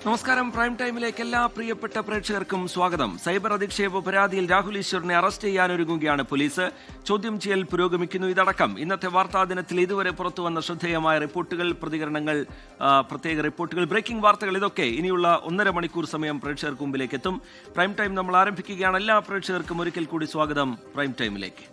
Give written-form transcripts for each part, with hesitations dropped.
നമസ്കാരം. പ്രൈം ടൈമിലേക്ക് എല്ലാ പ്രിയപ്പെട്ട പ്രേക്ഷകർക്കും സ്വാഗതം. സൈബർ അധിക്ഷേപ പരാതിയിൽ രാഹുൽ ഈശ്വറിനെ അറസ്റ്റ് ചെയ്യാനൊരുങ്ങുകയാണ് പോലീസ്. ചോദ്യം ചെയ്യൽ പുരോഗമിക്കുന്നു. ഇതടക്കം ഇന്നത്തെ വാർത്താ ദിനത്തിൽ ഇതുവരെ പുറത്തുവന്ന ശ്രദ്ധേയമായ റിപ്പോർട്ടുകൾ, പ്രതികരണങ്ങൾ, പ്രത്യേക റിപ്പോർട്ടുകൾ, ബ്രേക്കിംഗ് വാർത്തകൾ, ഇതൊക്കെ ഇനിയുള്ള 1.5 മണിക്കൂർ സമയം പ്രേക്ഷകർക്ക് മുമ്പിലേക്ക് എത്തും. പ്രൈം ടൈം നമ്മൾ ആരംഭിക്കുകയാണ്. എല്ലാ പ്രേക്ഷകർക്കും ഒരിക്കൽ കൂടി സ്വാഗതം പ്രൈം ടൈമിലേക്ക്.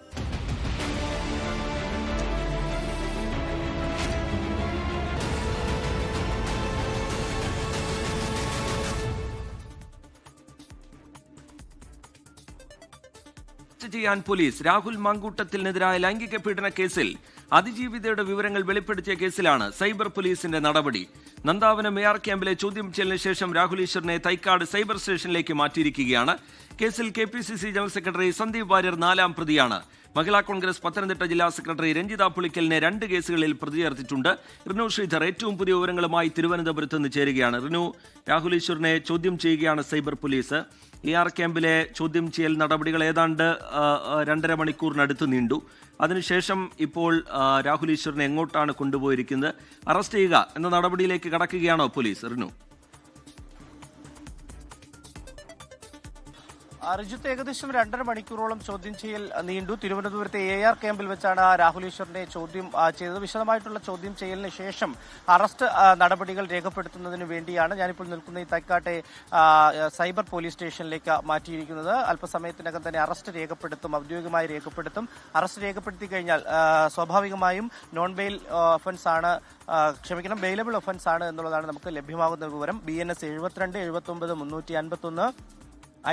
ചെയ്യാൻ പോലീസ്. രാഹുൽ മാങ്കൂട്ടത്തിനെതിരായ ലൈംഗിക പീഡന കേസിൽ അതിജീവിതയുടെ വിവരങ്ങൾ വെളിപ്പെടുത്തിയ കേസിലാണ് സൈബർ പോലീസിന്റെ നടപടി. നന്ദാവനം AR ക്യാമ്പിലെ ചോദ്യം ചെയ്യലിന് ശേഷം രാഹുൽ ഈശ്വറിനെ തൈക്കാട് സൈബർ സ്റ്റേഷനിലേക്ക് മാറ്റിയിരിക്കുകയാണ്. കേസിൽ KPCC general secretary Sandeep Warrier 4ാം പ്രതിയാണ്. മഹിളാ കോൺഗ്രസ് പത്തനംതിട്ട ജില്ലാ സെക്രട്ടറി രഞ്ജിത പുളിക്കലിനെ 2 കേസുകളിൽ പ്രതി ചേർത്തിട്ടുണ്ട്. റിനു ശ്രീധർ ഏറ്റവും പുതിയ വിവരങ്ങളുമായി തിരുവനന്തപുരത്ത് നിന്ന് ചേരുകയാണ്. റിനു, രാഹുൽ ഈശ്വറിനെ ചോദ്യം ചെയ്യുകയാണ് സൈബർ പോലീസ്. AR ക്യാമ്പിലെ ചോദ്യം ചെയ്യൽ നടപടികൾ ഏതാണ്ട് 2.5 മണിക്കൂറിനടുത്ത് നീണ്ടു. അതിനുശേഷം ഇപ്പോൾ രാഹുൽ ഈശ്വറിനെ എങ്ങോട്ടാണ് കൊണ്ടുപോയിരിക്കുന്നത്? അറസ്റ്റ് ചെയ്യുക എന്ന നടപടിയിലേക്ക് കടക്കുകയാണോ പോലീസ്? റിനു, റിജിത്ത്, ഏകദേശം 2.5 മണിക്കൂറോളം ചോദ്യം ചെയ്യൽ നീണ്ടു. തിരുവനന്തപുരത്തെ AR ക്യാമ്പിൽ വെച്ചാണ് രാഹുൽ ഈശ്വറിനെ ചോദ്യം ചെയ്തത്. വിശദമായിട്ടുള്ള ചോദ്യം ചെയ്യലിന് ശേഷം അറസ്റ്റ് നടപടികൾ രേഖപ്പെടുത്തുന്നതിന് വേണ്ടിയാണ് ഞാനിപ്പോൾ നിൽക്കുന്ന ഈ തൈക്കാട്ടെ സൈബർ പോലീസ് സ്റ്റേഷനിലേക്ക് മാറ്റിയിരിക്കുന്നത്. അല്പസമയത്തിനകം തന്നെ അറസ്റ്റ് രേഖപ്പെടുത്തും, ഔദ്യോഗികമായി രേഖപ്പെടുത്തും. അറസ്റ്റ് രേഖപ്പെടുത്തി കഴിഞ്ഞാൽ സ്വാഭാവികമായും നോൺ ബെയിൽ ഒഫൻസ് ആണ്, ബെയിലബിൾ ഒഫൻസ് ആണ് എന്നുള്ളതാണ് നമുക്ക് ലഭ്യമാകുന്ന വിവരം. BNS 72, 79, 351,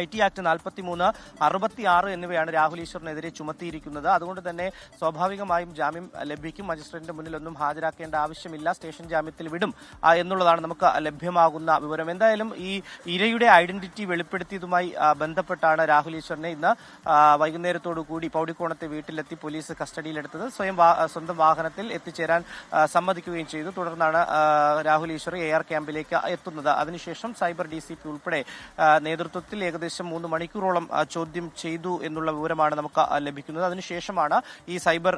IT ആക്ട് 43, 66 എന്നിവയാണ് രാഹുൽ ഈശ്വറിനെതിരെ ചുമത്തിയിരിക്കുന്നത്. അതുകൊണ്ട് തന്നെ സ്വാഭാവികമായും ജാമ്യം ലഭിക്കും. മജിസ്ട്രേറ്റിന്റെ മുന്നിലൊന്നും ഹാജരാക്കേണ്ട ആവശ്യമില്ല, സ്റ്റേഷൻ ജാമ്യത്തിൽ വിടും എന്നുള്ളതാണ് നമുക്ക് ലഭ്യമാകുന്ന വിവരം. എന്തായാലും ഈ ഇരയുടെ ഐഡന്റിറ്റി വെളിപ്പെടുത്തിയതുമായി ബന്ധപ്പെട്ടാണ് രാഹുൽ ഈശ്വറിനെ ഇന്ന് വൈകുന്നേരത്തോടു കൂടി പൗടിക്കോണത്തെ വീട്ടിലെത്തി പോലീസ് കസ്റ്റഡിയിലെടുത്തത്. സ്വന്തം വാഹനത്തിൽ എത്തിച്ചേരാൻ സമ്മതിക്കുകയും ചെയ്തു. തുടർന്നാണ് രാഹുൽ ഈശ്വർ AR ക്യാമ്പിലേക്ക് എത്തുന്നത്. അതിനുശേഷം സൈബർ DCP ഉൾപ്പെടെ നേതൃത്വത്തിൽ ഏകദേശം 3 മണിക്കൂറോളം ചോദ്യം ചെയ്തു എന്നുള്ള വിവരമാണ് നമുക്ക് ലഭിക്കുന്നത്. അതിനുശേഷമാണ് ഈ സൈബർ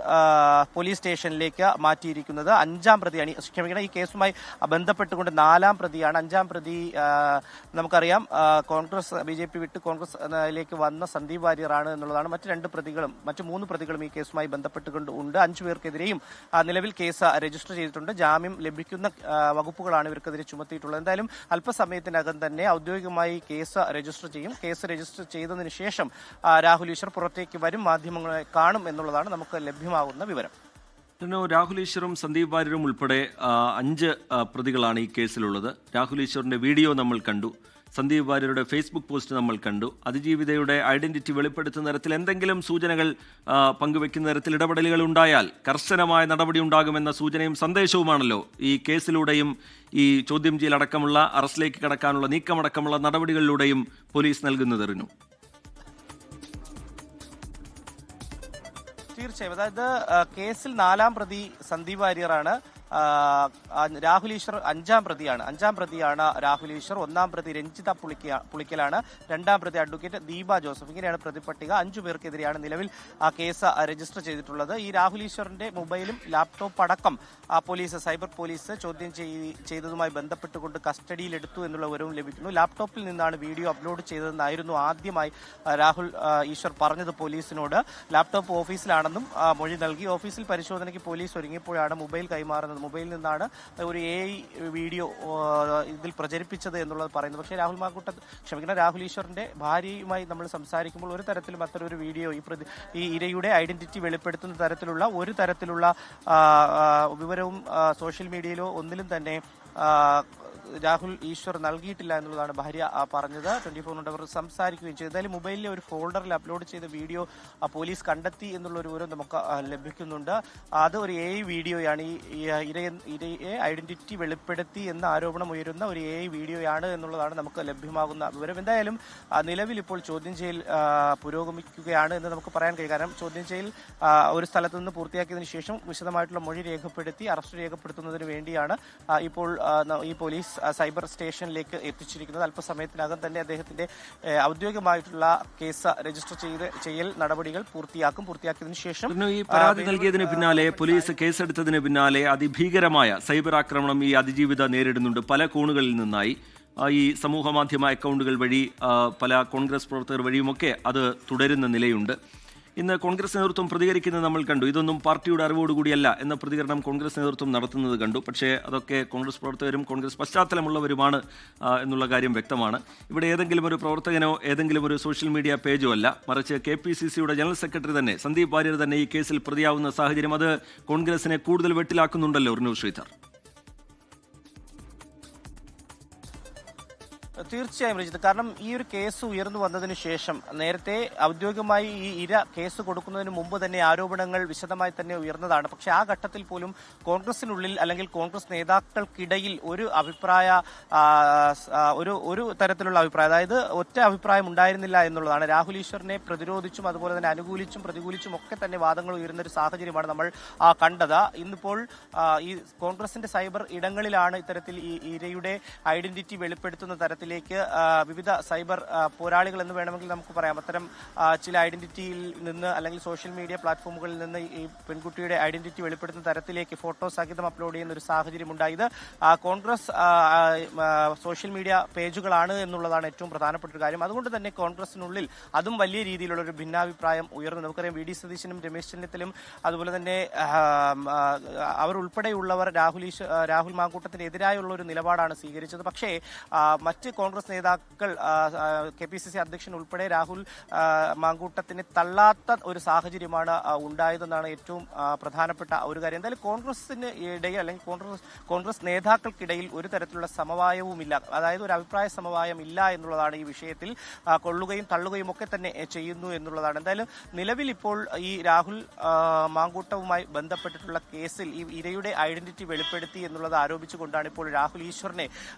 പോലീസ് സ്റ്റേഷനിലേക്ക് മാറ്റിയിരിക്കുന്നത്. 5ാം പ്രതിയാണ്, ഈ കേസുമായി ബന്ധപ്പെട്ടുകൊണ്ട് 4ാം പ്രതിയാണ്. 5ാം പ്രതി നമുക്കറിയാം കോൺഗ്രസ് BJP വിട്ട് കോൺഗ്രസിലേക്ക് വന്ന സന്ദീപ് വാര്യറാണ് എന്നുള്ളതാണ്. മറ്റ് 3 പ്രതികളും ഈ കേസുമായി ബന്ധപ്പെട്ടുകൊണ്ട് ഉണ്ട്. 5 പേർക്കെതിരെയും നിലവിൽ കേസ് രജിസ്റ്റർ ചെയ്തിട്ടുണ്ട്. ജാമ്യം ലഭിക്കുന്ന വകുപ്പുകളാണ് ഇവർക്കെതിരെ ചുമത്തിയിട്ടുള്ളത്. എന്തായാലും അല്പസമയത്തിനകം തന്നെ ഔദ്യോഗികമായി കേസ് രജിസ്റ്റർ ചെയ്യും. കേസ് രജിസ്റ്റർ ചെയ്തതിനു ശേഷം രാഹുൽ ഈശ്വർ പുറത്തേക്ക് വരും, മാധ്യമങ്ങളെ കാണും എന്നുള്ളതാണ് നമുക്ക് ലഭ്യമാകുന്ന വിവരം. രാഹുൽ ഈശ്വറും സന്ദീപ് വാര്യരും ഉൾപ്പെടെ 5 പ്രതികളാണ് ഈ കേസിലുള്ളത്. രാഹുൽ ഈശ്വറിന്റെ വീഡിയോ നമ്മൾ കണ്ടു, സന്ദീപ് വാര്യരുടെ ഫേസ്ബുക്ക് പോസ്റ്റ് നമ്മൾ കണ്ടു. അതിജീവിതയുടെ ഐഡന്റിറ്റി വെളിപ്പെടുത്തുന്ന തരത്തിൽ എന്തെങ്കിലും സൂചനകൾ പങ്കുവെക്കുന്ന തരത്തിൽ ഇടപെടലുകൾ ഉണ്ടായാൽ കർശനമായ നടപടി ഉണ്ടാകുമെന്ന സൂചനയും സന്ദേശവുമാണല്ലോ ഈ കേസിലൂടെയും ഈ ചോദ്യം ചെയ്യലടക്കമുള്ള അറസ്റ്റിലേക്ക് കടക്കാനുള്ള നീക്കമടക്കമുള്ള നടപടികളിലൂടെയും പോലീസ് നൽകുന്നത്. റിനു, തീർച്ചയായും, അതായത് കേസിൽ 4ാം പ്രതി സന്ദീപ് വാര്യറാണ്. രാഹുൽ ഈശ്വർ 5ാം പ്രതിയാണ് രാഹുൽ ഈശ്വർ. 1ാം പ്രതി രഞ്ജിത പുളിക്കലാണ്. 2ാം പ്രതി അഡ്വക്കേറ്റ് ദീപ ജോസഫ്. ഇങ്ങനെയാണ് പ്രതിപട്ടിക. 5 പേർക്കെതിരെയാണ് നിലവിൽ കേസ് രജിസ്റ്റർ ചെയ്തിട്ടുള്ളത്. ഈ രാഹുൽ ഈശ്വറിന്റെ മൊബൈലും ലാപ്ടോപ്പ് അടക്കം സൈബർ പോലീസ് ചോദ്യം ചെയ്തതുമായി ബന്ധപ്പെട്ടുകൊണ്ട് കസ്റ്റഡിയിലെടുത്തു എന്നുള്ള വിവരവും ലഭിക്കുന്നു. ലാപ്ടോപ്പിൽ നിന്നാണ് വീഡിയോ അപ്ലോഡ് ചെയ്തതെന്നായിരുന്നു ആദ്യമായി രാഹുൽ ഈശ്വർ പറഞ്ഞത് പോലീസിനോട്. ലാപ്ടോപ്പ് ഓഫീസിലാണെന്നും മൊഴി നൽകി. ഓഫീസിൽ പരിശോധനയ്ക്ക് പോലീസ് ഒരുങ്ങിയപ്പോഴാണ് മൊബൈൽ കൈമാറുന്നത്. മൊബൈലിൽ നിന്നാണ് ഒരു AI വീഡിയോ ഇതിൽ പ്രചരിപ്പിച്ചത് എന്നുള്ളത് പറയുന്നത്. പക്ഷേ രാഹുൽ ഈശ്വറിന്റെ ഭാര്യയുമായി നമ്മൾ സംസാരിക്കുമ്പോൾ ഒരു തരത്തിലും അത്തരൊരു വീഡിയോ ഈ ഇരയുടെ ഐഡന്റിറ്റി വെളിപ്പെടുത്തുന്ന തരത്തിലുള്ള ഒരു തരത്തിലുള്ള വിവരവും സോഷ്യൽ മീഡിയയിലോ ഒന്നിലും തന്നെ രാഹുൽ ഈശ്വർ നൽകിയിട്ടില്ല എന്നുള്ളതാണ് ഭാര്യ പറഞ്ഞത്. 24 അവർ സംസാരിക്കുകയും ചെയ്തു. എന്തായാലും മൊബൈലിലെ ഒരു ഫോൾഡറിൽ അപ്ലോഡ് ചെയ്ത വീഡിയോ പോലീസ് കണ്ടെത്തി എന്നുള്ളൊരു വിവരം നമുക്ക് ലഭിക്കുന്നുണ്ട്. അത് ഒരു AI വീഡിയോയാണ്. ഈ ഇരയെ ഐഡന്റിറ്റി വെളിപ്പെടുത്തി എന്ന ആരോപണം ഉയരുന്ന ഒരു AI വീഡിയോയാണ് എന്നുള്ളതാണ് നമുക്ക് ലഭ്യമാകുന്ന വിവരം. എന്തായാലും നിലവിൽ ഇപ്പോൾ ചോദ്യം ചെയ്യൽ പുരോഗമിക്കുകയാണ് എന്ന് നമുക്ക് പറയാൻ കഴിയും. കാരണം ചോദ്യം ചെയ്യൽ ഒരു സ്ഥലത്ത് നിന്ന് പൂർത്തിയാക്കിയതിനു ശേഷം വിശദമായിട്ടുള്ള മൊഴി രേഖപ്പെടുത്തി അറസ്റ്റ് രേഖപ്പെടുത്തുന്നതിന് വേണ്ടിയാണ് ഇപ്പോൾ ഈ പോലീസ് സൈബർ സ്റ്റേഷനിലേക്ക് എത്തിച്ചിരിക്കുന്നത്. അല്പസമയത്തിനകം തന്നെ അദ്ദേഹത്തിന്റെ ഔദ്യോഗികമായിട്ടുള്ള കേസ് രജിസ്റ്റർ ചെയ്യൽ നടപടികൾ പൂർത്തിയാക്കിയതിനു ശേഷം ഈ പരാതി നൽകിയതിന് പിന്നാലെ പോലീസ് കേസെടുത്തതിന് പിന്നാലെ അതിഭീകരമായ സൈബർ ആക്രമണം ഈ അതിജീവിത നേരിടുന്നുണ്ട് പല കോണുകളിൽ നിന്നായി. ഈ സമൂഹ മാധ്യമ അക്കൗണ്ടുകൾ വഴി പല കോൺഗ്രസ് പ്രവർത്തകർ വഴിയുമൊക്കെ അത് തുടരുന്ന നിലയുണ്ട്. ഇന്ന് കോൺഗ്രസ് നേതൃത്വം പ്രതികരിക്കുന്നത് നമ്മൾ കണ്ടു. ഇതൊന്നും പാർട്ടിയുടെ അറിവോടുകൂടിയല്ല എന്ന പ്രതികരണം കോൺഗ്രസ് നേതൃത്വം നടത്തുന്നത് കണ്ടു. പക്ഷേ അതൊക്കെ കോൺഗ്രസ് പ്രവർത്തകരും കോൺഗ്രസ് പശ്ചാത്തലമുള്ളവരുമാണ് എന്നുള്ള കാര്യം വ്യക്തമാണ്. ഇവിടെ ഏതെങ്കിലും ഒരു പ്രവർത്തകനോ ഏതെങ്കിലും ഒരു സോഷ്യൽ മീഡിയ പേജോ അല്ല, മറിച്ച് KPCCയുടെ ജനറൽ സെക്രട്ടറി തന്നെ സന്ദീപ് വാര്യർ തന്നെ ഈ കേസിൽ പ്രതിയാവുന്ന സാഹചര്യം അത് കോൺഗ്രസിനെ കൂടുതൽ വെട്ടിലാക്കുന്നുണ്ടല്ലോ റിനു ശ്രീധർ. തീർച്ചയായും രജിത്ത്, കാരണം ഈ ഒരു കേസ് ഉയർന്നു വന്നതിന് ശേഷം നേരത്തെ ഔദ്യോഗികമായി ഈ ഇര കേസ് കൊടുക്കുന്നതിന് മുമ്പ് തന്നെ ആരോപണങ്ങൾ വിശദമായി തന്നെ ഉയർന്നതാണ്. പക്ഷെ ആ ഘട്ടത്തിൽ പോലും കോൺഗ്രസിനുള്ളിൽ അല്ലെങ്കിൽ കോൺഗ്രസ് നേതാക്കൾക്കിടയിൽ ഒരു അഭിപ്രായ ഒരു തരത്തിലുള്ള അഭിപ്രായം, അതായത് ഒറ്റ അഭിപ്രായം ഉണ്ടായിരുന്നില്ല എന്നുള്ളതാണ്. രാഹുൽ ഈശ്വറിനെ പ്രതിരോധിച്ചും അതുപോലെ തന്നെ അനുകൂലിച്ചും പ്രതികൂലിച്ചും ഒക്കെ തന്നെ വാദങ്ങൾ ഉയരുന്ന ഒരു സാഹചര്യമാണ് നമ്മൾ കണ്ടത്. ഇന്നിപ്പോൾ ഈ കോൺഗ്രസിന്റെ സൈബർ ഇടങ്ങളിലാണ് ഇത്തരത്തിൽ ഈ ഇരയുടെ ഐഡന്റിറ്റി വെളിപ്പെടുത്തുന്ന തരത്തിലേക്ക് വിവിധ സൈബർ പോരാളികൾ എന്ന് വേണമെങ്കിൽ നമുക്ക് പറയാം, അത്തരം ചില ഐഡന്റിറ്റിയിൽ നിന്ന് അല്ലെങ്കിൽ സോഷ്യൽ മീഡിയ പ്ലാറ്റ്ഫോമുകളിൽ നിന്ന് ഈ പെൺകുട്ടിയുടെ ഐഡന്റിറ്റി വെളിപ്പെടുത്തുന്ന തരത്തിലേക്ക് ഫോട്ടോ സഹിതം അപ്ലോഡ് ചെയ്യുന്ന ഒരു സാഹചര്യം ഉണ്ടായത് കോൺഗ്രസ് സോഷ്യൽ മീഡിയ പേജുകളാണ് എന്നുള്ളതാണ് ഏറ്റവും പ്രധാനപ്പെട്ട ഒരു കാര്യം. അതുകൊണ്ട് തന്നെ കോൺഗ്രസിനുള്ളിൽ അതും വലിയ രീതിയിലുള്ള ഒരു ഭിന്നാഭിപ്രായം ഉയർന്നു. നമുക്കറിയാം VD സതീശനും രമേശ് ചെന്നിത്തലയും അതുപോലെ തന്നെ അവർ ഉൾപ്പെടെയുള്ളവർ രാഹുൽ മാങ്കൂട്ടത്തിന് എതിരായുള്ള ഒരു നിലപാടാണ് സ്വീകരിച്ചത്. പക്ഷേ മറ്റ് കോൺഗ്രസ് നേതാക്കൾ KPCC അധ്യക്ഷൻ ഉൾപ്പെടെ രാഹുൽ മാങ്കൂട്ടത്തിനെ തള്ളാത്ത ഒരു സാഹചര്യമാണ് ഉണ്ടായതെന്നാണ് ഏറ്റവും പ്രധാനപ്പെട്ട ഒരു കാര്യം. എന്തായാലും കോൺഗ്രസിന് ഇടയിൽ അല്ലെങ്കിൽ കോൺഗ്രസ് നേതാക്കൾക്കിടയിൽ ഒരു തരത്തിലുള്ള സമവായവുമില്ല, അതായത് ഒരു അഭിപ്രായ സമവായം ഇല്ല എന്നുള്ളതാണ് ഈ വിഷയത്തിൽ. കൊള്ളുകയും തള്ളുകയും ഒക്കെ തന്നെ ചെയ്യുന്നു എന്നുള്ളതാണ്. എന്തായാലും നിലവിൽ ഇപ്പോൾ ഈ രാഹുൽ മാങ്കൂട്ടവുമായി ബന്ധപ്പെട്ടിട്ടുള്ള കേസിൽ ഈ ഇരയുടെ ഐഡന്റിറ്റി വെളിപ്പെടുത്തി എന്നുള്ളത് ആരോപിച്ചുകൊണ്ടാണ് ഇപ്പോൾ രാഹുൽ ഈശ്വറിനെ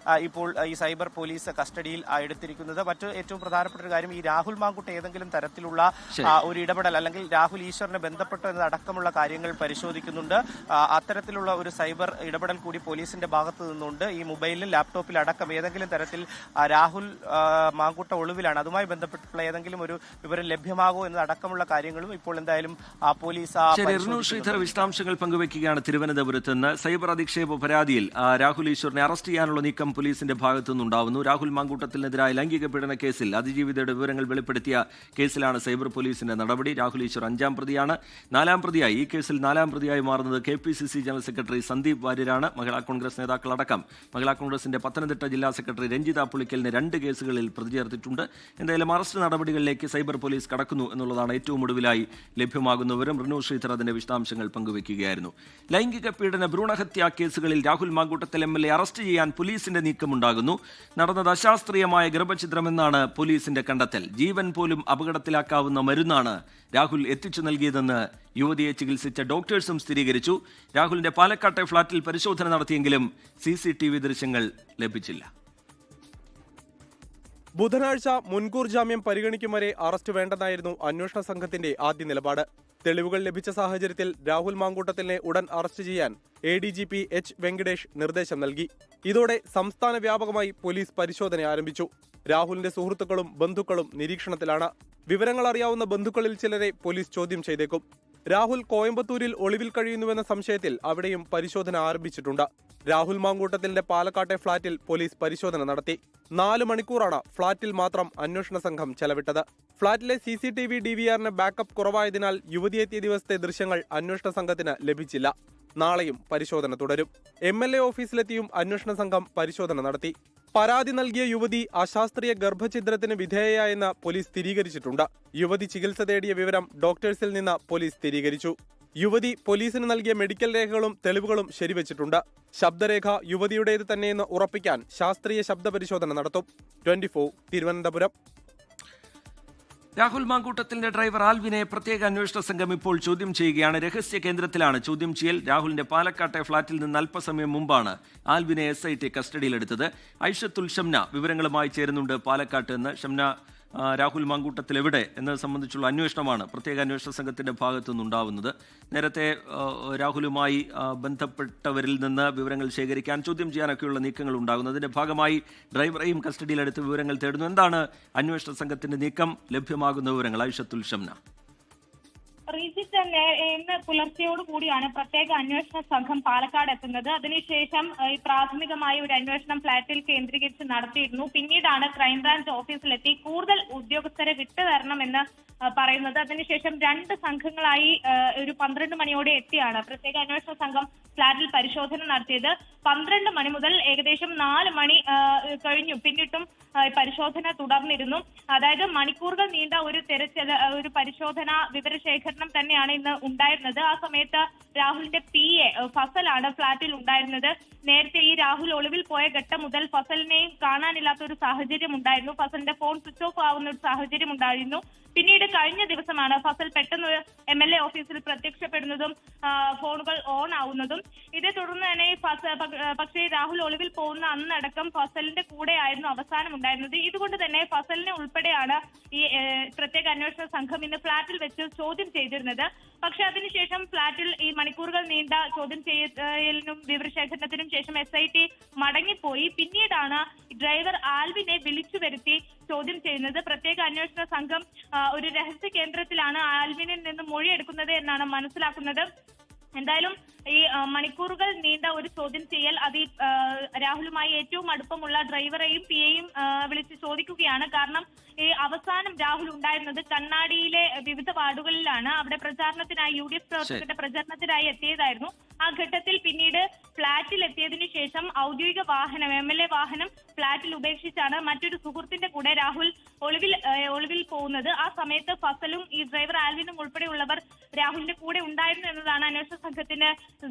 ഇപ്പോൾ ഈ സൈബർ പോലീസ് കസ്റ്റഡിയിൽ എടുത്തിരിക്കുന്നത്. മറ്റു ഏറ്റവും പ്രധാനപ്പെട്ട ഒരു കാര്യം, ഈ രാഹുൽ മാങ്കൂട്ട് ഏതെങ്കിലും തരത്തിലുള്ള ഒരു ഇടപെടൽ അല്ലെങ്കിൽ രാഹുൽ ഈശ്വറിനെ ബന്ധപ്പെട്ടോ എന്നതടക്കമുള്ള കാര്യങ്ങൾ പരിശോധിക്കുന്നുണ്ട്. അത്തരത്തിലുള്ള ഒരു സൈബർ ഇടപെടൽ കൂടി പോലീസിന്റെ ഭാഗത്ത് നിന്നുണ്ട്. ഈ മൊബൈലിലും ലാപ്ടോപ്പിൽ അടക്കം ഏതെങ്കിലും തരത്തിൽ രാഹുൽ മാങ്കൂട്ട ഒളിവിലാണ്, അതുമായി ബന്ധപ്പെട്ടിട്ടുള്ള ഏതെങ്കിലും ഒരു വിവരം ലഭ്യമാകോ എന്നതടക്കമുള്ള കാര്യങ്ങളും ഇപ്പോൾ എന്തായാലും പോലീസ് ശ്രീധർ വിശദാംശങ്ങൾ പങ്കുവയ്ക്കുകയാണ് തിരുവനന്തപുരത്ത് നിന്ന്. സൈബർ അധിക്ഷേപ പരാതിയിൽ രാഹുൽ ഈശ്വറിനെ അറസ്റ്റ് ചെയ്യാനുള്ള നീക്കം പോലീസിന്റെ ഭാഗത്തു നിന്നുണ്ടാവുന്നു. രാഹുൽ മാങ്കൂട്ടത്തിനെതിരായ ലൈംഗിക പീഡന കേസിൽ അതിജീവിതയുടെ വിവരങ്ങൾ വെളിപ്പെടുത്തിയ കേസിലാണ് സൈബർ പോലീസിന്റെ നടപടി. രാഹുൽ ഈശ്വർ 5ാം പ്രതിയാണ്. 4ാം പ്രതിയായി ഈ കേസിൽ 4ാം പ്രതിയായി മാറുന്നത് KPCC ജനറൽ സെക്രട്ടറി സന്ദീപ് വാര്യരാണ്. മഹിളാ കോൺഗ്രസ് നേതാക്കളടക്കം മഹിളാ കോൺഗ്രസിന്റെ പത്തനംതിട്ട ജില്ലാ സെക്രട്ടറി രഞ്ജിത പുളിക്കലിന് 2 കേസുകളിൽ പ്രതി ചേർത്തിട്ടുണ്ട്. എന്തായാലും അറസ്റ്റ് നടപടികളിലേക്ക് സൈബർ പോലീസ് കടക്കുന്നു എന്നുള്ളതാണ് ഏറ്റവും ഒടുവിലായി ലഭ്യമാകുന്ന വിവരം. റിനു ശ്രീധർ അതിന്റെ വിശദാംശങ്ങൾ പങ്കുവയ്ക്കുകയായിരുന്നു. ലൈംഗിക പീഡന ഭ്രൂണഹത്യാ കേസുകളിൽ രാഹുൽ മാങ്കൂട്ടത്തിൽ MLA അറസ്റ്റ് ചെയ്യാൻ പോലീസിന്റെ നീക്കമുണ്ടാകുന്നു. നടന്നത് അശാസ്ത്രീയമായ ഗർഭഛിദ്രമെന്നാണ് പോലീസിന്റെ കണ്ടെത്തൽ. ജീവൻ പോലും അപകടത്തിലാക്കാവുന്ന മരുന്നാണ് രാഹുൽ എത്തിച്ചു നൽകിയതെന്ന് യുവതിയെ ചികിത്സിച്ച ഡോക്ടേഴ്സും സ്ഥിരീകരിച്ചു. രാഹുലിന്റെ പാലക്കാട്ടെ ഫ്ളാറ്റിൽ പരിശോധന നടത്തിയെങ്കിലും CCTV ദൃശ്യങ്ങൾ ലഭിച്ചില്ല. ബുധനാഴ്ച മുൻകൂർ ജാമ്യം പരിഗണിക്കും വരെ അറസ്റ്റ് വേണ്ടെന്നായിരുന്നു അന്വേഷണ സംഘത്തിന്റെ ആദ്യ നിലപാട്. തെളിവുകൾ ലഭിച്ച സാഹചര്യത്തിൽ രാഹുൽ മാങ്കൂട്ടത്തിനെ ഉടൻ അറസ്റ്റ് ചെയ്യാൻ ADGP H. വെങ്കടേഷ് നിർദ്ദേശം നൽകി. ഇതോടെ സംസ്ഥാന വ്യാപകമായി പോലീസ് പരിശോധന ആരംഭിച്ചു. രാഹുലിന്റെ സുഹൃത്തുക്കളും ബന്ധുക്കളും നിരീക്ഷണത്തിലാണ്. വിവരങ്ങൾ അറിയാവുന്ന ബന്ധുക്കളിൽ ചിലരെ പോലീസ് ചോദ്യം ചെയ്തേക്കും. രാഹുൽ കോയമ്പത്തൂരിൽ ഒളിവിൽ കഴിയുന്നുവെന്ന സംശയത്തിൽ അവിടെയും പരിശോധന ആരംഭിച്ചിട്ടുണ്ട്. രാഹുൽ മാങ്കൂട്ടത്തിന്റെ പാലക്കാട്ടെ ഫ്ളാറ്റിൽ പോലീസ് പരിശോധന നടത്തി. 4 മണിക്കൂറാണ് ഫ്ളാറ്റിൽ മാത്രം അന്വേഷണ സംഘം ചെലവിട്ടത്. ഫ്ളാറ്റിലെ CCTV DVRന് ബാക്കപ്പ് കുറവായതിനാൽ യുവതിയെത്തിയ ദിവസത്തെ ദൃശ്യങ്ങൾ അന്വേഷണ സംഘത്തിന് ലഭിച്ചില്ല. നാളെയും പരിശോധന തുടരും. MLA ഓഫീസിലെത്തിയും അന്വേഷണ സംഘം പരിശോധന നടത്തി. പരാതി നൽകിയ യുവതി അശാസ്ത്രീയ ഗർഭഛിദ്രത്തിന് വിധേയയായെന്ന് പോലീസ് സ്ഥിരീകരിച്ചിട്ടുണ്ട്. യുവതി ചികിത്സ തേടിയ വിവരം ഡോക്ടേഴ്സിൽ നിന്ന് പോലീസ് സ്ഥിരീകരിച്ചു. യുവതി പോലീസിന് നൽകിയ മെഡിക്കൽ രേഖകളും തെളിവുകളും ശരിവച്ചിട്ടുണ്ട്. ശബ്ദരേഖ യുവതിയുടേത് തന്നെയെന്ന് ഉറപ്പിക്കാൻ ശാസ്ത്രീയ ശബ്ദ പരിശോധന നടത്തും. 24 തിരുവനന്തപുരം. രാഹുൽ മാങ്കൂട്ടത്തിന്റെ ഡ്രൈവർ ആൽവിനെ പ്രത്യേക അന്വേഷണ സംഘം ഇപ്പോൾ ചോദ്യം ചെയ്യുകയാണ്. രഹസ്യ കേന്ദ്രത്തിലാണ് ചോദ്യം ചെയ്യൽ. രാഹുലിന്റെ പാലക്കാട്ടെ ഫ്ളാറ്റിൽ നിന്ന് അല്പസമയം മുമ്പാണ് ആൽവിനെ SIT കസ്റ്റഡിയിലെടുത്തത്. ഐഷത്തുൽ ഷംന വിവരങ്ങളുമായി ചേരുന്നുണ്ട് പാലക്കാട്ട് നിന്ന്. ഷംന, രാഹുൽ മാങ്കൂട്ടത്തിൽ എവിടെ എന്നത് സംബന്ധിച്ചുള്ള അന്വേഷണമാണ് പ്രത്യേക അന്വേഷണ സംഘത്തിന്റെ ഭാഗത്തു നിന്നുണ്ടാവുന്നത്. നേരത്തെ രാഹുലുമായി ബന്ധപ്പെട്ടവരിൽ നിന്ന് വിവരങ്ങൾ ശേഖരിക്കാൻ, ചോദ്യം ചെയ്യാനൊക്കെയുള്ള നീക്കങ്ങൾ ഉണ്ടാകുന്നു. അതിന്റെ ഭാഗമായി ഡ്രൈവറെയും കസ്റ്റഡിയിലെടുത്ത് വിവരങ്ങൾ തേടുന്നു. എന്താണ് അന്വേഷണ സംഘത്തിന്റെ നീക്കം? ലഭ്യമാകുന്ന വിവരങ്ങൾ ഐഷത്തുൽ ഷംന. റീജിത്ത്, ഇന്ന് പുലർച്ചയോട് കൂടിയാണ് പ്രത്യേക അന്വേഷണ സംഘം പാലക്കാട് എത്തുന്നത്. അതിനുശേഷം ഈ പ്രാഥമികമായ ഒരു അന്വേഷണം ഫ്ളാറ്റിൽ കേന്ദ്രീകരിച്ച് നടത്തിയിരുന്നു. പിന്നീടാണ് ക്രൈംബ്രാഞ്ച് ഓഫീസിലെത്തി കൂടുതൽ ഉദ്യോഗസ്ഥരെ വിട്ടുതരണമെന്ന് പറയുന്നത്. അതിനുശേഷം 2 സംഘങ്ങളായി ഒരു 12 മണിയോടെ എത്തിയാണ് പ്രത്യേക അന്വേഷണ സംഘം ഫ്ളാറ്റിൽ പരിശോധന നടത്തിയത്. 12 മണി മുതൽ ഏകദേശം 4 മണി കഴിഞ്ഞു. പിന്നിട്ടും പരിശോധന തുടർന്നിരുന്നു. അതായത് മണിക്കൂറുകൾ നീണ്ട ഒരു പരിശോധന വിവരശേഖരണം തന്നെയാണ് ഇന്ന് ഉണ്ടായിരുന്നത്. ആ സമയത്ത് രാഹുലിന്റെ PA ഫസലാണ് ഫ്ളാറ്റിൽ ഉണ്ടായിരുന്നത്. നേരത്തെ ഈ രാഹുൽ ഒളിവിൽ പോയ ഘട്ടം മുതൽ ഫസലിനെയും കാണാനില്ലാത്ത ഒരു സാഹചര്യം ഉണ്ടായിരുന്നു. ഫസലിന്റെ ഫോൺ സ്വിച്ച് ഓഫ് ആവുന്ന ഒരു സാഹചര്യം ഉണ്ടായിരുന്നു. പിന്നീട് കഴിഞ്ഞ ദിവസമാണ് ഫസൽ പെട്ടെന്ന് MLA ഓഫീസിൽ പ്രത്യക്ഷപ്പെടുന്നതും ഫോണുകൾ ഓൺ ആവുന്നതും. ഇതേ തുടർന്ന് തന്നെ പക്ഷേ രാഹുൽ ഒളിവിൽ പോകുന്ന അന്നടക്കം ഫസലിന്റെ കൂടെയായിരുന്നു അവസാനം ഉണ്ടായിരുന്നത്. ഇതുകൊണ്ട് തന്നെ ഫസലിനെ ഉൾപ്പെടെയാണ് ഈ പ്രത്യേക അന്വേഷണ സംഘം ഇന്ന് ഫ്ളാറ്റിൽ വെച്ച് ചോദ്യം ചെയ്തിരുന്നത്. പക്ഷെ അതിനുശേഷം ഫ്ളാറ്റിൽ ഈ മണിക്കൂറുകൾ നീണ്ട ചോദ്യം ചെയ്യലിനും വിവരശേഖരണത്തിനും ശേഷം SIT മടങ്ങിപ്പോയി. പിന്നീടാണ് ഡ്രൈവർ ആൽവിനെ വിളിച്ചു വരുത്തി ചോദ്യം ചെയ്യുന്നത്. പ്രത്യേക അന്വേഷണ സംഘം ഒരു രഹസ്യ കേന്ദ്രത്തിലാണ് ആൽവിനിൽ നിന്ന് മൊഴിയെടുക്കുന്നത് എന്നാണ് മനസ്സിലാക്കുന്നത്. എന്തായാലും ഈ മണിക്കൂറുകൾ നീണ്ട ഒരു ചോദ്യം ചെയ്യൽ അത് രാഹുലുമായി ഏറ്റവും അടുപ്പമുള്ള ഡ്രൈവറെയും PAയും വിളിച്ച് ചോദിക്കുകയാണ്. കാരണം ഈ അവസാനം രാഹുൽ ഉണ്ടായിരുന്നത് കണ്ണാടിയിലെ വിവിധ വാർഡുകളിലാണ്. അവിടെ പ്രചാരണത്തിനായി UDF പ്രവർത്തകരുടെ പ്രചാരണത്തിനായി എത്തിയതായിരുന്നു. ആ ഘട്ടത്തിൽ പിന്നീട് ഫ്ളാറ്റിൽ എത്തിയതിനു ശേഷം ഔദ്യോഗിക വാഹനം MLA വാഹനം ഫ്ളാറ്റിൽ ഉപേക്ഷിച്ചാണ് മറ്റൊരു സുഹൃത്തിന്റെ കൂടെ രാഹുൽ ഒളിവിൽ പോകുന്നത്. ആ സമയത്ത് ഫസലും ഈ ഡ്രൈവർ ആൽവിനും ഉൾപ്പെടെയുള്ളവർ രാഹുലിന്റെ കൂടെ ഉണ്ടായിരുന്നു എന്നതാണ് അന്വേഷണ സംഘത്തിന്റെ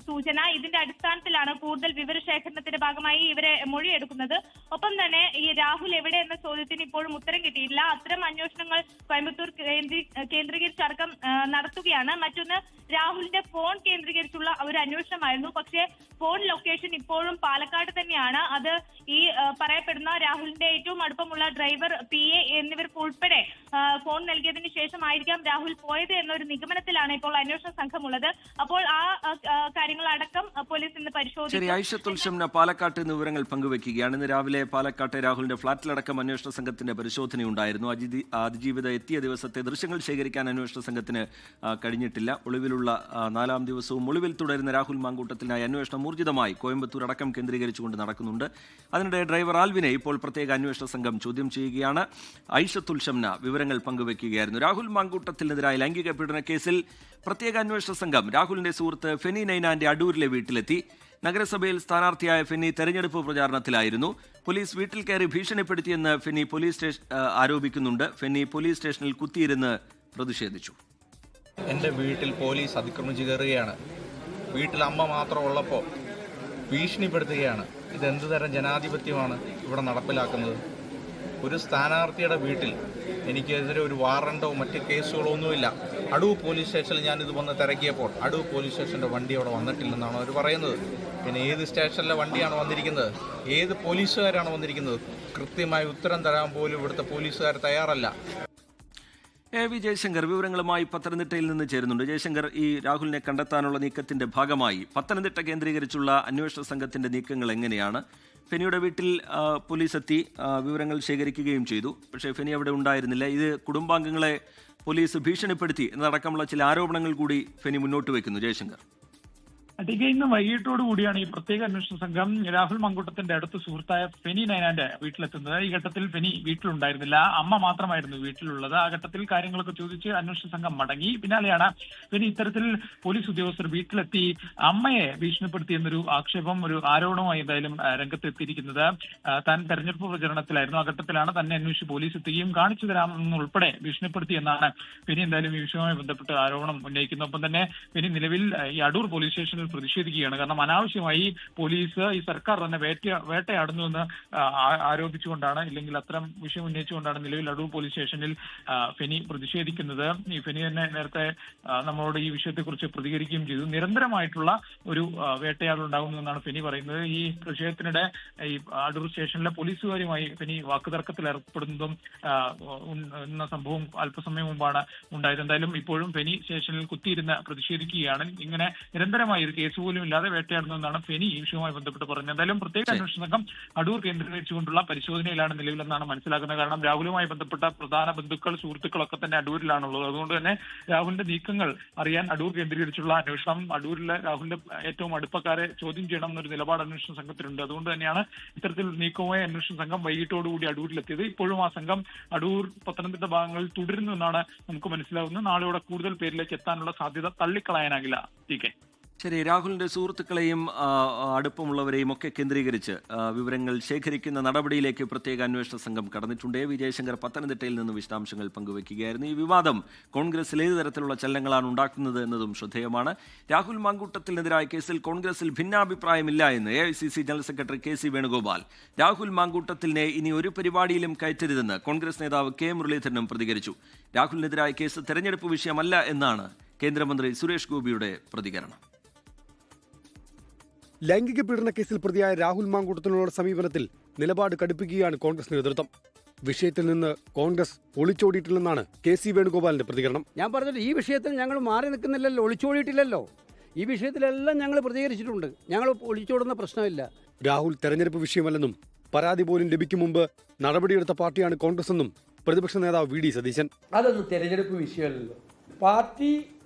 സൂചന. ഇതിന്റെ അടിസ്ഥാനത്തിലാണ് കൂടുതൽ വിവരശേഖരണത്തിന്റെ ഭാഗമായി ഇവരെ മൊഴിയെടുക്കുന്നത്. ഒപ്പം തന്നെ ഈ രാഹുൽ എവിടെ എന്ന ചോദ്യത്തിന് ഇപ്പോഴും ഉത്തരം കിട്ടിയില്ല. അത്തരം അന്വേഷണങ്ങൾ കോയമ്പത്തൂർ കേന്ദ്രീകരിച്ചടക്കം നടത്തുകയാണ്. മറ്റൊന്ന് രാഹുലിന്റെ ഫോൺ കേന്ദ്രീകരിച്ചുള്ള ഒരു അന്വേഷണമായിരുന്നു. പക്ഷേ ഫോൺ ലൊക്കേഷൻ ഇപ്പോഴും പാലക്കാട് തന്നെയാണ്. അത് ഈ പറയപ്പെടുന്ന രാഹുലിന്റെ ഏറ്റവും അടുപ്പമുള്ള ഡ്രൈവർ PA എന്നിവർക്ക് ഉൾപ്പെടെ ഫോൺ നൽകിയതിനു ശേഷമായിരിക്കാം രാഹുൽ പോയത് എന്നൊരു നിഗമനത്തിലാണ് ഇപ്പോൾ അന്വേഷണ സംഘമുള്ളത്. അപ്പോൾ ആ കാര്യങ്ങളടക്കം പോലീസ് ഇന്ന് പരിശോധിച്ചു. ഐഷത്തുൽ ഷംന പാലക്കാട്ട് നിന്ന് വിവരങ്ങൾ പങ്കുവെക്കുകയാണ്. ഇന്ന് രാവിലെ പാലക്കാട്ടെ രാഹുലിന്റെ ഫ്ളാറ്റിലടക്കം അന്വേഷണ സംഘത്തിന്റെ പരിശോധനയുണ്ടായിരുന്നു. അതിജീവിത എത്തിയ ദിവസത്തെ ദൃശ്യങ്ങൾ ശേഖരിക്കാൻ അന്വേഷണ സംഘത്തിന് കഴിഞ്ഞിട്ടില്ല. ഒളിവിലുള്ള 4ാം ദിവസവും ഒളിവിൽ തുടരുന്ന രാഹുൽ മാങ്കൂട്ടത്തിനായി അന്വേഷണം ഊർജിതമായി കോയമ്പത്തൂർ അടക്കം കേന്ദ്രീകരിച്ചുകൊണ്ട് നടക്കുന്നുണ്ട്. അതിനിടെ ഡ്രൈവർ ആൽവിനെ ഇപ്പോൾ പ്രത്യേക അന്വേഷണ സംഘം ചോദ്യം ചെയ്യുകയാണ്. ഐഷത്തുൽ ഷംന വിവരങ്ങൾ പങ്കുവെക്കുകയായിരുന്നു. രാഹുൽ മാങ്കൂട്ടത്തിനെതിരായ ലൈംഗിക പീഡന കേസിൽ പ്രത്യേക അന്വേഷണ സംഘം രാഹുലിന്റെ സുഹൃത്ത് ഫെനി നൈനാന്റെ അടൂരിലെ വീട്ടിലെത്തി. നഗരസഭയിൽ സ്ഥാനാർത്ഥിയായ ഫെനി തെരഞ്ഞെടുപ്പ് പ്രചാരണത്തിലായിരുന്നു. പോലീസ് വീട്ടിൽ കയറി ഭീഷണിപ്പെടുത്തിയെന്ന് ഫെനി ആരോപിക്കുന്നുണ്ട്. ഫെനി പോലീസ് സ്റ്റേഷനിൽ കുത്തിയിരുന്ന് പ്രതിഷേധിച്ചു. എൻ്റെ വീട്ടിൽ പോലീസ് അതിക്രമിച്ച് കയറുകയാണ്. വീട്ടിൽ അമ്മ മാത്രം ഉള്ളപ്പോൾ ഭീഷണിപ്പെടുത്തുകയാണ്. ഇതെന്ത് തരം ജനാധിപത്യമാണ് ഇവിടെ നടപ്പിലാക്കുന്നത്? ഒരു സ്ഥാനാർത്ഥിയുടെ വീട്ടിൽ എനിക്കെതിരെ ഒരു വാറണ്ടോ മറ്റ് കേസുകളോ ഒന്നുമില്ല. അടൂർ പോലീസ് സ്റ്റേഷനിൽ ഞാനിത് വന്ന് തിരക്കിയപ്പോൾ അടൂർ പോലീസ് സ്റ്റേഷൻ്റെ വണ്ടി അവിടെ വന്നിട്ടില്ലെന്നാണ് അവർ പറയുന്നത്. പിന്നെ ഏത് സ്റ്റേഷനിലെ വണ്ടിയാണ് വന്നിരിക്കുന്നത്? ഏത് പോലീസുകാരാണ് വന്നിരിക്കുന്നത്? കൃത്യമായി ഉത്തരം തരാൻ പോലും ഇവിടുത്തെ പോലീസുകാർ തയ്യാറല്ല. AV ജയശങ്കർ വിവരങ്ങളുമായി പത്തനംതിട്ടയിൽ നിന്ന് ചേരുന്നുണ്ട്. ജയശങ്കർ, ഈ രാഹുലിനെ കണ്ടെത്താനുള്ള നീക്കത്തിന്റെ ഭാഗമായി പത്തനംതിട്ട കേന്ദ്രീകരിച്ചുള്ള അന്വേഷണ സംഘത്തിന്റെ നീക്കങ്ങൾ എങ്ങനെയാണ്? ഫെനിയുടെ വീട്ടിൽ പോലീസ് എത്തി വിവരങ്ങൾ ശേഖരിക്കുകയും ചെയ്തു. പക്ഷേ ഫെനി അവിടെ ഉണ്ടായിരുന്നില്ല. ഇത് കുടുംബാംഗങ്ങളെ പോലീസ് ഭീഷണിപ്പെടുത്തി എന്നതടക്കമുള്ള ചില ആരോപണങ്ങൾ കൂടി ഫെനി മുന്നോട്ട് വയ്ക്കുന്നു. ജയശങ്കർ, ഇന്ന് വൈകിട്ടോടുകൂടിയാണ് ഈ പ്രത്യേക അന്വേഷണ സംഘം രാഹുൽ മാങ്കൂട്ടത്തിന്റെ അടുത്ത സുഹൃത്തായ ഫെനി നൈനാന്റെ വീട്ടിലെത്തുന്നത്. ഈ ഘട്ടത്തിൽ ഫെനി വീട്ടിലുണ്ടായിരുന്നില്ല, അമ്മ മാത്രമായിരുന്നു വീട്ടിലുള്ളത്. ആ ഘട്ടത്തിൽ കാര്യങ്ങളൊക്കെ ചോദിച്ച് അന്വേഷണ സംഘം മടങ്ങി. പിന്നാലെയാണ് ഫെനി ഇത്തരത്തിൽ പോലീസ് ഉദ്യോഗസ്ഥർ വീട്ടിലെത്തി അമ്മയെ ഭീഷണിപ്പെടുത്തി എന്നൊരു ആക്ഷേപം, ഒരു ആരോപണവുമായി എന്തായാലും രംഗത്തെത്തിയിരിക്കുന്നത്. താൻ തെരഞ്ഞെടുപ്പ് പ്രചരണത്തിലായിരുന്നു. ആ ഘട്ടത്തിലാണ് തന്നെ അന്വേഷിച്ച് പോലീസ് എത്തുകയും കാണിച്ചു തരാമെന്നുൾപ്പെടെ ഭീഷണിപ്പെടുത്തി എന്നാണ് ഫെനി എന്തായാലും ഈ വിഷയവുമായി ബന്ധപ്പെട്ട് ആരോപണം ഉന്നയിക്കുന്നത്. ഒപ്പം തന്നെ ഫെനി നിലവിൽ ഈ അടൂർ പോലീസ് സ്റ്റേഷനിൽ പ്രതിഷേധിക്കുകയാണ്. കാരണം അനാവശ്യമായി പോലീസ് ഈ സർക്കാർ തന്നെ വേട്ടയാടുന്നുവെന്ന് ആരോപിച്ചുകൊണ്ടാണ്, ഇല്ലെങ്കിൽ അത്തരം വിഷയം ഉന്നയിച്ചുകൊണ്ടാണ് നിലവിൽ അടൂർ പോലീസ് സ്റ്റേഷനിൽ ഫെനി പ്രതിഷേധിക്കുന്നത്. ഈ ഫെനി തന്നെ നേരത്തെ നമ്മളോട് ഈ വിഷയത്തെക്കുറിച്ച് പ്രതികരിക്കുകയും ചെയ്തു. നിരന്തരമായിട്ടുള്ള ഒരു വേട്ടയാടുണ്ടാകുമെന്നാണ് ഫെനി പറയുന്നത്. ഈ പ്രതിഷേധത്തിനിടെ ഈ അടൂർ സ്റ്റേഷനിലെ പോലീസുകാരുമായി ഫെനി വാക്കുതർക്കത്തിൽ ഏർപ്പെടുന്നതും എന്ന സംഭവം അല്പസമയം മുമ്പാണ് ഉണ്ടായത്. എന്തായാലും ഇപ്പോഴും ഫെനി സ്റ്റേഷനിൽ കുത്തിയിരുന്ന് പ്രതിഷേധിക്കുകയാണ്. ഇങ്ങനെ നിരന്തരമായി കേസ് പോലും ഇല്ലാതെ വേട്ടയാടുന്നതെന്നാണ് ഫെനി ഈ വിഷയവുമായി ബന്ധപ്പെട്ട് പറഞ്ഞത്. എന്തായാലും പ്രത്യേക അന്വേഷണ സംഘം അടൂർ കേന്ദ്രീകരിച്ചുകൊണ്ടുള്ള പരിശോധനയിലാണ് നിലവിലെന്നാണ് മനസ്സിലാക്കുന്നത്. കാരണം രാഹുലുമായി ബന്ധപ്പെട്ട പ്രധാന ബന്ധുക്കൾ, സുഹൃത്തുക്കളൊക്കെ തന്നെ അടൂരിലാണുള്ളത്. അതുകൊണ്ട് തന്നെ രാഹുലിന്റെ നീക്കങ്ങൾ അറിയാൻ അടൂർ കേന്ദ്രീകരിച്ചുള്ള അന്വേഷണം, അടൂരിലെ രാഹുലിന്റെ ഏറ്റവും അടുപ്പക്കാരെ ചോദ്യം ചെയ്യണം എന്നൊരു നിലപാട് അന്വേഷണ സംഘത്തിലുണ്ട്. അതുകൊണ്ട് തന്നെയാണ് ഇത്തരത്തിൽ നീക്കവുമായി അന്വേഷണ സംഘം വൈകിട്ടോടുകൂടി അടൂരിലെത്തിയത്. ഇപ്പോഴും ആ സംഘം അടൂർ, പത്തനംതിട്ട ഭാഗങ്ങളിൽ തുടരുന്നു എന്നാണ് നമുക്ക് മനസ്സിലാവുന്നത്. നാളെയോടെ കൂടുതൽ പേരിലേക്ക് എത്താനുള്ള സാധ്യത തള്ളിക്കളയാനാകില്ല. ടി.കെ. ശരി, രാഹുലിന്റെ സുഹൃത്തുക്കളെയും അടുപ്പമുള്ളവരെയും ഒക്കെ കേന്ദ്രീകരിച്ച് വിവരങ്ങൾ ശേഖരിക്കുന്ന നടപടിയിലേക്ക് പ്രത്യേക അന്വേഷണ സംഘം കടന്നിട്ടുണ്ട്. വി ജയശങ്കർ പത്തനംതിട്ടയിൽ നിന്ന് വിശദാംശങ്ങൾ പങ്കുവയ്ക്കുകയായിരുന്നു. ഈ വിവാദം കോൺഗ്രസിൽ ഏത് തരത്തിലുള്ള ചലനങ്ങളാണ് ഉണ്ടാക്കുന്നത് എന്നതും ശ്രദ്ധേയമാണ്. രാഹുൽ മാങ്കൂട്ടത്തിനെതിരായ കേസിൽ കോൺഗ്രസിൽ ഭിന്നാഭിപ്രായമില്ല എന്ന് AICC general secretary KC Venugopal. Rahul മാങ്കൂട്ടത്തിനെ ഇനി ഒരു പരിപാടിയിലും കയറ്റരുതെന്ന് കോൺഗ്രസ് നേതാവ് K മുരളീധരനും പ്രതികരിച്ചു. രാഹുലിനെതിരായ കേസ് തെരഞ്ഞെടുപ്പ് വിഷയമല്ല എന്നാണ് കേന്ദ്രമന്ത്രി സുരേഷ് ഗോപിയുടെ പ്രതികരണം. ലൈംഗിക പീഡന കേസിൽ പ്രതിയായ രാഹുൽ മാങ്കൂട്ടത്തിനുള്ള സമീപനത്തിൽ നിലപാട് കടുപ്പിക്കുകയാണ് കോൺഗ്രസ് നേതൃത്വം. വിഷയത്തിൽ നിന്ന് കോൺഗ്രസ് ഒളിച്ചോടിയിട്ടില്ലെന്നാണ് KC വേണുഗോപാലിന്റെ പ്രതികരണം. ഞാൻ പറഞ്ഞത് ഈ വിഷയത്തിൽ ഞങ്ങൾ മാറി നിൽക്കുന്നില്ലല്ലോ, ഒളിച്ചോടിയിട്ടില്ലല്ലോ. ഈ വിഷയത്തിലെല്ലാം ഞങ്ങൾ പ്രതികരിച്ചിട്ടുണ്ട്. ഞങ്ങൾ ഒളിച്ചോടുന്ന പ്രശ്നമില്ല. രാഹുൽ തെരഞ്ഞെടുപ്പ് വിഷയമല്ലെന്നും പരാതി പോലും ലഭിക്കും മുമ്പ് നടപടിയെടുത്ത പാർട്ടിയാണ് കോൺഗ്രസ് എന്നും പ്രതിപക്ഷ നേതാവ് VD സതീശൻ. അതൊന്നും തെരഞ്ഞെടുപ്പ് വിഷയമല്ലല്ലോ. പാർട്ടി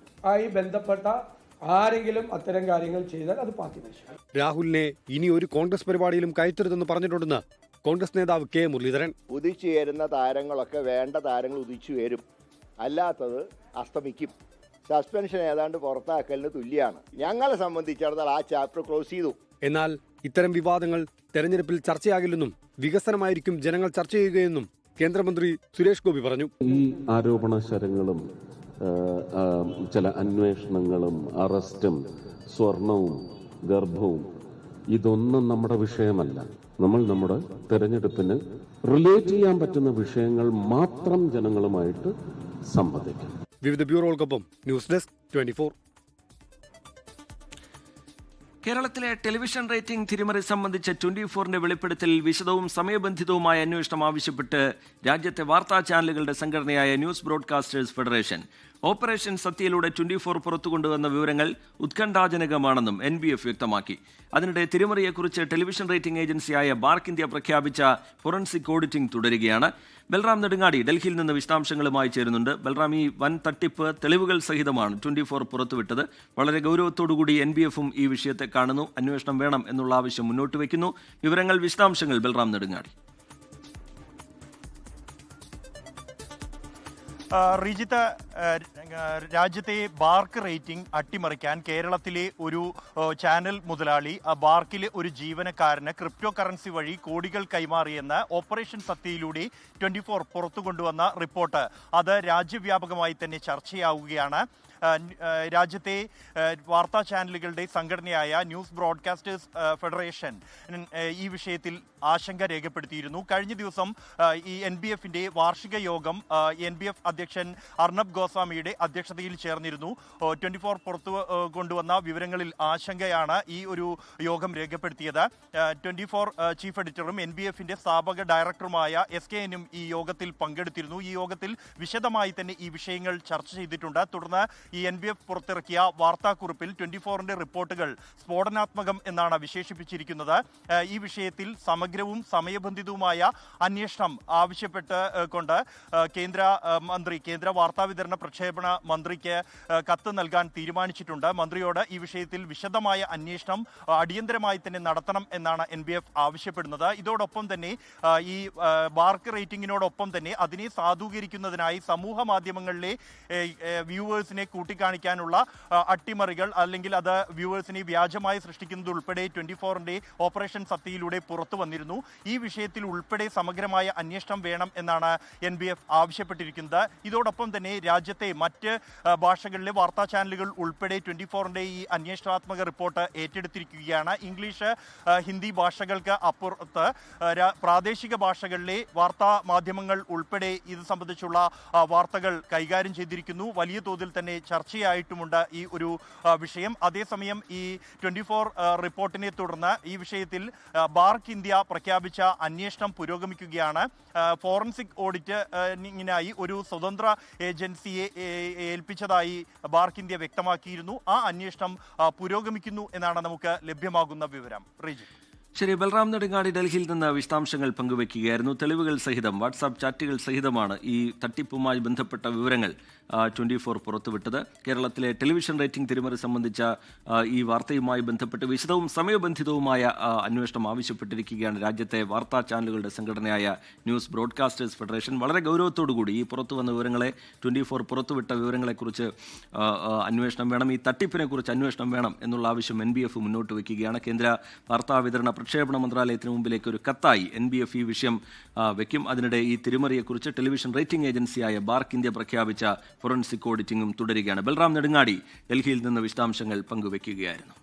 ആയി ബന്ധപ്പെട്ട ആരെങ്കിലും അത്തരം കാര്യങ്ങൾ ചെയ്താൽ അത് പാർട്ടി വിഷയം. രാഹുലിനെ ഇനി ഒരു കോൺഗ്രസ് പരിപാടിയിലും കയറ്റരുതെന്ന് പറഞ്ഞിട്ടുണ്ടെന്ന് കോൺഗ്രസ് നേതാവ് K മുരളീധരൻ. ഉദിച്ചുയരുന്ന താരങ്ങളൊക്കെ വേണ്ട താരങ്ങൾ ഉദിച്ചുയരും, അല്ലാത്തത് അസ്തമിക്കും. സസ്പെൻഷൻ ഏതാണ്ട് പുറത്താക്കലിന് തുല്യമാണ്. ഞങ്ങളെ സംബന്ധിച്ചിടത്തോളം ആ ചാപ്റ്റർ ക്ലോസ് ചെയ്തു. എന്നാൽ ഇത്തരം വിവാദങ്ങൾ തെരഞ്ഞെടുപ്പിൽ ചർച്ചയാകില്ലെന്നും വികസനമായിരിക്കും ജനങ്ങൾ ചർച്ച ചെയ്യുകയെന്നും കേന്ദ്രമന്ത്രി സുരേഷ് ഗോപി പറഞ്ഞു. ഈ ആരോപണ ശരങ്ങളും ചില അന്വേഷണങ്ങളും അറസ്റ്റും സ്വർണവും ഗർഭവും ഇതൊന്നും നമ്മുടെ വിഷയമല്ല. നമ്മൾ നമ്മുടെ തെരഞ്ഞെടുപ്പിന് റിലേറ്റ് ചെയ്യാൻ പറ്റുന്ന വിഷയങ്ങൾ മാത്രം ജനങ്ങളുമായിട്ട് സംവദിക്കും. വിവിധ ബ്യൂറോകൾക്കൊപ്പം ന്യൂസ് ഡെസ്ക് 24. കേരളത്തിലെ ടെലിവിഷൻ റേറ്റിംഗ് തിരിമറി സംബന്ധിച്ച 24ന്റെ വെളിപ്പെടുത്തൽ വിശദവും സമയബന്ധിതവുമായ അന്വേഷണം ആവശ്യപ്പെട്ട് രാജ്യത്തെ വാർത്താ ചാനലുകളുടെ സംഘടനയായ ന്യൂസ് ബ്രോഡ്കാസ്റ്റേഴ്സ് ഫെഡറേഷൻ. ഓപ്പറേഷൻ സത്യയിലൂടെ 24 പുറത്തുകൊണ്ടുവന്ന വിവരങ്ങൾ ഉത്കണ്ഠാജനകമാണെന്നും NBF വ്യക്തമാക്കി. അതിനിടെ തിരിമറിയെക്കുറിച്ച് ടെലിവിഷൻ റേറ്റിംഗ് ഏജൻസിയായ ബാർക്ക് ഇന്ത്യ പ്രഖ്യാപിച്ച ഫോറൻസിക് ഓഡിറ്റിംഗ് തുടരുകയാണ്. ബൽറാം നെടുങ്ങാടി ഡൽഹിയിൽ നിന്ന് വിശദാംശങ്ങളുമായി ചേരുന്നുണ്ട്. ബൽറാം, ഈ വൻ തട്ടിപ്പ് തെളിവുകൾ സഹിതമാണ് 24 പുറത്തുവിട്ടത്. വളരെ ഗൗരവത്തോടുകൂടി NBFും ഈ വിഷയത്തെ കാണുന്നു. അന്വേഷണം വേണം എന്നുള്ള ആവശ്യം മുന്നോട്ട് വയ്ക്കുന്നു. വിവരങ്ങൾ, വിശദാംശങ്ങൾ ബൽറാം നെടുങ്ങാടി. റിജിത്ത്, രാജ്യത്തെ ബാർക്ക് റേറ്റിംഗ് അട്ടിമറിക്കാൻ കേരളത്തിലെ ഒരു ചാനൽ മുതലാളി ബാർക്കിലെ ഒരു ജീവനക്കാരന് ക്രിപ്റ്റോ കറൻസി വഴി കോടികൾ കൈമാറിയെന്ന് ഓപ്പറേഷൻ സത്യയിലൂടെ 24 പുറത്തു കൊണ്ടുവന്ന റിപ്പോർട്ട് അത് രാജ്യവ്യാപകമായി തന്നെ ചർച്ചയാവുകയാണ്. രാജ്യത്തെ വാർത്താ ചാനലുകളുടെ സംഘടനയായ ന്യൂസ് ബ്രോഡ്കാസ്റ്റേഴ്സ് ഫെഡറേഷൻ ഈ വിഷയത്തിൽ ആശങ്ക രേഖപ്പെടുത്തിയിരുന്നു. കഴിഞ്ഞ ദിവസം ഈ NBFന്റെ വാർഷിക യോഗം NBF അധ്യക്ഷൻ അർണബ് ഗോസ്വാമിയുടെ അധ്യക്ഷതയിൽ ചേർന്നിരുന്നു. 24 പുറത്തു കൊണ്ടുവന്ന വിവരങ്ങളിൽ ആശങ്കയാണ് ഈ ഒരു യോഗം രേഖപ്പെടുത്തിയത്. 24 ചീഫ് എഡിറ്ററും NBFന്റെ സ്ഥാപക ഡയറക്ടറുമായ SKNും ഈ യോഗത്തിൽ പങ്കെടുത്തിരുന്നു. ഈ യോഗത്തിൽ വിശദമായി തന്നെ ഈ വിഷയങ്ങൾ ചർച്ച ചെയ്തിട്ടുണ്ട്. തുടർന്ന് ഈ NBF പുറത്തിറക്കിയ വാർത്താക്കുറിപ്പിൽ 24ന്റെ റിപ്പോർട്ടുകൾ സ്ഫോടനാത്മകം എന്നാണ് വിശേഷിപ്പിച്ചിരിക്കുന്നത്. ഈ വിഷയത്തിൽ സമഗ്രവും സമയബന്ധിതവുമായ അന്വേഷണം ആവശ്യപ്പെട്ട് കൊണ്ട് കേന്ദ്ര വാർത്താവിതരണ പ്രക്ഷേപണ മന്ത്രിക്ക് കത്ത് നൽകാൻ തീരുമാനിച്ചിട്ടുണ്ട്. മന്ത്രിയോട് ഈ വിഷയത്തിൽ വിശദമായ അന്വേഷണം അടിയന്തരമായി തന്നെ നടത്തണം എന്നാണ് NBF ആവശ്യപ്പെടുന്നത്. ഇതോടൊപ്പം തന്നെ ഈ ബാർക്ക് റേറ്റിംഗിനോടൊപ്പം തന്നെ അതിനെ സാധൂകരിക്കുന്നതിനായി സമൂഹ മാധ്യമങ്ങളിലെ വ്യൂവേഴ്സിനെ കൂട്ടിക്കാണിക്കാനുള്ള അട്ടിമറികൾ അല്ലെങ്കിൽ അത് വ്യൂവേഴ്സിനെ വ്യാജമായി സൃഷ്ടിക്കുന്നത് ഉൾപ്പെടെ 24ന്റെ ഓപ്പറേഷൻ സത്യയിലൂടെ പുറത്തു വന്നിരുന്നു. ഈ വിഷയത്തിൽ ഉൾപ്പെടെ സമഗ്രമായ അന്വേഷണം വേണം എന്നാണ് NBF ആവശ്യപ്പെട്ടിരിക്കുന്നത്. ഇതോടൊപ്പം തന്നെ രാജ്യത്തെ മറ്റ് ഭാഷകളിലെ വാർത്താ ചാനലുകൾ ഉൾപ്പെടെ 24ന്റെ ഈ അന്വേഷണാത്മക റിപ്പോർട്ട് ഏറ്റെടുത്തിരിക്കുകയാണ്. ഇംഗ്ലീഷ്, ഹിന്ദി ഭാഷകൾക്ക് അപ്പുറത്ത് പ്രാദേശിക ഭാഷകളിലെ വാർത്താ മാധ്യമങ്ങൾ ഉൾപ്പെടെ ഇത് സംബന്ധിച്ചുള്ള വാർത്തകൾ കൈകാര്യം ചെയ്തിരിക്കുന്നു. വലിയ തോതിൽ തന്നെ ചർച്ചയായിട്ടുമുണ്ട് ഈ ഒരു വിഷയം. അതേസമയം ഈ 24 റിപ്പോർട്ടിനെ തുടർന്ന് ഈ വിഷയത്തിൽ ബാർക്ക് ഇന്ത്യ പ്രഖ്യാപിച്ച അന്വേഷണം പുരോഗമിക്കുകയാണ്. ഫോറൻസിക് ഓഡിറ്റിനായി ഒരു സ്വതന്ത്ര ഏജൻസിയെ ഏൽപ്പിച്ചതായി ബാർക്ക് ഇന്ത്യ വ്യക്തമാക്കിയിരുന്നു. ആ അന്വേഷണം പുരോഗമിക്കുന്നു എന്നാണ് നമുക്ക് ലഭ്യമാകുന്ന വിവരം. റീജി. ശരി, ബൽറാം നെടുങ്ങാടി ഡൽഹിയിൽ നിന്ന് വിശദാംശങ്ങൾ പങ്കുവയ്ക്കുകയായിരുന്നു. തെളിവുകൾ സഹിതം വാട്സാപ്പ് ചാറ്റുകൾ സഹിതമാണ് ഈ തട്ടിപ്പുമായി ബന്ധപ്പെട്ട വിവരങ്ങൾ 24 പുറത്തുവിട്ടത്. കേരളത്തിലെ ടെലിവിഷൻ റേറ്റിംഗ് തിരിമറി സംബന്ധിച്ച ഈ വാർത്തയുമായി ബന്ധപ്പെട്ട് വിശദവും സമയബന്ധിതവുമായ അന്വേഷണം ആവശ്യപ്പെട്ടിരിക്കുകയാണ് രാജ്യത്തെ വാർത്താ ചാനലുകളുടെ സംഘടനയായ ന്യൂസ് ബ്രോഡ്കാസ്റ്റേഴ്സ് ഫെഡറേഷൻ. വളരെ ഗൗരവത്തോടുകൂടി ഈ പുറത്തുവന്ന വിവരങ്ങളെ 24 പുറത്തുവിട്ട വിവരങ്ങളെക്കുറിച്ച് അന്വേഷണം വേണം, ഈ തട്ടിപ്പിനെക്കുറിച്ച് അന്വേഷണം വേണം എന്നുള്ള ആവശ്യം NBF മുന്നോട്ട് വയ്ക്കുകയാണ്. കേന്ദ്ര വാർത്താ വിതരണ പ്രക്ഷേപണ മന്ത്രാലയത്തിന് മുമ്പിലേക്ക് ഒരു കത്തായി NBF ഈ വിഷയം വയ്ക്കും. അതിനിടെ ഈ തിരിമറിയെക്കുറിച്ച് ടെലിവിഷൻ റേറ്റിംഗ് ഏജൻസിയായ ബാർക്ക് ഇന്ത്യ പ്രഖ്യാപിച്ച ഫോറൻസിക് ഓഡിറ്റിംഗും തുടരുകയാണ്. ബൽറാം നെടുങ്ങാടി ഡൽഹിയിൽ നിന്ന് വിശദാംശങ്ങൾ പങ്കുവയ്ക്കുകയായിരുന്നു.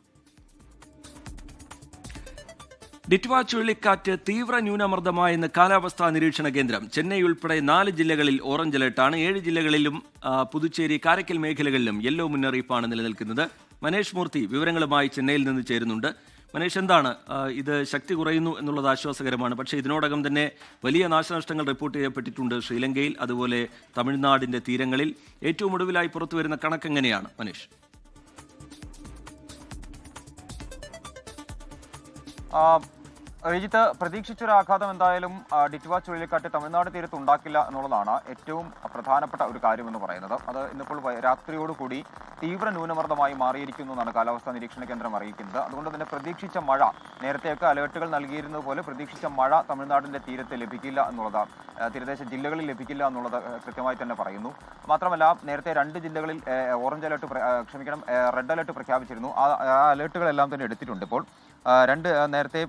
ഡിറ്റ്വ ചുഴലിക്കാറ്റ് തീവ്ര ന്യൂനമർദ്ദമായെന്ന് കാലാവസ്ഥാ നിരീക്ഷണ കേന്ദ്രം. ചെന്നൈ ഉൾപ്പെടെ 4 ജില്ലകളിൽ ഓറഞ്ച് അലർട്ടാണ്. 7 ജില്ലകളിലും പുതുച്ചേരി, കാരക്കൽ മേഖലകളിലും യെല്ലോ മുന്നറിയിപ്പാണ് നിലനിൽക്കുന്നത്. മനേഷ് മൂർത്തി വിവരങ്ങളുമായി ചെന്നൈയിൽ നിന്ന് ചേരുന്നുണ്ട്. മനേഷ്, എന്താണ് ഇത് ശക്തി കുറയുന്നു എന്നുള്ളത് ആശ്വാസകരമാണ്. പക്ഷേ ഇതിനോടകം തന്നെ വലിയ നാശനഷ്ടങ്ങൾ റിപ്പോർട്ട് ചെയ്യപ്പെട്ടിട്ടുണ്ട് ശ്രീലങ്കയിൽ, അതുപോലെ തമിഴ്നാടിൻ്റെ തീരങ്ങളിൽ. ഏറ്റവും ഒടുവിലായി പുറത്തുവരുന്ന കണക്ക് എങ്ങനെയാണ് മനേഷ്? രജിത്ത്, പ്രതീക്ഷിച്ചൊരു ആഘാതം എന്തായാലും ഡിറ്റ്വ ചുഴലിക്കാറ്റ് തമിഴ്നാട് തീരത്ത് ഉണ്ടാക്കില്ല എന്നുള്ളതാണ് ഏറ്റവും പ്രധാനപ്പെട്ട ഒരു കാര്യമെന്ന് പറയുന്നത്. അത് ഇന്നിപ്പോൾ രാത്രിയോടുകൂടി തീവ്ര ന്യൂനമർദ്ദമായി മാറിയിരിക്കുന്നു എന്നാണ് കാലാവസ്ഥാ നിരീക്ഷണ കേന്ദ്രം അറിയിക്കുന്നത്. അതുകൊണ്ട് തന്നെ പ്രതീക്ഷിച്ച മഴ, നേരത്തെയൊക്കെ അലേർട്ടുകൾ നൽകിയിരുന്നത് പോലെ പ്രതീക്ഷിച്ച മഴ തമിഴ്നാടിന്റെ തീരത്ത് ലഭിക്കില്ല എന്നുള്ളതാണ്, തീരദേശ ജില്ലകളിൽ ലഭിക്കില്ല എന്നുള്ളത് കൃത്യമായി തന്നെ പറയുന്നു. മാത്രമല്ല, നേരത്തെ 2 ജില്ലകളിൽ ഓറഞ്ച് അലേർട്ട് റെഡ് അലേർട്ട് പ്രഖ്യാപിച്ചിരുന്നു. ആ അലേർട്ടുകളെല്ലാം തന്നെ എടുത്തിട്ടുണ്ട്. ഇപ്പോൾ നേരത്തെ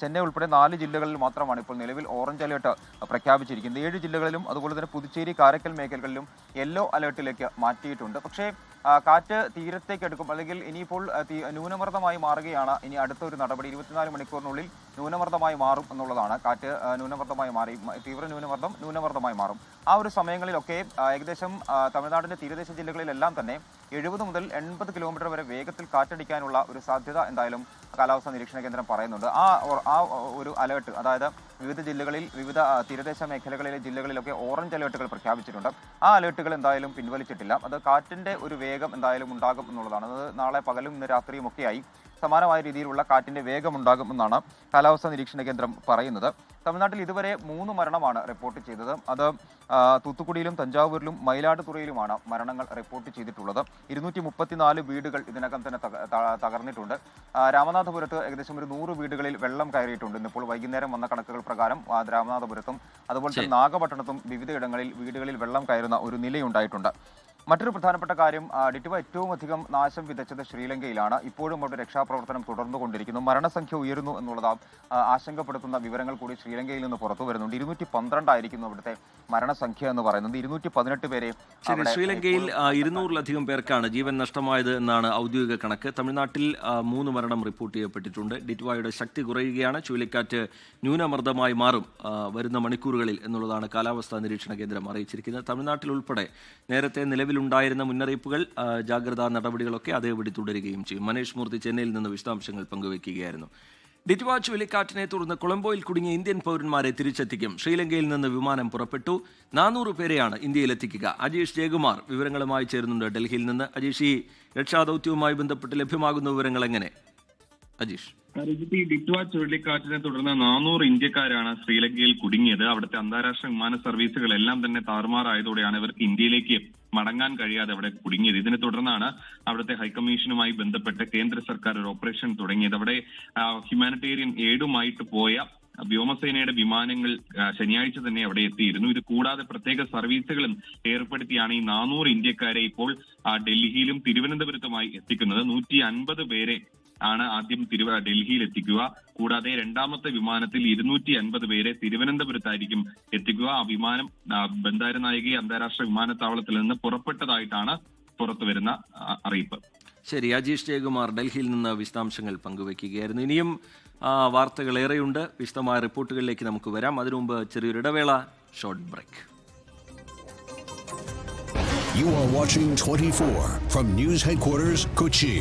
ചെന്നൈ ഉൾപ്പെടെ 4 ജില്ലകളിൽ മാത്രമാണ് ഇപ്പോൾ നിലവിൽ ഓറഞ്ച് അലേർട്ട് പ്രഖ്യാപിച്ചിരിക്കുന്നത്. 7 ജില്ലകളിലും അതുപോലെ തന്നെ പുതുച്ചേരി, കാരക്കൽ മേഖലകളിലും യെല്ലോ അലേർട്ടിലേക്ക് മാറ്റിയിട്ടുണ്ട്. പക്ഷേ കാറ്റ് തീരത്തേക്ക് എടുക്കും, അല്ലെങ്കിൽ ഇനിയിപ്പോൾ ന്യൂനമർദ്ദമായി മാറുകയാണ് ഇനി അടുത്തൊരു നടപടി. 24 മണിക്കൂറിനുള്ളിൽ ന്യൂനമർദ്ദമായി മാറും എന്നുള്ളതാണ്. കാറ്റ് ന്യൂനമർദ്ദമായി മാറി, തീവ്ര ന്യൂനമർദ്ദമായി മാറും. ആ ഒരു സമയങ്ങളിലൊക്കെ ഏകദേശം തമിഴ്നാടിന്റെ തീരദേശ ജില്ലകളിലെല്ലാം തന്നെ 70 മുതൽ 80 കിലോമീറ്റർ വരെ വേഗത്തിൽ കാറ്റടിക്കാനുള്ള ഒരു സാധ്യത എന്തായാലും കാലാവസ്ഥാ നിരീക്ഷണ കേന്ദ്രം പറയുന്നുണ്ട്. ആ ഒരു അലേർട്ട്, അതായത് വിവിധ ജില്ലകളിൽ, വിവിധ തീരദേശ മേഖലകളിലെ ജില്ലകളിലൊക്കെ ഓറഞ്ച് അലേർട്ടുകൾ പ്രഖ്യാപിച്ചിട്ടുണ്ട്. ആ അലേർട്ടുകൾ എന്തായാലും പിൻവലിച്ചിട്ടില്ല. അത് കാറ്റിന്റെ ഒരു വേഗം എന്തായാലും ഉണ്ടാകും എന്നുള്ളതാണ്. അത് നാളെ പകലും ഇന്ന് രാത്രിയും ഒക്കെയായി സമാനമായ രീതിയിലുള്ള കാറ്റിന്റെ വേഗം ഉണ്ടാകുമെന്നാണ് കാലാവസ്ഥാ നിരീക്ഷണ കേന്ദ്രം പറയുന്നത്. തമിഴ്നാട്ടിൽ ഇതുവരെ 3 മരണമാണ് റിപ്പോർട്ട് ചെയ്തത്. അത് തൂത്തുക്കുടിയിലും തഞ്ചാവൂരിലും മയിലാടുതുറയിലുമാണ് മരണങ്ങൾ റിപ്പോർട്ട് ചെയ്തിട്ടുള്ളത്. 234 വീടുകൾ ഇതിനകം തന്നെ തകർന്നിട്ടുണ്ട്. രാമനാഥപുരത്ത് ഏകദേശം ഒരു 100 വീടുകളിൽ വെള്ളം കയറിയിട്ടുണ്ട്. ഇന്നിപ്പോൾ വൈകുന്നേരം വന്ന കണക്കുകൾ പ്രകാരം രാമനാഥപുരത്തും അതുപോലെ തന്നെ നാഗപട്ടണത്തും വിവിധയിടങ്ങളിൽ വീടുകളിൽ വെള്ളം കയറുന്ന ഒരു നിലയുണ്ടായിട്ടുണ്ട്. മറ്റൊരു പ്രധാനപ്പെട്ട കാര്യം, ഡിറ്റ്വ ഏറ്റവും അധികം നാശം വിതച്ചത് ശ്രീലങ്കയിലാണ്. ഇപ്പോഴും അവിടെ രക്ഷാപ്രവർത്തനം തുടർന്നുകൊണ്ടിരിക്കുന്നു. മരണസംഖ്യ ഉയരുന്നു എന്നുള്ളത് ആശങ്കപ്പെടുത്തുന്ന വിവരങ്ങൾ കൂടി ശ്രീലങ്കയിൽ നിന്ന് പുറത്തു വരുന്നുണ്ട്. 212 ആയിരിക്കുന്നു അവിടുത്തെ മരണസംഖ്യ എന്ന് പറയുന്നത്. 218 പേരെ. ശ്രീലങ്കയിൽ 200-ലധികം പേർക്കാണ് ജീവൻ നഷ്ടമായത് എന്നാണ് ഔദ്യോഗിക കണക്ക്. തമിഴ്നാട്ടിൽ 3 മരണം റിപ്പോർട്ട് ചെയ്യപ്പെട്ടിട്ടുണ്ട്. ഡിറ്റ്വയുടെ ശക്തി കുറയുകയാണ്. ചുഴലിക്കാറ്റ് ന്യൂനമർദ്ദമായി മാറും വരുന്ന മണിക്കൂറുകളിൽ എന്നുള്ളതാണ് കാലാവസ്ഥാ നിരീക്ഷണ കേന്ദ്രം അറിയിച്ചിരിക്കുന്നത്. തമിഴ്നാട്ടിൽ ഉൾപ്പെടെ നേരത്തെ നിലവിലുണ്ടായിരുന്ന മുന്നറിയിപ്പുകൾ, ജാഗ്രതാ നടപടികളൊക്കെ അതേപടി തുടരുകയും ചെയ്യും. മനേഷ് മൂർത്തി ചെന്നൈയിൽ നിന്ന് വിശദാംശങ്ങൾ പങ്കുവയ്ക്കുകയായിരുന്നു. ഡിറ്റ്വ ചുഴലിക്കാറ്റിനെ തുടർന്ന് കൊളംബോയിൽ കുടുങ്ങിയ ഇന്ത്യൻ പൗരന്മാരെ തിരിച്ചെത്തിക്കും. ശ്രീലങ്കയിൽ നിന്ന് വിമാനം പുറപ്പെട്ടു. 400 പേരെയാണ് ഇന്ത്യയിലെത്തിക്കുക. അജീഷ് ജയകുമാർ വിവരങ്ങളുമായി ചേരുന്നുണ്ട് ഡൽഹിയിൽ നിന്ന്. അജീഷ്, ഈ രക്ഷാദൌത്യവുമായി ബന്ധപ്പെട്ട് ലഭ്യമാകുന്ന വിവരങ്ങൾ എങ്ങനെ? അജീഷ്. ഡിറ്റ്വ ചുഴലിക്കാറ്റിനെ തുടർന്ന് 400 ഇന്ത്യക്കാരാണ് ശ്രീലങ്കയിൽ കുടുങ്ങിയത്. അവിടുത്തെ അന്താരാഷ്ട്ര വിമാന സർവീസുകളെല്ലാം തന്നെ താറുമാറായതോടെയാണ് ഇവർക്ക് ഇന്ത്യയിലേക്ക് മടങ്ങാൻ കഴിയാതെ അവിടെ കുടുങ്ങിയത്. ഇതിനെ തുടർന്നാണ് അവിടുത്തെ ഹൈക്കമ്മീഷനുമായി ബന്ധപ്പെട്ട് കേന്ദ്ര സർക്കാർ ഒരു ഓപ്പറേഷൻ തുടങ്ങിയത്. അവിടെ ഹ്യൂമാനിറ്റേറിയൻ എയ്ഡുമായിട്ട് പോയ വ്യോമസേനയുടെ വിമാനങ്ങൾ ശനിയാഴ്ച തന്നെ അവിടെ എത്തിയിരുന്നു. ഇത് കൂടാതെ പ്രത്യേക സർവീസുകളും ഏർപ്പെടുത്തിയാണ് ഈ 400 ഇന്ത്യക്കാരെ ഇപ്പോൾ ഡൽഹിയിലും തിരുവനന്തപുരത്തുമായി എത്തിക്കുന്നത്. 150 പേരെ ആണ് ആദ്യം ഡൽഹിയിൽ എത്തിക്കുക. കൂടാതെ രണ്ടാമത്തെ വിമാനത്തിൽ 250 പേരെ തിരുവനന്തപുരത്തായിരിക്കും എത്തിക്കുക. ആ വിമാനം ബന്ദാരനായിക അന്താരാഷ്ട്ര വിമാനത്താവളത്തിൽ നിന്ന് പുറപ്പെട്ടതായിട്ടാണ് പുറത്തുവരുന്ന അറിയിപ്പ്. ശരി, അജീഷ് ജയകുമാർ ഡൽഹിയിൽ നിന്ന് വിശദാംശങ്ങൾ പങ്കുവയ്ക്കുകയായിരുന്നു. ഇനിയും വാർത്തകൾ ഏറെയുണ്ട്. വിശദമായ റിപ്പോർട്ടുകളിലേക്ക് നമുക്ക് വരാം. അതിനു മുമ്പ് ചെറിയൊരു ഇടവേള, short break. You are watching 24 from News Headquarters, Kochi.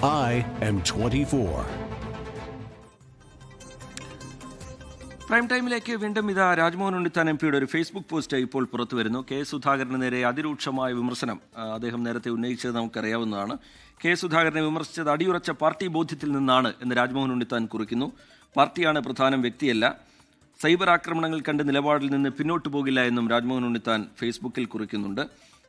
I am 24. Prime ടൈമിലേക്ക് വീണ്ടും ഇതാ രാജ്മോഹൻ ഉണ്ണിത്താൻ എംപിയുടെ ഒരു ഫേസ്ബുക്ക് പോസ്റ്റ് ഇപ്പോൾ പുറത്തു വരുന്നു. കെ സുധാകരന് നേരെ അതിരൂക്ഷമായ വിമർശനം അദ്ദേഹം നേരത്തെ ഉന്നയിച്ചത് നമുക്കറിയാവുന്നതാണ്. കെ സുധാകരനെ വിമർശിച്ചത് അടിയുറച്ച പാർട്ടി ബോധ്യത്തിൽ നിന്നാണ് എന്ന് രാജ്മോഹൻ ഉണ്ണിത്താൻ കുറിക്കുന്നു. പാർട്ടിയാണ് പ്രധാനം, വ്യക്തിയല്ല. സൈബർ ആക്രമണങ്ങൾ കണ്ട് നിലപാടിൽ നിന്ന് പിന്നോട്ട് പോകില്ല എന്നും രാജ്മോഹൻ ഉണ്ണിത്താൻ ഫേസ്ബുക്കിൽ കുറിക്കുന്നുണ്ട്.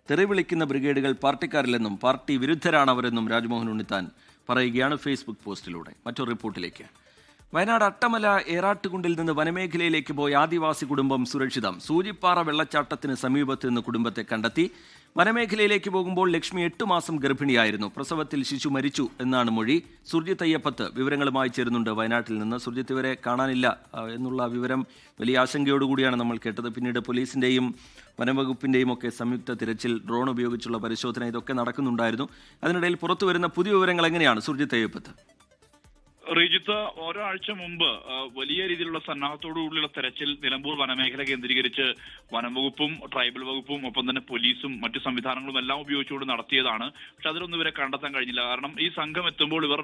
തെറി വിളിക്കുന്ന ബ്രിഗേഡുകൾ പാർട്ടിക്കാരില്ലെന്നും പാർട്ടി വിരുദ്ധരാണവരെന്നും രാജ്മോഹൻ ഉണ്ണിത്താൻ പറയുകയാണ് ഫേസ്ബുക്ക് പോസ്റ്റിലൂടെ. മറ്റൊരു റിപ്പോർട്ടിലേക്ക്. വയനാട് അട്ടമല ഏറാട്ടുകുണ്ടിൽ നിന്ന് വനമേഖലയിലേക്ക് പോയ ആദിവാസി കുടുംബം സുരക്ഷിതം. സൂചിപ്പാറ വെള്ളച്ചാട്ടത്തിന് സമീപത്ത് നിന്ന് കുടുംബത്തെ കണ്ടെത്തി. വനമേഖലയിലേക്ക് പോകുമ്പോൾ ലക്ഷ്മി 8 മാസം ഗർഭിണിയായിരുന്നു. പ്രസവത്തിൽ ശിശു മരിച്ചു എന്നാണ് മൊഴി. സുർജിത്ത് അയ്യപ്പത്ത് വിവരങ്ങളുമായി ചേരുന്നുണ്ട് വയനാട്ടിൽ നിന്ന്. സുർജിത്ത് ഇവരെ കാണാനില്ല എന്നുള്ള വിവരം വലിയ ആശങ്കയോടുകൂടിയാണ് നമ്മൾ കേട്ടത്. പിന്നീട് പോലീസിൻ്റെയും വനംവകുപ്പിൻ്റെയും ഒക്കെ സംയുക്ത തിരച്ചിൽ, ഡ്രോൺ ഉപയോഗിച്ചുള്ള പരിശോധന, ഇതൊക്കെ നടക്കുന്നുണ്ടായിരുന്നു. അതിനിടയിൽ പുറത്തു വരുന്ന പുതിയ വിവരങ്ങൾ എങ്ങനെയാണ് സുർജിത്ത് അയ്യപ്പത്ത്? റീജിത്ത്, ഒരാഴ്ച മുമ്പ് വലിയ രീതിയിലുള്ള സന്നാഹത്തോടുകൂടിയുള്ള തെരച്ചിൽ നിലമ്പൂർ വനമേഖല കേന്ദ്രീകരിച്ച് വനംവകുപ്പും ട്രൈബൽ വകുപ്പും ഒപ്പം തന്നെ പോലീസും മറ്റു സംവിധാനങ്ങളും എല്ലാം ഉപയോഗിച്ചുകൊണ്ട് നടത്തിയതാണ്. പക്ഷെ അതിലൊന്നും ഇവരെ കണ്ടെത്താൻ കഴിഞ്ഞില്ല. കാരണം ഈ സംഘം എത്തുമ്പോൾ ഇവർ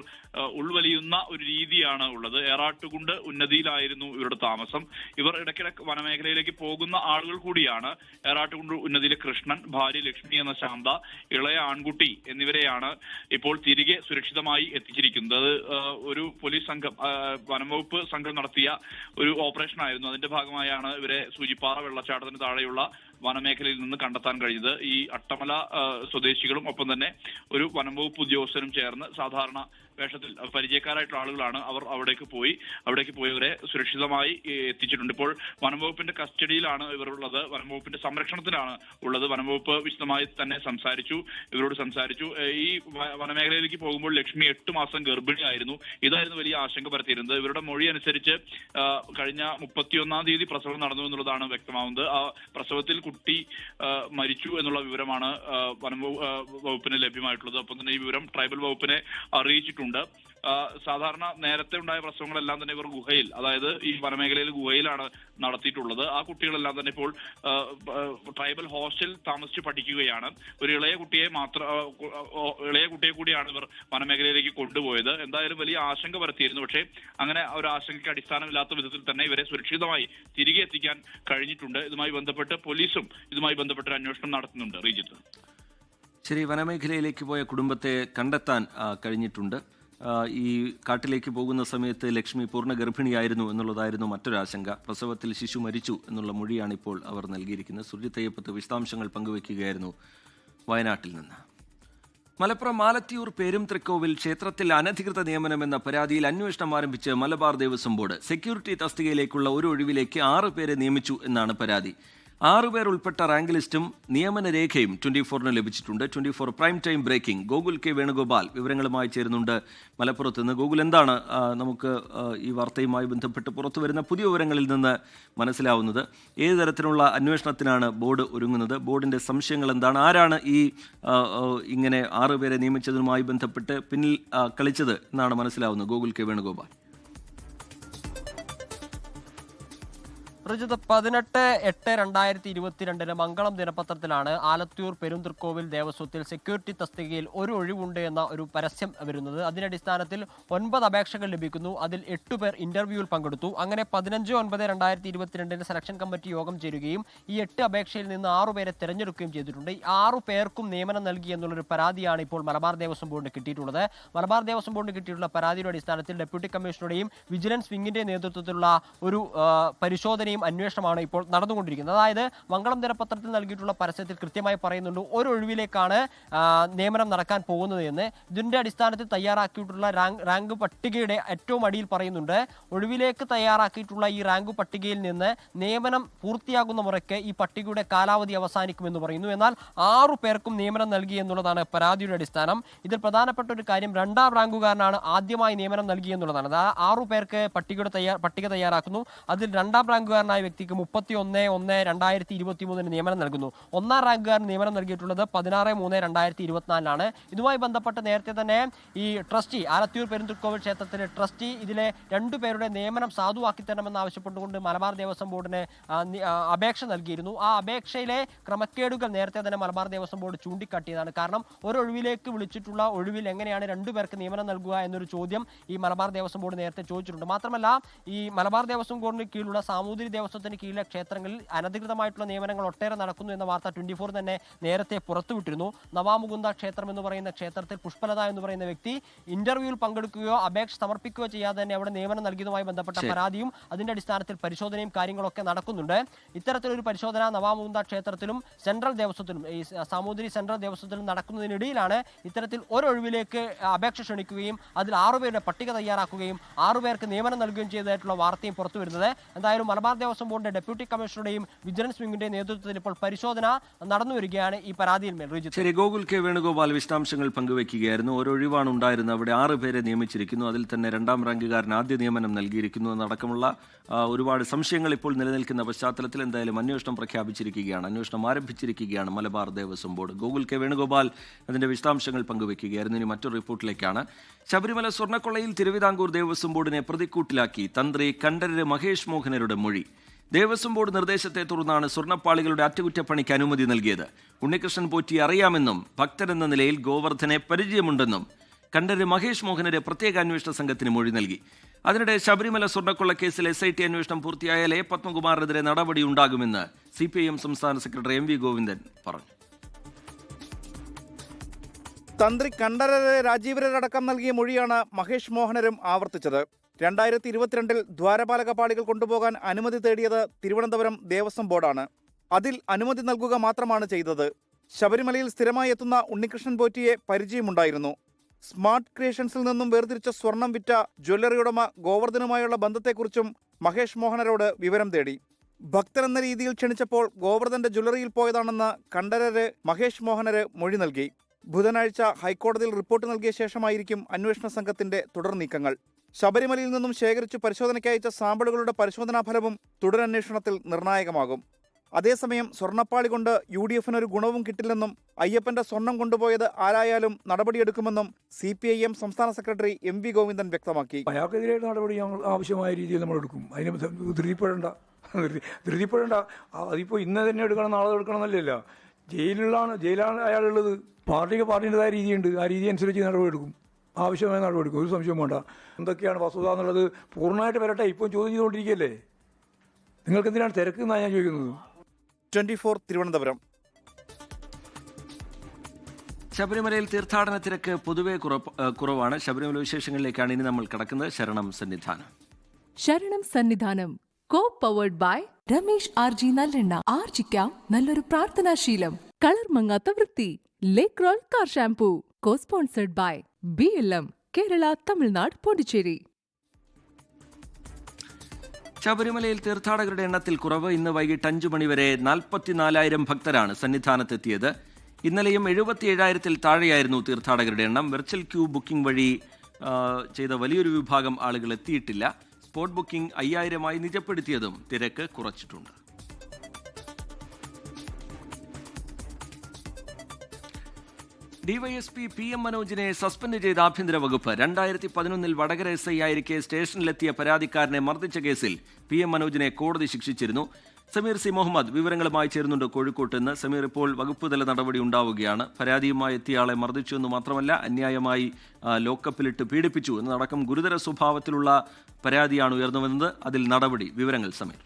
ഉൾവലിയുന്ന ഒരു രീതിയാണ് ഉള്ളത്. ഏറാട്ടുകുണ്ട് ഉന്നതിയിലായിരുന്നു ഇവരുടെ താമസം. ഇവർ ഇടയ്ക്കിടയ്ക്ക് വനമേഖലയിലേക്ക് പോകുന്ന ആളുകൾ കൂടിയാണ്. ഏറാട്ടുകുണ്ട് ഉന്നതിയിലെ കൃഷ്ണൻ, ഭാര്യ ലക്ഷ്മി എന്ന ശാന്ത, ഇളയ ആൺകുട്ടി എന്നിവരെയാണ് ഇപ്പോൾ തിരികെ സുരക്ഷിതമായി എത്തിച്ചിരിക്കുന്നത്. ഒരു പോലീസ് സംഘം, വനംവകുപ്പ് സംഘം നടത്തിയ ഒരു ഓപ്പറേഷൻ ആയിരുന്നു. അതിന്റെ ഭാഗമായാണ് ഇവരെ സൂചിപ്പാറ വെള്ളച്ചാട്ടത്തിന് താഴെയുള്ള വനമേഖലയിൽ നിന്ന് കണ്ടെത്താൻ കഴിഞ്ഞത്. ഈ അട്ടമല സ്വദേശികളും ഒപ്പം തന്നെ ഒരു വനംവകുപ്പ് ഉദ്യോഗസ്ഥരും ചേർന്ന് സാധാരണ വേഷത്തിൽ പരിചയക്കാരായിട്ടുള്ള ആളുകളാണ്. അവർ അവിടേക്ക് പോയവരെ സുരക്ഷിതമായി എത്തിച്ചിട്ടുണ്ട്. ഇപ്പോൾ വനംവകുപ്പിന്റെ കസ്റ്റഡിയിലാണ് ഇവർ ഉള്ളത്, വനംവകുപ്പിന്റെ സംരക്ഷണത്തിലാണ് ഉള്ളത്. വനംവകുപ്പ് വിശദമായി തന്നെ ഇവരോട് സംസാരിച്ചു. ഈ വനമേഖലയിലേക്ക് പോകുമ്പോൾ ലക്ഷ്മി 8 മാസം ഗർഭിണിയായിരുന്നു. ഇതായിരുന്നു വലിയ ആശങ്ക പരത്തിയിരുന്നത്. ഇവരുടെ മൊഴി അനുസരിച്ച് കഴിഞ്ഞ 31-ാം തീയതി പ്രസവം നടന്നു എന്നുള്ളതാണ് വ്യക്തമാവുന്നത്. ആ പ്രസവത്തിൽ കുട്ടി മരിച്ചു എന്നുള്ള വിവരമാണ് വനംവകുപ്പിന് ലഭ്യമായിട്ടുള്ളത്. ഒപ്പം തന്നെ ഈ വിവരം ട്രൈബൽ വകുപ്പിനെ അറിയിച്ചിട്ടുണ്ട്. സാധാരണ നേരത്തെ ഉണ്ടായ പ്രസവങ്ങളെല്ലാം തന്നെ ഇവർ ഗുഹയിൽ, അതായത് ഈ വനമേഖലയിൽ ഗുഹയിലാണ് നടത്തിയിട്ടുള്ളത്. ആ കുട്ടികളെല്ലാം തന്നെ ഇപ്പോൾ ട്രൈബൽ ഹോസ്റ്റലിൽ താമസിച്ച് പഠിക്കുകയാണ്. ഒരു ഇളയ കുട്ടിയെ കൂടിയാണ് ഇവർ വനമേഖലയിലേക്ക് കൊണ്ടുപോയത്. എന്തായാലും വലിയ ആശങ്ക പരത്തിയിരുന്നു. പക്ഷേ അങ്ങനെ ഒരു ആശങ്കയ്ക്ക് അടിസ്ഥാനമില്ലാത്ത വിധത്തിൽ തന്നെ ഇവരെ സുരക്ഷിതമായി തിരികെ എത്തിക്കാൻ കഴിഞ്ഞിട്ടുണ്ട്. ഇതുമായി ബന്ധപ്പെട്ട് പോലീസും ഇതുമായി ബന്ധപ്പെട്ട് അന്വേഷണം നടത്തുന്നുണ്ട്. റീജിത്ത്, ശരി, വനമേഖലയിലേക്ക് പോയ കുടുംബത്തെ കണ്ടെത്താൻ കഴിഞ്ഞിട്ടുണ്ട്. ഈ കാട്ടിലേക്ക് പോകുന്ന സമയത്ത് ലക്ഷ്മി പൂർണ്ണ ഗർഭിണിയായിരുന്നു എന്നുള്ളതായിരുന്നു മറ്റൊരാശങ്ക. പ്രസവത്തിൽ ശിശു മരിച്ചു എന്നുള്ള മൊഴിയാണ് ഇപ്പോൾ അവർ നൽകിയിരിക്കുന്നത്. സുർജിത്ത് അയ്യപ്പത്ത് വിശദാംശങ്ങൾ പങ്കുവയ്ക്കുകയായിരുന്നു വയനാട്ടിൽ നിന്ന്. മലപ്പുറം മാലത്തിയൂർ പേരുംതൃക്കോവിൽ ക്ഷേത്രത്തിൽ അനധികൃത നിയമനമെന്ന പരാതിയിൽ അന്വേഷണം ആരംഭിച്ച് മലബാർ ദേവസ്വം ബോർഡ്. സെക്യൂരിറ്റി തസ്തികയിലേക്കുള്ള ഒരു ഒഴിവിലേക്ക് 6 പേരെ നിയമിച്ചു എന്നാണ് പരാതി. 6 പേർ ഉൾപ്പെട്ട റാങ്ക് ലിസ്റ്റും നിയമന രേഖയും 24-ന് ലഭിച്ചിട്ടുണ്ട്. 24 prime time breaking. Gokul K Venugopal വിവരങ്ങളുമായി ചേരുന്നുണ്ട് മലപ്പുറത്ത് നിന്ന്. ഗോകുൽ, എന്താണ് നമുക്ക് ഈ വാർത്തയുമായി ബന്ധപ്പെട്ട് പുറത്തു വരുന്ന പുതിയ വിവരങ്ങളിൽ നിന്ന് മനസ്സിലാവുന്നത്? ഏത് തരത്തിലുള്ള അന്വേഷണത്തിനാണ് ബോർഡ് ഒരുങ്ങുന്നത്? ബോർഡിന്റെ സംശയങ്ങൾ എന്താണ്? ആരാണ് ഈ ഇങ്ങനെ 6 പേരെ നിയമിച്ചതുമായി ബന്ധപ്പെട്ട് പിന്നിൽ കളിച്ചത് എന്നാണ് മനസ്സിലാവുന്നത്? ഗോകുൽ കെ വേണുഗോപാൽ. 18/8/2022 മംഗളം ദിനപത്രത്തിലാണ് ആലത്തൂർ പെരുന്തൃക്കോവിൽ ദേവസ്വത്തിൽ സെക്യൂരിറ്റി തസ്തികയിൽ ഒരു ഒഴിവുണ്ട് എന്ന ഒരു പരസ്യം വരുന്നത്. അതിന്റെ അടിസ്ഥാനത്തിൽ 9 അപേക്ഷകൾ ലഭിക്കുന്നു. അതിൽ 8 പേർ ഇന്റർവ്യൂവിൽ പങ്കെടുത്തു. അങ്ങനെ 15/9/2022 സെലക്ഷൻ കമ്മിറ്റി യോഗം ചേരുകയും ഈ 8 അപേക്ഷയിൽ നിന്ന് 6 പേരെ തെരഞ്ഞെടുക്കുകയും ചെയ്തിട്ടുണ്ട്. ഈ 6 പേർക്കും നിയമനം നൽകി എന്നുള്ളൊരു പരാതിയാണ് ഇപ്പോൾ മലബാർ ദേവസ്വം ബോർഡിന് കിട്ടിയിട്ടുള്ളത്. മലബാർ ദേവസ്വം ബോർഡിന് കിട്ടിയിട്ടുള്ള പരാതിയുടെ അടിസ്ഥാനത്തിൽ ഡെപ്യൂട്ടി കമ്മീഷണറുടെയും വിജിലൻസ് വിങ്ങിന്റെ നേതൃത്വത്തിലുള്ള ഒരു പരിശോധനയും അന്വേഷണമാണ് ഇപ്പോൾ നടന്നുകൊണ്ടിരിക്കുന്നത്. അതായത് മംഗളം ദിനപത്രത്തിൽ നൽകിയിട്ടുള്ള പരസ്യത്തിൽ കൃത്യമായി പറയുന്നുണ്ട് ഒരു ഒഴിവിലേക്കാണ് നിയമനം നടക്കാൻ പോകുന്നത് എന്ന്. ഇതിന്റെ അടിസ്ഥാനത്തിൽ തയ്യാറാക്കിയിട്ടുള്ള റാങ്ക് പട്ടികയുടെ ഏറ്റവും അടിയിൽ പറയുന്നുണ്ട് ഒഴിവിലേക്ക് തയ്യാറാക്കിയിട്ടുള്ള ഈ റാങ്ക് പട്ടികയിൽ നിന്ന് നിയമനം പൂർത്തിയാകുന്ന മുറയ്ക്ക് ഈ പട്ടികയുടെ കാലാവധി അവസാനിക്കുമെന്ന് പറയുന്നു. എന്നാൽ 6 പേർക്കും നിയമനം നൽകി എന്നുള്ളതാണ് പരാതിയുടെ അടിസ്ഥാനം. ഇതിൽ പ്രധാനപ്പെട്ട ഒരു കാര്യം 2ാം റാങ്കുകാരനാണ് ആദ്യമായി നിയമനം നൽകി എന്നുള്ളതാണ്. അതായത് 6 പേർക്ക് പട്ടിക തയ്യാറാക്കുന്നു. അതിൽ 2ാം റാങ്കുകാരനായ വ്യക്തിക്ക് 31/1/2023 നിയമനം നൽകുന്നു. 1ാം റാങ്കുകാരൻ നിയമനം നൽകിയിട്ടുള്ളത് 16/3/2024 ഇതുമായി ബന്ധപ്പെട്ട് നേരത്തെ തന്നെ ഈ ട്രസ്റ്റി, ആലത്തൂർ പെരുന്തൃക്കോവിൽ ക്ഷേത്രത്തിലെ ട്രസ്റ്റി ഇതിലെ 2 പേരുടെ നിയമനം സാധുവാക്കി തരണമെന്ന് ആവശ്യപ്പെട്ടുകൊണ്ട് മലബാർ ദേവസ്വം ബോർഡിന് അപേക്ഷ നൽകിയിരുന്നു. ആ അപേക്ഷയിലെ ക്രമക്കേടുകൾ നേരത്തെ തന്നെ മലബാർ ദേവസ്വം ബോർഡ് ചൂണ്ടിക്കാട്ടിയതാണ്. കാരണം ഒഴിവിലേക്ക് വിളിച്ചിട്ടുള്ള ഒഴിവിൽ എങ്ങനെയാണ് 2 പേർക്ക് നിയമനം നൽകുക എന്നൊരു ചോദ്യം ഈ മലബാർ ദേവസ്വം ബോർഡ് നേരത്തെ ചോദിച്ചിട്ടുണ്ട്. മാത്രമല്ല ഈ മലബാർ ദേവസ്വം ബോർഡിന് കീഴിലുള്ള സാമൂതിരി ദേവസ്വത്തിന് കീഴിലെ ക്ഷേത്രങ്ങളിൽ അനധികൃതമായിട്ടുള്ള നിയമനങ്ങൾ ഒട്ടേറെ നടക്കുന്നു എന്ന വാർത്ത 24 തന്നെ നേരത്തെ പുറത്തുവിട്ടിരുന്നു. നവാമുകുന്ദ ക്ഷേത്രം എന്ന് പറയുന്ന ക്ഷേത്രത്തിൽ പുഷ്പലത എന്ന് പറയുന്ന വ്യക്തി ഇന്റർവ്യൂവിൽ പങ്കെടുക്കുകയോ അപേക്ഷ സമർപ്പിക്കുകയോ ചെയ്യാതെ തന്നെ അവിടെ നിയമനം നൽകിയതുമായി ബന്ധപ്പെട്ട പരാതിയും അതിന്റെ അടിസ്ഥാനത്തിൽ പരിശോധനയും കാര്യങ്ങളൊക്കെ നടക്കുന്നുണ്ട്. ഇത്തരത്തിലൊരു പരിശോധന നവാമുകുന്ദ ക്ഷേത്രത്തിലും സെൻട്രൽ ദേവസ്വത്തിലും ഈ സാമൂതിരി സെൻട്രൽ ദേവസ്വത്തിലും നടക്കുന്നതിനിടയിലാണ് ഇത്തരത്തിൽ ഒഴിവിലേക്ക് അപേക്ഷ ക്ഷണിക്കുകയും അതിൽ 6 പേരുടെ പട്ടിക തയ്യാറാക്കുകയും 6 പേർക്ക് നിയമനം നൽകുകയും ചെയ്തതായിട്ടുള്ള വാർത്തയും പുറത്തു വരുന്നത്. എന്തായാലും മലബാർ ദേവസ്വം ബോർഡിന്റെ ഡെപ്യൂട്ടി കമ്മീഷണറുടെയും വിജിലൻസ് വിംഗിന്റെയും നേതൃത്വത്തിൽ ഇപ്പോൾ പരിശോധന നടന്നു വരികയാണ് ഈ പരാതിയിൽ മേൽ. ശരി, ഗോകുൽ കെ വേണുഗോപാൽ വിശദാംശങ്ങൾ പങ്കുവയ്ക്കുകയായിരുന്നു. ഒരൊഴിവാണ് ഉണ്ടായിരുന്നത്. അവിടെ 6 പേരെ നിയമിച്ചിരിക്കുന്നു. അതിൽ തന്നെ 2ാം റാങ്കുകാരന് ആദ്യ നിയമനം നൽകിയിരിക്കുന്നു എന്നടക്കമുള്ള ഒരുപാട് സംശയങ്ങൾ ഇപ്പോൾ നിലനിൽക്കുന്ന പശ്ചാത്തലത്തിൽ എന്തായാലും അന്വേഷണം പ്രഖ്യാപിച്ചിരിക്കുകയാണ്. അന്വേഷണം ആരംഭിച്ചിരിക്കുകയാണ് മലബാർ ദേവസ്വം ബോർഡ്. ഗോകുൽ കെ വേണുഗോപാൽ അതിന്റെ വിശദാംശങ്ങൾ പങ്കുവയ്ക്കുകയായിരുന്നു. ഇനി മറ്റൊരു റിപ്പോർട്ടിലേക്കാണ്. ശബരിമല സ്വർണ്ണക്കൊള്ളയിൽ തിരുവിതാംകൂർ ദേവസ്വം ബോർഡിനെ പ്രതിക്കൂട്ടിലാക്കി തന്ത്രി കണ്ഠരര് മഹേഷ് മോഹനരുടെ മൊഴി. ദേവസ്വം ബോർഡ് നിർദ്ദേശത്തെ തുടർന്നാണ് സ്വർണ്ണപ്പാളികളുടെ അറ്റകുറ്റപ്പണിക്ക് അനുമതി നൽകിയത്. ഉണ്ണികൃഷ്ണൻ പോറ്റി അറിയാമെന്നും ഭക്തരെന്ന നിലയിൽ ഗോവർദ്ധനെ പരിചയമുണ്ടെന്നും കണ്ഠരര് മഹേഷ് മോഹനര് പ്രത്യേക അന്വേഷണ സംഘത്തിന് മൊഴി നൽകി. അതിനിടെ ശബരിമല സ്വർണ്ണക്കൊള്ള കേസിൽ SIT അന്വേഷണം പൂർത്തിയായാൽ A. പത്മകുമാറിനെതിരെ നടപടിയുണ്ടാകുമെന്ന് CPIM സംസ്ഥാന സെക്രട്ടറി MV ഗോവിന്ദൻ പറഞ്ഞു. തന്ത്രി കണ്ഠരര് രാജീവരടക്കം നൽകിയ മൊഴിയാണ് മഹേഷ് മോഹനരും ആവർത്തിച്ചത്. 2022 ദ്വാരപാലക പാളികൾ കൊണ്ടുപോകാൻ അനുമതി തേടിയത് തിരുവനന്തപുരം ദേവസ്വം ബോർഡാണ്. അതിൽ അനുമതി നൽകുക മാത്രമാണ് ചെയ്തത്. ശബരിമലയിൽ സ്ഥിരമായി എത്തുന്ന ഉണ്ണികൃഷ്ണൻ പോറ്റിയെ പരിചയമുണ്ടായിരുന്നു. സ്മാർട്ട് ക്രിയേഷൻസിൽ നിന്നും വേർതിരിച്ച സ്വർണം വിറ്റ ജ്വല്ലറി ഉടമ ഗോവർദ്ധനുമായുള്ള ബന്ധത്തെക്കുറിച്ചും മഹേഷ് മോഹനരോട് വിവരം തേടി. ഭക്തരെന്ന രീതിയിൽ ക്ഷണിച്ചപ്പോൾ ഗോവർദ്ധന്റെ ജ്വല്ലറിയിൽ പോയതാണെന്ന് കണ്ഠരര് മഹേഷ് മോഹനര് മൊഴി നൽകി. ബുധനാഴ്ച ഹൈക്കോടതിയിൽ റിപ്പോർട്ട് നൽകിയ ശേഷമായിരിക്കും അന്വേഷണ സംഘത്തിന്റെ തുടർ നീക്കങ്ങൾ. ശബരിമലയിൽ നിന്നും ശേഖരിച്ചു പരിശോധനയ്ക്ക് അയച്ച സാമ്പിളുകളുടെ പരിശോധനാ ഫലവും തുടരന്വേഷണത്തിൽ നിർണായകമാകും. അതേസമയം സ്വർണ്ണപ്പാളി കൊണ്ട് UDFന് ഒരു ഗുണവും കിട്ടില്ലെന്നും അയ്യപ്പന്റെ സ്വർണം കൊണ്ടുപോയത് ആരായാലും നടപടിയെടുക്കുമെന്നും CPIM സംസ്ഥാന സെക്രട്ടറി MV ഗോവിന്ദൻ വ്യക്തമാക്കി. അയാൾക്കെതിരെ നടപടി ഞങ്ങൾ ആവശ്യമായ രീതിയിൽ നമ്മൾ എടുക്കും. അതിന് ധൃതിപ്പെടേണ്ട. അതിപ്പോൾ ഇന്ന് തന്നെ എടുക്കണം, നാളെ എടുക്കണം എന്നല്ലല്ലോ. ജയിലാണ് അയാളുള്ളത്. പാർട്ടിൻ്റെതായ രീതിയുണ്ട്. ആ രീതി അനുസരിച്ച് നടപടിയെടുക്കും. ആവശ്യമായ നടപടിയെടുക്കും. ഒരു സംശയം വേണ്ട. എന്തൊക്കെയാണ് വസ്തുത എന്നുള്ളത് പൂർണ്ണമായിട്ട് വരട്ടെ. ഇപ്പം ചോദ്യം ചെയ്തുകൊണ്ടിരിക്കുകയല്ലേ. നിങ്ങൾക്ക് എന്തിനാണ് തിരക്ക് എന്നാണ് ഞാൻ ചോദിക്കുന്നത്. 24 തിരുവനന്തപുരം. ശബരിമലയിൽ തീർത്ഥാടന തിരക്ക് പൊതുവെ കുറവാണ്. ശബരിമല വിശേഷങ്ങളിലേക്കാണ് ഇനി നമ്മൾ കടക്കുന്നത്. ശരണം സന്നിധാനം co powered by Ramesh RG നല്ലെണ്ണ. ആർജിക്കാം നല്ലൊരു പ്രാർത്ഥനാശീലം. കളർ മങ്ങാത്ത വൃത്തി. Lake roll car shampoo. Co sponsored by BLM Kerala, Tamil Nadu, Pondicherry. ശബരിമലയിൽ തീർത്ഥാടകരുടെ എണ്ണത്തിൽ കുറവ്. ഇന്ന് വൈകിട്ട് 5 മണിവരെ 44,000 ഭക്തരാണ് സന്നിധാനത്തെത്തിയത്. ഇന്നലെയും 77,000-ൽ താഴെയായിരുന്നു തീർത്ഥാടകരുടെ എണ്ണം. വെർച്വൽ ക്യൂ ബുക്കിംഗ് വഴി ചെയ്ത വലിയൊരു വിഭാഗം ആളുകൾ എത്തിയിട്ടില്ല. സ്പോട്ട് ബുക്കിംഗ് 5,000-ആയി നിജപ്പെടുത്തിയതും തിരക്ക് കുറച്ചിട്ടുണ്ട്. DYSP PM മനോജിനെ സസ്പെൻഡ് ചെയ്ത ആഭ്യന്തര വകുപ്പ്. 2011-ൽ വടകര SI ആയിരിക്കെ സ്റ്റേഷനിലെത്തിയ പരാതിക്കാരനെ മർദ്ദിച്ച കേസിൽ PM മനോജിനെ കോടതി ശിക്ഷിച്ചിരുന്നു. സമീർ C. മുഹമ്മദ് വിവരങ്ങളുമായി ചേരുന്നുണ്ട് കോഴിക്കോട്ട് നിന്ന്. സമീർ, ഇപ്പോൾ വകുപ്പുതല നടപടി ഉണ്ടാവുകയാണ്. പരാതിയുമായി എത്തിയയാളെ മർദ്ദിച്ചു എന്ന് മാത്രമല്ല, അന്യായമായി ലോക്കപ്പിലിട്ട് പീഡിപ്പിച്ചു എന്നതടക്കം ഗുരുതര സ്വഭാവത്തിലുള്ള പരാതിയാണ് ഉയർന്നുവന്നത്. അതിൽ നടപടി. വിവരങ്ങൾ സമീർ.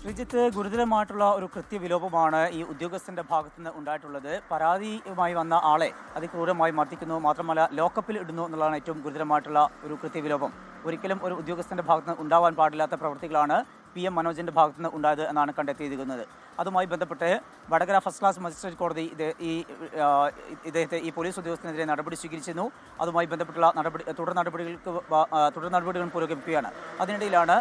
ശ്രീജിത്ത്, ഗുരുതരമായിട്ടുള്ള ഒരു കൃത്യവിലോപമാണ് ഈ ഉദ്യോഗസ്ഥന്റെ ഭാഗത്തുനിന്ന് ഉണ്ടായിട്ടുള്ളത്. പരാതിയുമായി വന്ന ആളെ അതിക്രൂരമായി മർദ്ദിക്കുന്നു, മാത്രമല്ല ലോക്കപ്പിൽ ഇടുന്നു എന്നുള്ളതാണ് ഏറ്റവും ഗുരുതരമായിട്ടുള്ള ഒരു കൃത്യവിലോപം. ഒരിക്കലും ഒരു ഉദ്യോഗസ്ഥന്റെ ഭാഗത്തുനിന്ന് ഉണ്ടാവാൻ പാടില്ലാത്ത പ്രവൃത്തികളാണ് PM മനോജിന്റെ ഭാഗത്തുനിന്ന് ഉണ്ടായത് എന്നാണ് കണ്ടെത്തിയിരിക്കുന്നത്. അതുമായി ബന്ധപ്പെട്ട് വടകര ഫസ്റ്റ് ക്ലാസ് മജിസ്ട്രേറ്റ് കോടതി ഇദ്ദേഹത്തെ ഈ പോലീസ് ഉദ്യോഗസ്ഥനെതിരെ നടപടി സ്വീകരിച്ചിരുന്നു. അതുമായി ബന്ധപ്പെട്ടുള്ള തുടർ നടപടികളും പുരോഗമിക്കുകയാണ്. അതിനിടയിലാണ്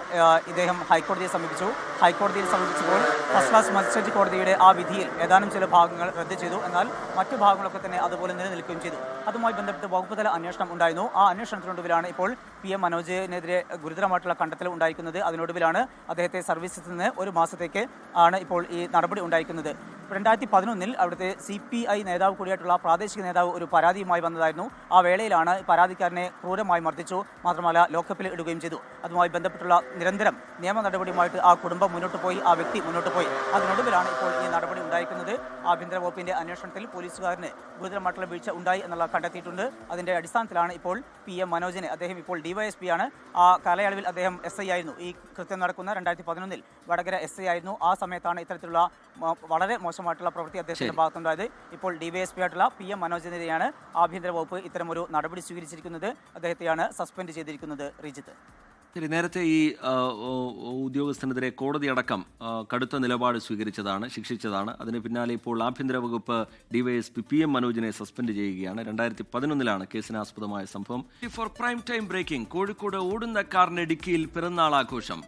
ഇദ്ദേഹം ഹൈക്കോടതിയെ സമീപിച്ചു. ഹൈക്കോടതിയിൽ സമീപിച്ചപ്പോൾ ഫസ്റ്റ് ക്ലാസ് മജിസ്ട്രേറ്റ് കോടതിയുടെ ആ വിധിയിൽ ഏതാനും ചില ഭാഗങ്ങൾ റദ്ദ് ചെയ്തു. എന്നാൽ മറ്റു ഭാഗങ്ങളൊക്കെ തന്നെ അതുപോലെ നിലനിൽക്കുകയും ചെയ്തു. അതുമായി ബന്ധപ്പെട്ട് വകുപ്പുതല അന്വേഷണം ഉണ്ടായിരുന്നു. ആ അന്വേഷണത്തിനൊടുവിലാണ് ഇപ്പോൾ PM മനോജിനെതിരെ ഗുരുതരമായിട്ടുള്ള കണ്ടെത്തൽ ഉണ്ടായിരിക്കുന്നത്. അതിനൊടുവിലാണ് അദ്ദേഹത്തെ സർവീസിൽ നിന്ന് 1 മാസത്തേക്ക് ആണ് ഇപ്പോൾ ഈ നടപടി ഉണ്ടായിരിക്കുന്നത്. 2011-ൽ അവിടുത്തെ CPI നേതാവ് കൂടിയായിട്ടുള്ള പ്രാദേശിക നേതാവ് ഒരു പരാതിയുമായി വന്നതായിരുന്നു. ആ വേളയിലാണ് പരാതിക്കാരനെ ക്രൂരമായി മർദ്ദിച്ചു, മാത്രമല്ല ലോക്കപ്പിൽ ഇടുകയും ചെയ്തു. അതുമായി ബന്ധപ്പെട്ടുള്ള നിരന്തരം നിയമ നടപടിയുമായിട്ട് ആ കുടുംബം മുന്നോട്ട് പോയി, ആ വ്യക്തി മുന്നോട്ട് പോയി. അതിനൊടുവിലാണ് ഇപ്പോൾ ഈ നടപടി ഉണ്ടായിരിക്കുന്നത്. ആഭ്യന്തര വകുപ്പിന്റെ അന്വേഷണത്തിൽ പോലീസുകാരന് ഗുരുതരമായിട്ടുള്ള വീഴ്ച ഉണ്ടായി എന്നുള്ള കണ്ടെത്തിയിട്ടുണ്ട്. അതിന്റെ അടിസ്ഥാനത്തിലാണ് ഇപ്പോൾ PM മനോജിനെ, അദ്ദേഹം ഇപ്പോൾ DYSP ആണ്, ആ കാലയളവിൽ അദ്ദേഹം SI ആയിരുന്നു. ഈ കൃത്യം നടക്കുന്ന 2011-ൽ വടകര SI ആയിരുന്നു. ആ സമയത്താണ് ഇത്തരത്തിലുള്ള വളരെ മോശമായിട്ടുള്ള പ്രവൃത്തി അദ്ദേഹത്തിന്റെ ഭാഗത്തുണ്ടായത്. ഇപ്പോൾ DYSP ആയിട്ടുള്ള PM മനോജിനെതിരെയാണ് ആഭ്യന്തര വകുപ്പ് ഇത്തരമൊരു നടപടി സ്വീകരിച്ചിരിക്കുന്നത്. അദ്ദേഹത്തെയാണ് സസ്പെൻഡ് ചെയ്തിരിക്കുന്നത്. റിജിത്ത്. ശരി, നേരത്തെ ഈ ഉദ്യോഗസ്ഥനെതിരെ കോടതി അടക്കം കടുത്ത നിലപാട് സ്വീകരിച്ചതാണ്, ശിക്ഷിച്ചതാണ്. അതിന് പിന്നാലെ ഇപ്പോൾ ആഭ്യന്തര വകുപ്പ് ഡിവൈഎസ്പി PM മനോജിനെ സസ്പെൻഡ് ചെയ്യുകയാണ്. 2011 കേസിനാസ്പദമായ സംഭവം. Four prime time breaking. Kozhikode ഓടുന്ന കാറിന്റെ ഡിക്കിയിൽ പിറന്നാൾ ആഘോഷം.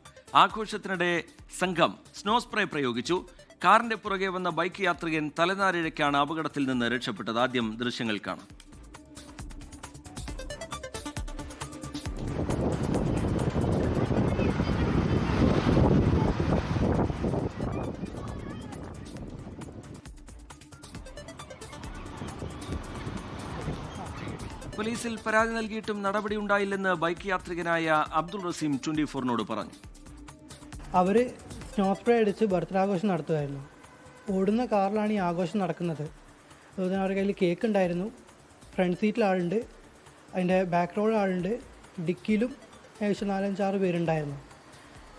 ആഘോഷത്തിനിടെ സംഘം സ്നോ സ്പ്രേ പ്രയോഗിച്ചു. കാറിന്റെ പുറകെ വന്ന ബൈക്ക് യാത്രികൻ തലനാരിഴയ്ക്കാണ് അപകടത്തിൽ നിന്ന് രക്ഷപ്പെട്ടത്. ആദ്യം ദൃശ്യങ്ങൾ കാണാം. പോലീസിൽ പരാതി നൽകിയിട്ടും നടപടി ഉണ്ടായില്ലെന്ന് ബൈക്ക് യാത്രികനായ അബ്ദുൾ റസീം 24-നോട് പറഞ്ഞു. അവർ സ്നോ സ്പ്രേ അടിച്ച് ബർത്ത്ഡേ ആഘോഷം നടത്തുമായിരുന്നു. ഓടുന്ന കാറിലാണ് ഈ ആഘോഷം നടക്കുന്നത്. അതുപോലെ അവരുടെ കയ്യിൽ കേക്ക് ഉണ്ടായിരുന്നു. ഫ്രണ്ട് സീറ്റിൽ ആളുണ്ട്, അതിൻ്റെ ബാക്ക് റോഡിൽ ആളുണ്ട്, ഡിക്കിയിലും ഏകദേശം 4-5-6 പേരുണ്ടായിരുന്നു.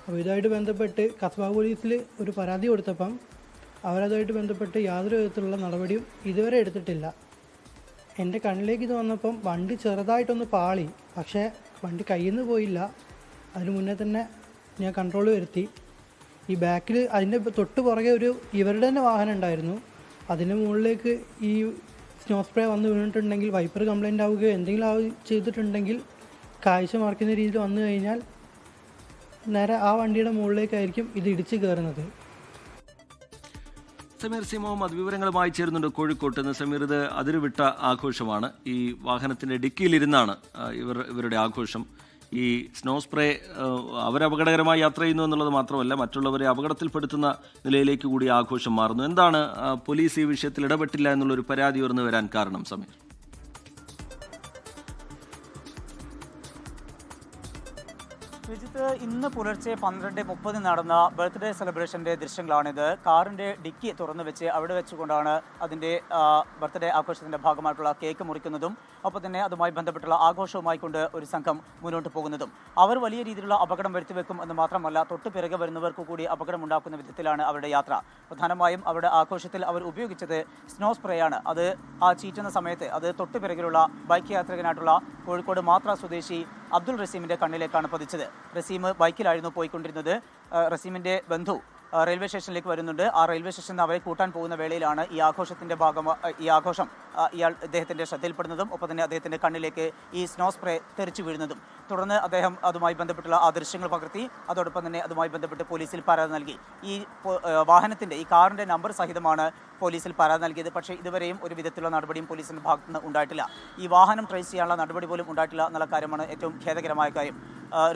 അപ്പോൾ ഇതുമായിട്ട് ബന്ധപ്പെട്ട് കസ്ബ പോലീസിൽ ഒരു പരാതി കൊടുത്തപ്പം അവരതുമായിട്ട് ബന്ധപ്പെട്ട് യാതൊരു വിധത്തിലുള്ള നടപടിയും ഇതുവരെ എടുത്തിട്ടില്ല. എൻ്റെ കണ്ണിലേക്ക് ഇത് വന്നപ്പം വണ്ടി ചെറുതായിട്ടൊന്ന് പാളി, പക്ഷേ വണ്ടി കയ്യിൽ നിന്ന് പോയില്ല. അതിന് മുന്നേ തന്നെ ഞാൻ കൺട്രോൾ വരുത്തി. ഈ ബാക്കിൽ അതിൻ്റെ തൊട്ട് പുറകെ ഇവരുടെ തന്നെ വാഹനം ഉണ്ടായിരുന്നു. അതിൻ്റെ മുകളിലേക്ക് ഈ സ്നോ സ്പ്രേ വന്ന് വീണിട്ടുണ്ടെങ്കിൽ, വൈപ്പർ കംപ്ലൈൻ്റ് ആവുകയോ എന്തെങ്കിലും ചെയ്തിട്ടുണ്ടെങ്കിൽ, കാഴ്ച മറക്കുന്ന രീതിയിൽ വന്നു കഴിഞ്ഞാൽ നേരെ ആ വണ്ടിയുടെ മുകളിലേക്കായിരിക്കും ഇത് ഇടിച്ച് കയറുന്നത്. സമീർ സി മുഹമ്മദ് വിവരങ്ങളുമായി ചേരുന്നുണ്ട് കോഴിക്കോട്ട് നിന്ന്. സമീർ, ഇത് അതിരുവിട്ട ആഘോഷമാണ്. ഈ വാഹനത്തിൻ്റെ ഡിക്കിയിലിരുന്നാണ് ഇവരുടെ ആഘോഷം. ഈ സ്നോ സ്പ്രേ അവരപകടകരമായി യാത്ര ചെയ്യുന്നു എന്നുള്ളത് മാത്രമല്ല, മറ്റുള്ളവരെ അപകടത്തിൽപ്പെടുത്തുന്ന നിലയിലേക്ക് കൂടി ആഘോഷം മാറുന്നു. എന്താണ് പോലീസ് ഈ വിഷയത്തിൽ ഇടപെട്ടില്ല എന്നുള്ളൊരു പരാതി ഉയർന്നു വരാൻ കാരണം സമീർ? ശ്രീജിത്ത്, ഇന്ന് പുലർച്ചെ 12:30 നടന്ന ബർത്ത്ഡേ സെലിബ്രേഷൻ്റെ ദൃശ്യങ്ങളാണിത്. കാറിൻ്റെ ഡിക്കി തുറന്നു വെച്ച് അവിടെ വെച്ചുകൊണ്ടാണ് അതിൻ്റെ ബർത്ത്ഡേ ആഘോഷത്തിൻ്റെ ഭാഗമായിട്ടുള്ള കേക്ക് മുറിക്കുന്നതും ഒപ്പം തന്നെ അതുമായി ബന്ധപ്പെട്ടുള്ള ആഘോഷവുമായി കൊണ്ട് ഒരു സംഘം മുന്നോട്ട് പോകുന്നതും. അവർ വലിയ രീതിയിലുള്ള അപകടം വരുത്തിവെക്കും എന്ന് മാത്രമല്ല, തൊട്ട് പിറകെ വരുന്നവർക്ക് കൂടി അപകടമുണ്ടാക്കുന്ന വിധത്തിലാണ് അവരുടെ യാത്ര. പ്രധാനമായും അവരുടെ ആഘോഷത്തിൽ അവർ ഉപയോഗിച്ചത് സ്നോ സ്പ്രേ ആണ്. അത് ആ ചീറ്റുന്ന സമയത്ത് അത് തൊട്ട് പിറകിലുള്ള ബൈക്ക് യാത്രികനായിട്ടുള്ള കോഴിക്കോട് മാത്ര സ്വദേശി അബ്ദുൾ റസീമിൻ്റെ കണ്ണിലേക്കാണ് പതിച്ചത്. റസീം ബൈക്കിലായിരുന്നു പോയിക്കൊണ്ടിരുന്നത്. റസീമിൻ്റെ ബന്ധു റെയിൽവേ സ്റ്റേഷനിലേക്ക് വരുന്നുണ്ട്. ആ റെയിൽവേ സ്റ്റേഷനിൽ അവരെ കൂട്ടാൻ പോകുന്ന വേളയിലാണ് ഈ ആഘോഷം അദ്ദേഹത്തിൻ്റെ ശ്രദ്ധയിൽപ്പെടുന്നതും ഒപ്പം തന്നെ അദ്ദേഹത്തിൻ്റെ കണ്ണിലേക്ക് ഈ സ്നോ സ്പ്രേ തെറിച്ചു വീഴുന്നതും. തുടർന്ന് അദ്ദേഹം അതുമായി ബന്ധപ്പെട്ടുള്ള ആ ദൃശ്യങ്ങൾ പകർത്തി, അതോടൊപ്പം തന്നെ അതുമായി ബന്ധപ്പെട്ട് പോലീസിൽ പരാതി നൽകി. ഈ വാഹനത്തിൻ്റെ ഈ കാറിൻ്റെ നമ്പർ സഹിതമാണ് പോലീസിൽ പരാതി നൽകിയത്. പക്ഷേ ഇതുവരെയും ഒരു വിധത്തിലുള്ള നടപടിയും പോലീസിൻ്റെ ഭാഗത്തു നിന്ന് ഉണ്ടായിട്ടില്ല. ഈ വാഹനം ട്രേസ് ചെയ്യാനുള്ള നടപടി പോലും ഉണ്ടായിട്ടില്ല എന്നുള്ള കാര്യമാണ് ഏറ്റവും ഖേദകരമായ കാര്യം.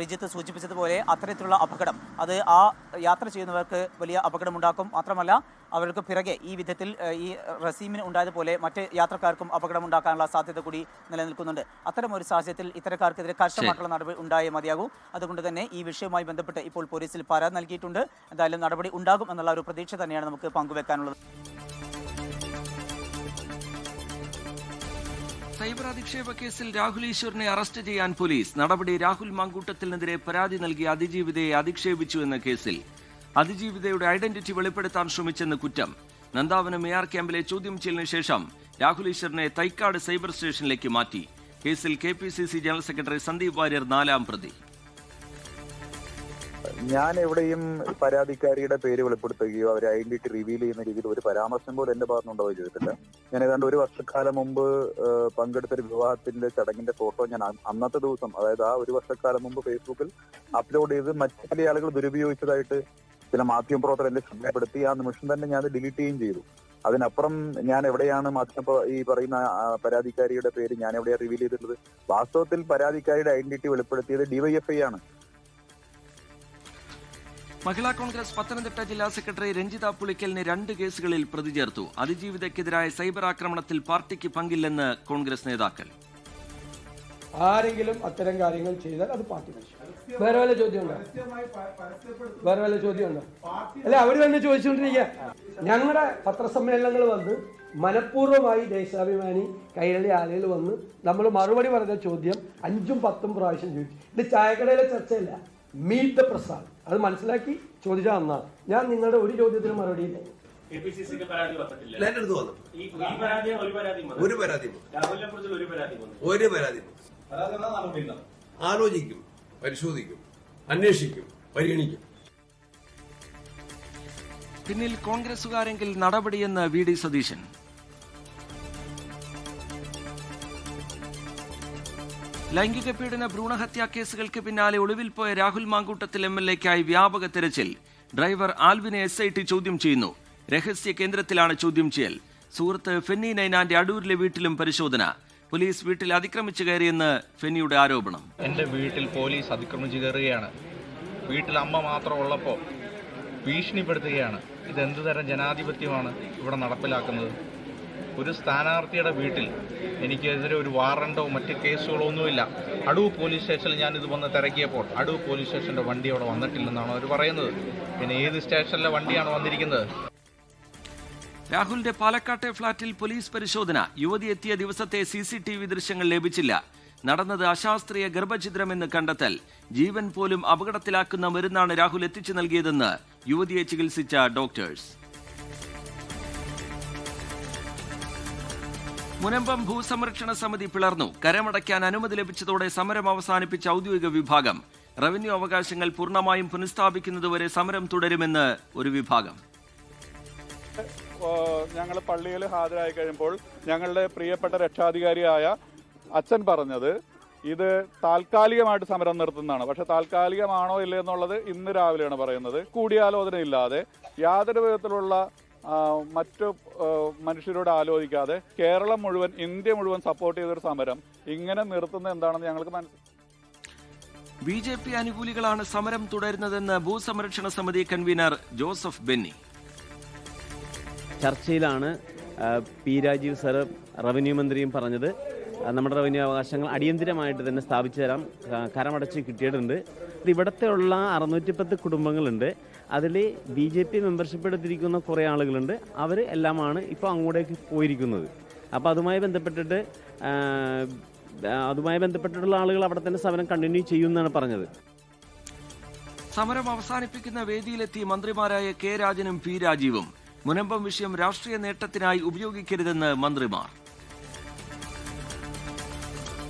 റിജിത്ത് സൂചിപ്പിച്ചതുപോലെ അത്തരത്തിലുള്ള അപകടം അത് ആ യാത്ര ചെയ്യുന്നവർക്ക് വലിയ അപകടമുണ്ടാക്കും. മാത്രമല്ല അവർക്ക് പിറകെ ഈ വിധത്തിൽ ഈ റസീമിന് ഉണ്ടായതുപോലെ മറ്റ് യാത്രക്കാർക്കും അപകടമുണ്ടാക്കാനുള്ള സാധ്യത കൂടി നിലനിൽക്കുന്നുണ്ട്. അത്തരം ഒരു സാഹചര്യത്തിൽ ഇത്തരക്കാർക്കെതിരെ കർശനമായിട്ടുള്ള നടപടി ഉണ്ടായേ മതിയാകൂ. അതുകൊണ്ട് തന്നെ ഈ വിഷയവുമായി ബന്ധപ്പെട്ട് ഇപ്പോൾ പോലീസിൽ പരാതി നൽകിയിട്ടുണ്ട്. എന്തായാലും നടപടി ഉണ്ടാകും എന്നുള്ള ഒരു പ്രതീക്ഷ തന്നെയാണ് നമുക്ക് പങ്കുവെക്കാനുള്ളത്. സൈബർ അധിക്ഷേപ കേസിൽ രാഹുൽ ഈശ്വറിനെ അറസ്റ്റ് ചെയ്യാൻ പോലീസ്. നടപടി രാഹുൽ മാങ്കൂട്ടത്തിനെതിരെ പരാതി നൽകി അതിജീവിതയെ അധിക്ഷേപിച്ചു എന്ന കേസിൽ അതിജീവിതയുടെ ഐഡന്റിറ്റി വെളിപ്പെടുത്താൻ ശ്രമിച്ചെന്ന് കുറ്റം. നന്ദാവനം AR ക്യാമ്പിലെ ചോദ്യം ചെയ്യലിന് ശേഷം രാഹുൽ ഈശ്വറിനെ തൈക്കാട് സൈബർ സ്റ്റേഷനിലേക്ക് മാറ്റി. കേസിൽ KPCC general secretary Sandeep Warrier 4ാം പ്രതി. ഞാൻ എവിടെയും പരാതിക്കാരിയുടെ പേര് വെളിപ്പെടുത്തുകയോ അവരെ ഐഡന്റിറ്റി റിവീൽ ചെയ്യുന്ന രീതിയിൽ ഒരു പരാമർശം പോലും എന്റെ ഭാഗത്തുനിന്നുണ്ടാവുകയോ ചെയ്തിട്ടില്ല. ഞാൻ ഏതാണ്ട് 1 വർഷക്കാലം മുമ്പ് പങ്കെടുത്തൊരു വിവാഹത്തിന്റെ ചടങ്ങിന്റെ ഫോട്ടോ ഞാൻ അന്നത്തെ ദിവസം, അതായത് ആ 1 വർഷക്കാലം മുമ്പ് ഫേസ്ബുക്കിൽ അപ്ലോഡ് ചെയ്ത് മറ്റു ചില ആളുകൾ ദുരുപയോഗിച്ചതായിട്ട് ചില മാധ്യമപ്രവർത്തകർ എന്നെ ശ്രദ്ധപ്പെടുത്തി. ആ നിമിഷം തന്നെ ഞാൻ ഡിലീറ്റ് ചെയ്യുകയും ചെയ്തു. അതിനപ്പുറം ഞാൻ എവിടെയാണ് ഈ പറയുന്ന പരാതിക്കാരിയുടെ പേര് ഞാൻ എവിടെയാണ് റിവീൽ ചെയ്തിട്ടുള്ളത്? വാസ്തവത്തിൽ പരാതിക്കാരിയുടെ ഐഡന്റിറ്റി വെളിപ്പെടുത്തിയത് DYFI ആണ്. മഹിളാ കോൺഗ്രസ് പത്തനംതിട്ട ജില്ലാ സെക്രട്ടറി രഞ്ജിത പുളിക്കലിന് 2 കേസുകളിൽ പ്രതി ചേർത്തു. അതിജീവിതയ്ക്കെതിരായ സൈബർ ആക്രമണത്തിൽ പാർട്ടിക്ക് പങ്കില്ലെന്ന് കോൺഗ്രസ് നേതാക്കൾ. ആരെങ്കിലും അത്തരം കാര്യങ്ങൾ ചെയ്താൽ അത് പാർട്ടി നശിക്കും. വേറെ വല്ല ചോദ്യമുണ്ടോ? അല്ല, അവർ തന്നെ ചോദിച്ചുകൊണ്ടിരിക്കുക. ഞങ്ങളുടെ പത്രസമ്മേളനങ്ങൾ വന്ന് മനഃപൂർവ്വമായി ദേശാഭിമാനി കൈരളി ആളുകൾ വന്ന് നമ്മൾ മറുപടി പറഞ്ഞ ചോദ്യം 5ഉം 10ഉം പ്രാവശ്യം ചോദിച്ചു. ഇത് ചായക്കടയിലെ ചർച്ചയല്ല, മീറ്റ് ദ പ്രസാദ്. അത് മനസ്സിലാക്കി ചോദിച്ചാൽ നന്നാണ്. ഞാൻ നിങ്ങളുടെ ഒരു ചോദ്യത്തിന് മറുപടിയില്ല. ആലോചിക്കും, പരിശോധിക്കും. അന്വേഷിക്കും, പരിഗണിക്കും. പിന്നിൽ കോൺഗ്രസുകാരെങ്കിൽ നടപടിയെന്ന് VD സതീശൻ. ലൈംഗിക പീഡന ഭ്രൂണഹത്യാ കേസുകൾക്ക് പിന്നാലെ ഒളിവിൽ പോയ രാഹുൽ മാങ്കൂട്ടത്തിൽ MLAക്കായി വ്യാപക തെരച്ചിൽ. ഡ്രൈവർ ആൽവിനെ SIT ചോദ്യം ചെയ്യുന്നു. രഹസ്യ കേന്ദ്രത്തിലാണ് ചോദ്യം ചെയ്യൽ. സുഹൃത്ത് ഫെന്നി നൈനാന്റെ അടൂരിലെ വീട്ടിലും പരിശോധന. പോലീസ് വീട്ടിൽ അതിക്രമിച്ചു കയറിയെന്ന് ഫെന്നിയുടെ ആരോപണം. എൻ്റെ വീട്ടിൽ പോലീസ് അതിക്രമിച്ചു കയറുകയാണ്. വീട്ടിൽ അമ്മ മാത്രം ഉള്ളപ്പോൾ ഭീഷണിപ്പെടുത്തുകയാണ്. ഇതെന്ത് തരം ജനാധിപത്യമാണ് ഇവിടെ നടപ്പിലാക്കുന്നത്? ഒരു സ്ഥാനാർത്ഥിയുടെ വീട്ടിൽ എനിക്കെതിരെ ഒരു വാറണ്ടോ മറ്റ് കേസുകളോ ഒന്നുമില്ല. അടൂർ പോലീസ് സ്റ്റേഷനിൽ ഞാനിത് വന്ന് തിരക്കിയപ്പോൾ അടൂർ പോലീസ് സ്റ്റേഷൻ്റെ വണ്ടി അവിടെ വന്നിട്ടില്ലെന്നാണ് അവർ പറയുന്നത്. പിന്നെ ഏത് സ്റ്റേഷനിലെ വണ്ടിയാണ് വന്നിരിക്കുന്നത്? രാഹുലിന്റെ പാലക്കാട്ടെ ഫ്ളാറ്റിൽ പോലീസ് പരിശോധന. യുവതി എത്തിയ ദിവസത്തെ CCTV ദൃശ്യങ്ങൾ ലഭിച്ചില്ല. നടന്നത് അശാസ്ത്രീയ ഗർഭഛിദ്രമെന്ന് കണ്ടെത്തൽ. ജീവൻ പോലും അപകടത്തിലാക്കുന്ന മരുന്നാണ് രാഹുൽ എത്തിച്ചു നൽകിയതെന്ന് യുവതിയെ ചികിത്സിച്ച ഡോക്ടേഴ്സ്. മുനമ്പം ഭൂസംരക്ഷണ സമിതി പിളർന്നു. കരമടയ്ക്കാൻ അനുമതി ലഭിച്ചതോടെ സമരം അവസാനിപ്പിച്ച ഔദ്യോഗിക വിഭാഗം. റവന്യൂ അവകാശങ്ങൾ പൂർണ്ണമായും പുനഃസ്ഥാപിക്കുന്നതുവരെ സമരം തുടരുമെന്ന് ഒരു വിഭാഗം. ഞങ്ങൾ പള്ളിയിൽ ഹാജരായി കഴിയുമ്പോൾ ഞങ്ങളുടെ പ്രിയപ്പെട്ട രക്ഷാധികാരിയായ അച്ഛൻ പറഞ്ഞത് ഇത് താൽക്കാലികമായിട്ട് സമരം നിർത്തുന്നതാണ്. പക്ഷെ താൽക്കാലികമാണോ ഇല്ലേ എന്നുള്ളത് ഇന്ന് രാവിലെയാണ് പറയുന്നത്. കൂടിയാലോചന ഇല്ലാതെ യാതൊരു വിധത്തിലുള്ള മറ്റു മനുഷ്യരോട് ആലോചിക്കാതെ കേരളം മുഴുവൻ, ഇന്ത്യ മുഴുവൻ സപ്പോർട്ട് ചെയ്തൊരു സമരം ഇങ്ങനെ നിർത്തുന്നത് എന്താണെന്ന് ഞങ്ങൾക്ക് മനസ്സിലായി. BJP അനുകൂലികളാണ് സമരം തുടരുന്നതെന്ന് ഭൂസംരക്ഷണ സമിതി കൺവീനർ ജോസഫ് ബെന്നി. ചർച്ചയിലാണ് P. രാജീവ് സാറ് റവന്യൂ മന്ത്രിയും പറഞ്ഞത് നമ്മുടെ റവന്യൂ അവകാശങ്ങൾ അടിയന്തിരമായിട്ട് തന്നെ സ്ഥാപിച്ചു തരാം, കരമടച്ച് കിട്ടിയിട്ടുണ്ട്. ഇവിടുത്തെ ഉള്ള 610 കുടുംബങ്ങളുണ്ട്. അതിൽ BJP മെമ്പർഷിപ്പ് എടുത്തിരിക്കുന്ന കുറേ ആളുകളുണ്ട്. അവർ എല്ലാമാണ് ഇപ്പോൾ അങ്ങോട്ടേക്ക് പോയിരിക്കുന്നത്. അപ്പോൾ അതുമായി ബന്ധപ്പെട്ടിട്ടുള്ള ആളുകൾ അവിടെ തന്നെ സമരം കണ്ടിന്യൂ ചെയ്യുമെന്നാണ് പറഞ്ഞത്. സമരം അവസാനിപ്പിക്കുന്ന വേദിയിലെത്തി മന്ത്രിമാരായ K. രാജനും P. രാജീവും. മുനമ്പം വിഷയം രാഷ്ട്രീയ നേട്ടത്തിനായി ഉപയോഗിക്കരുതെന്ന് മന്ത്രിമാർ.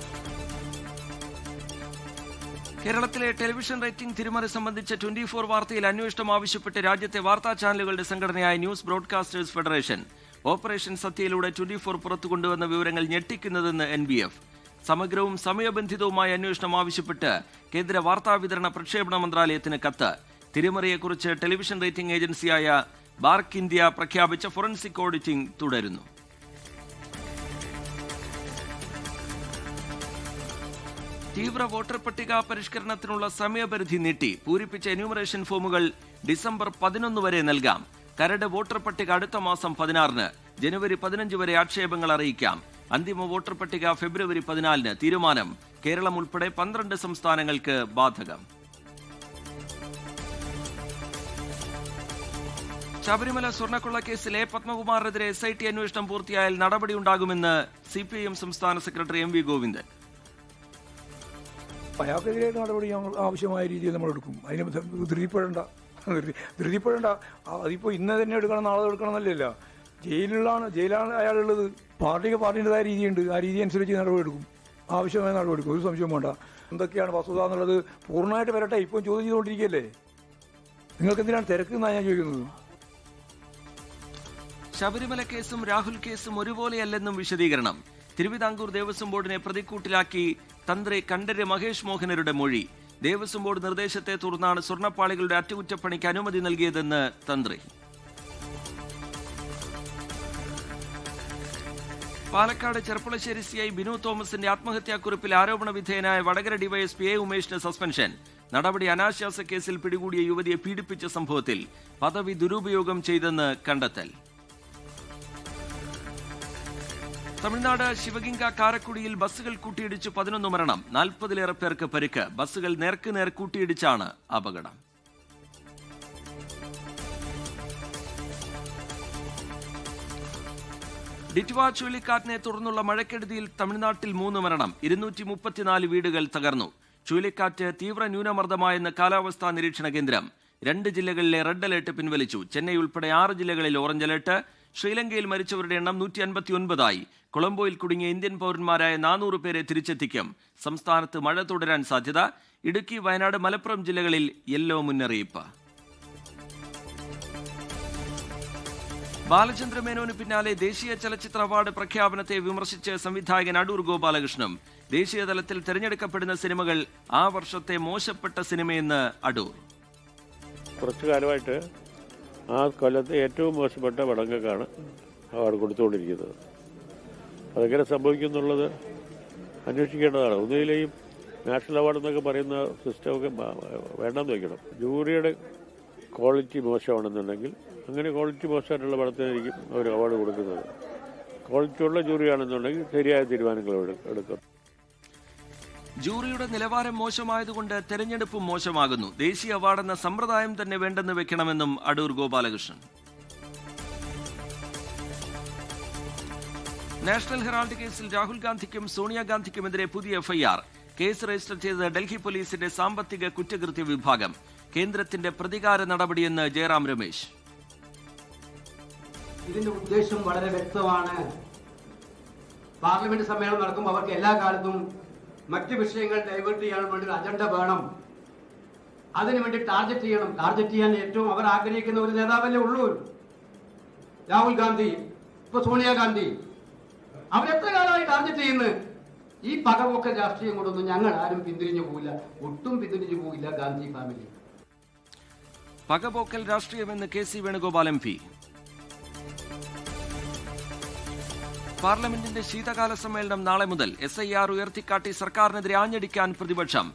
കേരളത്തിലെ ടെലിവിഷൻ റേറ്റിംഗ് തിരിമറി സംബന്ധിച്ച 24 വാർത്തയിൽ അന്വേഷണം ആവശ്യപ്പെട്ട് രാജ്യത്തെ വാർത്താ ചാനലുകളുടെ സംഘടനയായ ന്യൂസ് ബ്രോഡ്കാസ്റ്റേഴ്സ് ഫെഡറേഷൻ. ഓപ്പറേഷൻ സത്യയിലൂടെ 24 പുറത്തു കൊണ്ടുവന്ന വിവരങ്ങൾ ഞെട്ടിക്കുന്നതെന്ന് NBF. സമഗ്രവും സമയബന്ധിതവുമായ അന്വേഷണം ആവശ്യപ്പെട്ട് കേന്ദ്ര വാർത്താവിതരണ പ്രക്ഷേപണ മന്ത്രാലയത്തിന് കത്ത്. തിരിമറിയെക്കുറിച്ച് ടെലിവിഷൻ റേറ്റിംഗ് ഏജൻസിയായ ബാർക്ക് ഇന്ത്യ പ്രഖ്യാപിച്ച ഫോറൻസിക് ഓഡിറ്റിംഗ് തുടരുന്നു. തീവ്ര വോട്ടർ പട്ടിക പരിഷ്കരണത്തിനുള്ള സമയപരിധി നീട്ടി. പൂരിപ്പിച്ച എന്യൂമറേഷൻ ഫോമുകൾ ഡിസംബർ 11 വരെ നൽകാം. കരട് വോട്ടർ പട്ടിക അടുത്ത മാസം 16-ന്. ജനുവരി 15 വരെ ആക്ഷേപങ്ങൾ അറിയിക്കാം. അന്തിമ വോട്ടർ പട്ടിക ഫെബ്രുവരി 14-ന്. തീരുമാനം കേരളം ഉൾപ്പെടെ 12 സംസ്ഥാനങ്ങൾക്ക് ബാധകം. ശബരിമല സ്വർണ്ണക്കൊള്ള കേസിലെ പത്മകുമാറിനെതിരെ SIT അന്വേഷണം പൂർത്തിയായാൽ നടപടിയുണ്ടാകുമെന്ന് CPIM സംസ്ഥാന സെക്രട്ടറി MV ഗോവിന്ദൻ. അയാൾക്കെതിരെ നടപടി ആവശ്യമായ രീതിയിൽ നമ്മൾ എടുക്കും. അതിന് ധൃതിപ്പെടേണ്ട. അതിപ്പോൾ ഇന്ന് തന്നെ എടുക്കണം, നാളെ എടുക്കണം എന്നല്ലല്ലോ. ജയിലാണ് അയാളുള്ളത്. പാർട്ടിൻ്റെതായ രീതിയുണ്ട്. ആ രീതി അനുസരിച്ച് നടപടി എടുക്കും. ആവശ്യമായ നടപടി എടുക്കും. ഒരു സംശയം വേണ്ട. എന്തൊക്കെയാണ് വസ്തുത എന്നുള്ളത് പൂർണ്ണമായിട്ട് വരട്ടെ. ഇപ്പം ചോദ്യം ചെയ്തുകൊണ്ടിരിക്കുകയല്ലേ. നിങ്ങൾക്ക് എന്തിനാണ് തിരക്കെന്നാണ് ഞാൻ ചോദിക്കുന്നത്. ശബരിമല കേസും രാഹുൽ കേസും ഒരുപോലെയല്ലെന്നും വിശദീകരണം. തിരുവിതാംകൂർ ദേവസ്വം ബോർഡിനെ പ്രതിക്കൂട്ടിലാക്കി തന്ത്രി കണ്ഠര് മഹേഷ് മോഹനരുടെ മൊഴി. ദേവസ്വം ബോർഡ് നിർദ്ദേശത്തെ തുടർന്നാണ് സ്വർണ്ണപ്പാളികളുടെ അറ്റകുറ്റപ്പണിക്ക് അനുമതി നൽകിയതെന്ന് തന്ത്രി. പാലക്കാട് ചെർപ്പുളശ്ശേരി CI ബിനു തോമസിന്റെ ആത്മഹത്യാക്കുറിപ്പിൽ ആരോപണ വിധേയനായ വടകര ഡിവൈഎസ്പി A. ഉമേഷിന് സസ്പെൻഷൻ. നടപടി അനാശാസ കേസിൽ പിടികൂടിയ യുവതിയെ പീഡിപ്പിച്ച സംഭവത്തിൽ പദവി ദുരുപയോഗം ചെയ്തെന്ന് കണ്ടെത്തൽ. തമിഴ്നാട് ശിവഗംഗ കാരക്കുടിയിൽ ബസ്സുകൾ കൂട്ടിയിടിച്ച് 11 മരണം, 40-ലേറെ പേർക്ക് പരിക്ക്. ബസ്സുകൾ നേർക്കുനേർ കൂട്ടിയിടിച്ചാണ് അപകടം. ഡിറ്റ്വ ചുഴലിക്കാറ്റിനെ തുടർന്നുള്ള മഴക്കെടുതിയിൽ തമിഴ്നാട്ടിൽ 3 മരണം, 234 വീടുകൾ തകർന്നു. ചുഴലിക്കാറ്റ് തീവ്ര ന്യൂനമർദ്ദമായെന്ന് കാലാവസ്ഥാ നിരീക്ഷണ കേന്ദ്രം. 2 ജില്ലകളിലെ റെഡ് അലേർട്ട് പിൻവലിച്ചു. ചെന്നൈ ഉൾപ്പെടെ 6 ജില്ലകളിൽ ഓറഞ്ച് അലേർട്ട്. ശ്രീലങ്കയിൽ മരിച്ചവരുടെ എണ്ണം 159ആയി. കൊളംബോയിൽ കുടുങ്ങിയ ഇന്ത്യൻ പൗരന്മാരായ 400 പേരെ തിരിച്ചെത്തിക്കും. സംസ്ഥാനത്ത് മഴ തുടരാൻ സാധ്യത. ഇടുക്കി, വയനാട്, മലപ്പുറം ജില്ലകളിൽ യെല്ലോ മുന്നറിയിപ്പ്. ബാലചന്ദ്ര മേനോന് പിന്നാലെ ദേശീയ ചലച്ചിത്ര അവാർഡ് പ്രഖ്യാപനത്തെ വിമർശിച്ച് സംവിധായകൻ അടൂർ ഗോപാലകൃഷ്ണൻ. ദേശീയ തലത്തിൽ തിരഞ്ഞെടുക്കപ്പെടുന്ന സിനിമകൾ ആ വർഷത്തെ മോശപ്പെട്ട സിനിമയെന്ന് അടൂർ. കുറച്ചു കാലമായിട്ട് ആ കൊല്ലത്തെ ഏറ്റവും മോശപ്പെട്ട പടങ്ങൾക്കാണ് അവാർഡ് കൊടുത്തുകൊണ്ടിരിക്കുന്നത്. അതെങ്ങനെ സംഭവിക്കുന്നുള്ളത് അന്വേഷിക്കേണ്ടതാണ്. ഒന്നുകിലെയും നാഷണൽ അവാർഡ് എന്നൊക്കെ പറയുന്ന സിസ്റ്റമൊക്കെ വേണ്ടെന്ന് വയ്ക്കണം. ജൂറിയുടെ ക്വാളിറ്റി മോശമാണെന്നുണ്ടെങ്കിൽ അങ്ങനെ ക്വാളിറ്റി മോശമായിട്ടുള്ള പടത്തിനായിരിക്കും അവർ അവാർഡ് കൊടുക്കുന്നത്. ക്വാളിറ്റി ഉള്ള ജൂറിയാണെന്നുണ്ടെങ്കിൽ ശരിയായ തീരുമാനങ്ങൾ എടുക്കും. ജൂറിയുടെ നിലവാരം മോശമായതുകൊണ്ട് തെരഞ്ഞെടുപ്പും മോശമാകുന്നു. ദേശീയ അവാർഡെന്ന സമ്പ്രദായം തന്നെ വേണ്ടെന്ന് വെക്കണമെന്നും അടൂർ ഗോപാലകൃഷ്ണൻ. നാഷണൽ ഹെറാൾഡ് കേസിൽ രാഹുൽ ഗാന്ധിക്കും സോണിയാഗാന്ധിക്കുമെതിരെ പുതിയ എഫ്ഐആർ. കേസ് രജിസ്റ്റർ ചെയ്തത് ഡൽഹി പോലീസിന്റെ സാമ്പത്തിക കുറ്റകൃത്യ വിഭാഗം. കേന്ദ്രത്തിന്റെ പ്രതികാര നടപടിയെന്ന് ജയറാം രമേശ്. ഇതിന്റെ ഉദ്ദേശം വളരെ വ്യക്തമാണ്. പാർലമെന്റ് സമ്മേളനം നടക്കുമ്പോൾ അവർക്ക് എല്ലാ കാലത്തും മറ്റ് വിഷയങ്ങൾ ഡൈവേർട്ട് ചെയ്യാൻ വേണ്ടി അജണ്ട വേണം. അതിനുവേണ്ടി ടാർഗറ്റ് ചെയ്യണം. ടാർഗറ്റ് ചെയ്യാൻ ഏറ്റവും അവർ ആഗ്രഹിക്കുന്ന ഒരു നേതാവല്ലേ ഉള്ളൂ. രാഹുൽ ഗാന്ധി, ഇപ്പൊ സോണിയാഗാന്ധി, അവരെത്ര കാലമായി ടാർഗറ്റ് ചെയ്യുന്നത്? ഈ പകപോക്കൽ രാഷ്ട്രീയം കൊണ്ടൊന്നും ഞങ്ങൾ ആരും പിന്തിരിഞ്ഞു പോകില്ല, ഒട്ടും പിന്തിരിഞ്ഞു പോകില്ല ഗാന്ധി ഫാമിലി. പകപോക്കൽ രാഷ്ട്രീയമെന്ന് K C Venugopal M P. പാർലമെന്റിന്റെ ശീതകാല സമ്മേളനം നാളെ മുതൽ. SIR ഉയർത്തിക്കാട്ടി സർക്കാരിനെതിരെ ആഞ്ഞടിക്കാൻ പ്രതിപക്ഷം.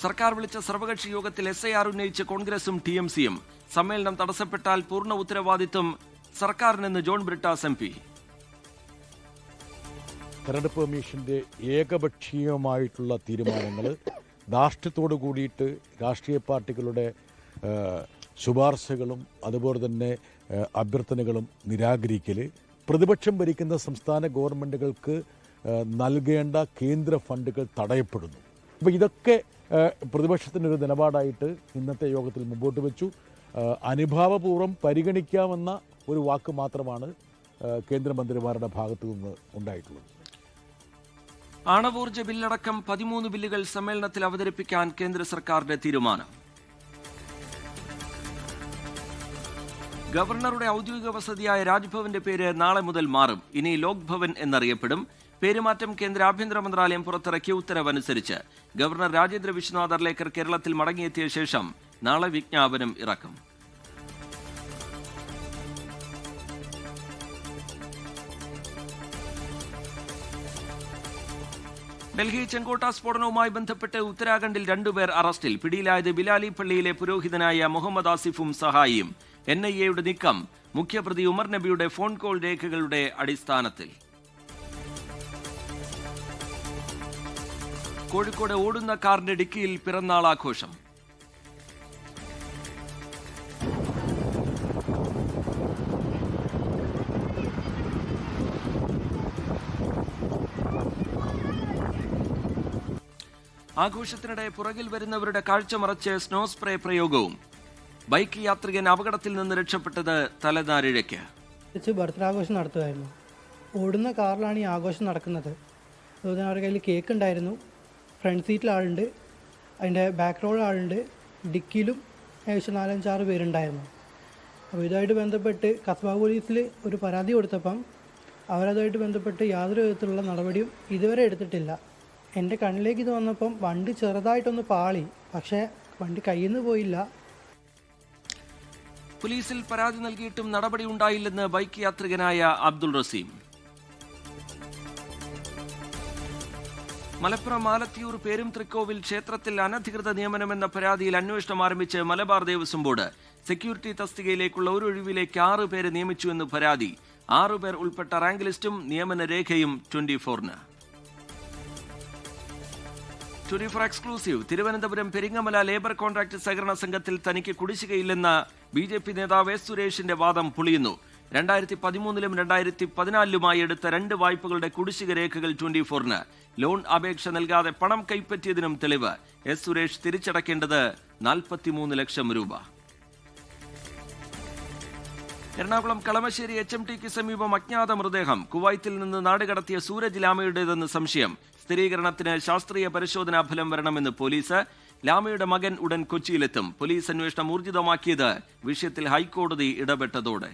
സർക്കാർ വിളിച്ച സർവകക്ഷി യോഗത്തിൽ SIR ഉന്നയിച്ച് കോൺഗ്രസും TMCയും. സമ്മേളനം തടസ്സപ്പെട്ടാൽ പൂർണ്ണ ഉത്തരവാദിത്വം സർക്കാരിനെന്ന് ജോൺ ബ്രിട്ടാസ് MP. തെരഞ്ഞെടുപ്പ് കമ്മീഷന്റെ ഏകപക്ഷീയമായിട്ടുള്ള തീരുമാനങ്ങൾ, ധാർഷ്ട്യത്തോടു കൂടിയിട്ട് രാഷ്ട്രീയ പാർട്ടികളുടെ ശുപാർശകളും അതുപോലെ തന്നെ അഭ്യർത്ഥനകളും നിരാകരിക്കൽ, പ്രതിപക്ഷം ഭരിക്കുന്ന സംസ്ഥാന ഗവൺമെൻറ്റുകൾക്ക് നൽകേണ്ട കേന്ദ്ര ഫണ്ടുകൾ തടയപ്പെടുന്നു. അപ്പോൾ ഇതൊക്കെ പ്രതിപക്ഷത്തിനൊരു നിലപാടായിട്ട് ഇന്നത്തെ യോഗത്തിൽ മുമ്പോട്ട് വെച്ചു. അനുഭാവപൂർവ്വം പരിഗണിക്കാമെന്ന ഒരു വാക്ക് മാത്രമാണ് കേന്ദ്രമന്ത്രിമാരുടെ ഭാഗത്തു നിന്ന് ഉണ്ടായിട്ടുള്ളത്. ആണവോർജ്ജ ബില്ലടക്കം 13 ബില്ലുകൾ സമ്മേളനത്തിൽ അവതരിപ്പിക്കാൻ കേന്ദ്ര സർക്കാരിന്റെ തീരുമാനം. ഗവർണറുടെ ഔദ്യോഗിക വസതിയായ രാജ്ഭവന്റെ പേര് നാളെ മുതൽ മാറും. ഇനി ലോക് ഭവൻ എന്നറിയപ്പെടും. പേരുമാറ്റം കേന്ദ്ര ആഭ്യന്തര മന്ത്രാലയം പുറത്തിറക്കിയ ഉത്തരവനുസരിച്ച് ഗവർണർ രാജേന്ദ്ര വിശ്വനാഥ് അർലേക്കർ കേരളത്തിൽ മടങ്ങിയെത്തിയ ശേഷം നാളെ വിജ്ഞാപനം ഇറക്കും. ഡൽഹി ചെങ്കോട്ട സ്ഫോടനവുമായി ബന്ധപ്പെട്ട് ഉത്തരാഖണ്ഡിൽ 2 പേർ അറസ്റ്റിൽ. പിടിയിലായത് ബിലാലി പള്ളിയിലെ പുരോഹിതനായ മുഹമ്മദ് ആസിഫും സഹായിയും. NIAയുടെ നീക്കം മുഖ്യപ്രതി ഉമർ നബിയുടെ ഫോൺ കോൾ രേഖകളുടെ അടിസ്ഥാനത്തിൽ. കോഴിക്കോട് ഓടുന്ന കാറിന്റെ ഡിക്കിയിൽ പിറന്നാൾ ആഘോഷം. ആഘോഷത്തിനിടെ പുറകിൽ വരുന്നവരുടെ കാഴ്ച മറച്ച് സ്നോ സ്പ്രേ പ്രയോഗവും. ബൈക്ക് യാത്രികൻ അപകടത്തിൽ നിന്ന് രക്ഷപ്പെട്ടത് തലനാരിഴയ്ക്ക്. ബർത്ത്ഡേ ആഘോഷം നടത്തുമായിരുന്നു. ഓടുന്ന കാറിലാണ് ഈ ആഘോഷം നടക്കുന്നത്. അതുപോലെ അവരുടെ കയ്യിൽ കേക്ക് ഉണ്ടായിരുന്നു. ഫ്രണ്ട് സീറ്റിൽ ആളുണ്ട്, അതിൻ്റെ ബാക്ക് റോഡിൽ ആളുണ്ട്, ഡിക്കിയിലും ഏകദേശം 4-5-6 പേരുണ്ടായിരുന്നു. അപ്പോൾ ഇതുമായിട്ട് ബന്ധപ്പെട്ട് കസ്ബ പോലീസിൽ ഒരു പരാതി കൊടുത്തപ്പം അവരതുമായിട്ട് ബന്ധപ്പെട്ട് യാതൊരു വിധത്തിലുള്ള നടപടിയും ഇതുവരെ എടുത്തിട്ടില്ല. എൻ്റെ കണ്ണിലേക്ക് ഇത് വന്നപ്പം വണ്ടി ചെറുതായിട്ടൊന്ന് പാളി, പക്ഷേ വണ്ടി കയ്യിൽ നിന്ന് പോയില്ല. പോലീസിൽ പരാതി നൽകിയിട്ടും നടപടി ഉണ്ടായില്ലെന്ന് ബൈക്ക് യാത്രികനായ അബ്ദുൾ റസീം. മലപ്പുറം ആലത്തിയൂർ പേരുംതൃക്കോവിൽ ക്ഷേത്രത്തിൽ അനധികൃത നിയമനമെന്ന പരാതിയിൽ അന്വേഷണം ആരംഭിച്ച് മലബാർ ദേവസ്വം ബോർഡ്. സെക്യൂരിറ്റി തസ്തികയിലേക്കുള്ള ഒരു ഒഴിവിലേക്ക് 6 പേരെ നിയമിച്ചുവെന്ന് പരാതി. 6 പേർ ഉൾപ്പെട്ട റാങ്ക് ലിസ്റ്റും നിയമന രേഖയും 24-ന്. 24 exclusive. Thiruvananthapuram Peringamala labour contract സഹകരണ സംഘത്തിൽ തനിക്ക് കുടിശ്ശികയില്ലെന്ന BJP നേതാവ് S. സുരേഷിന്റെ വാദം പൊളിയുന്നു. 2013-ലും 2014-ലുമായി എടുത്ത 2 വായ്പകളുടെ കുടിശ്ശിക രേഖകൾ 24-ന്. ലോൺ അപേക്ഷ നൽകാതെ പണം കൈപ്പറ്റിയതിനും തെളിവ്. S. സുരേഷ് തിരിച്ചടക്കേണ്ടത് 43 ലക്ഷം രൂപ. എറണാകുളം കളമശ്ശേരി HMTക്ക് സമീപം അജ്ഞാത മൃതദേഹം. കുവൈത്തിൽ നിന്ന് നാടുകടത്തിയ സൂരജ് ലാമയുടേതെന്ന് സംശയം. സ്ഥിരീകരണത്തിന് ശാസ്ത്രീയ പരിശോധനാ ഫലം വരണമെന്ന് പോലീസ്. ലാമയുടെ മകൻ ഉടൻ കൊച്ചിയിലെത്തും. പോലീസ് അന്വേഷണം ഊർജിതമാക്കിയത് വിഷയത്തിൽ ഹൈക്കോടതി ഇടപെട്ടതോടെ.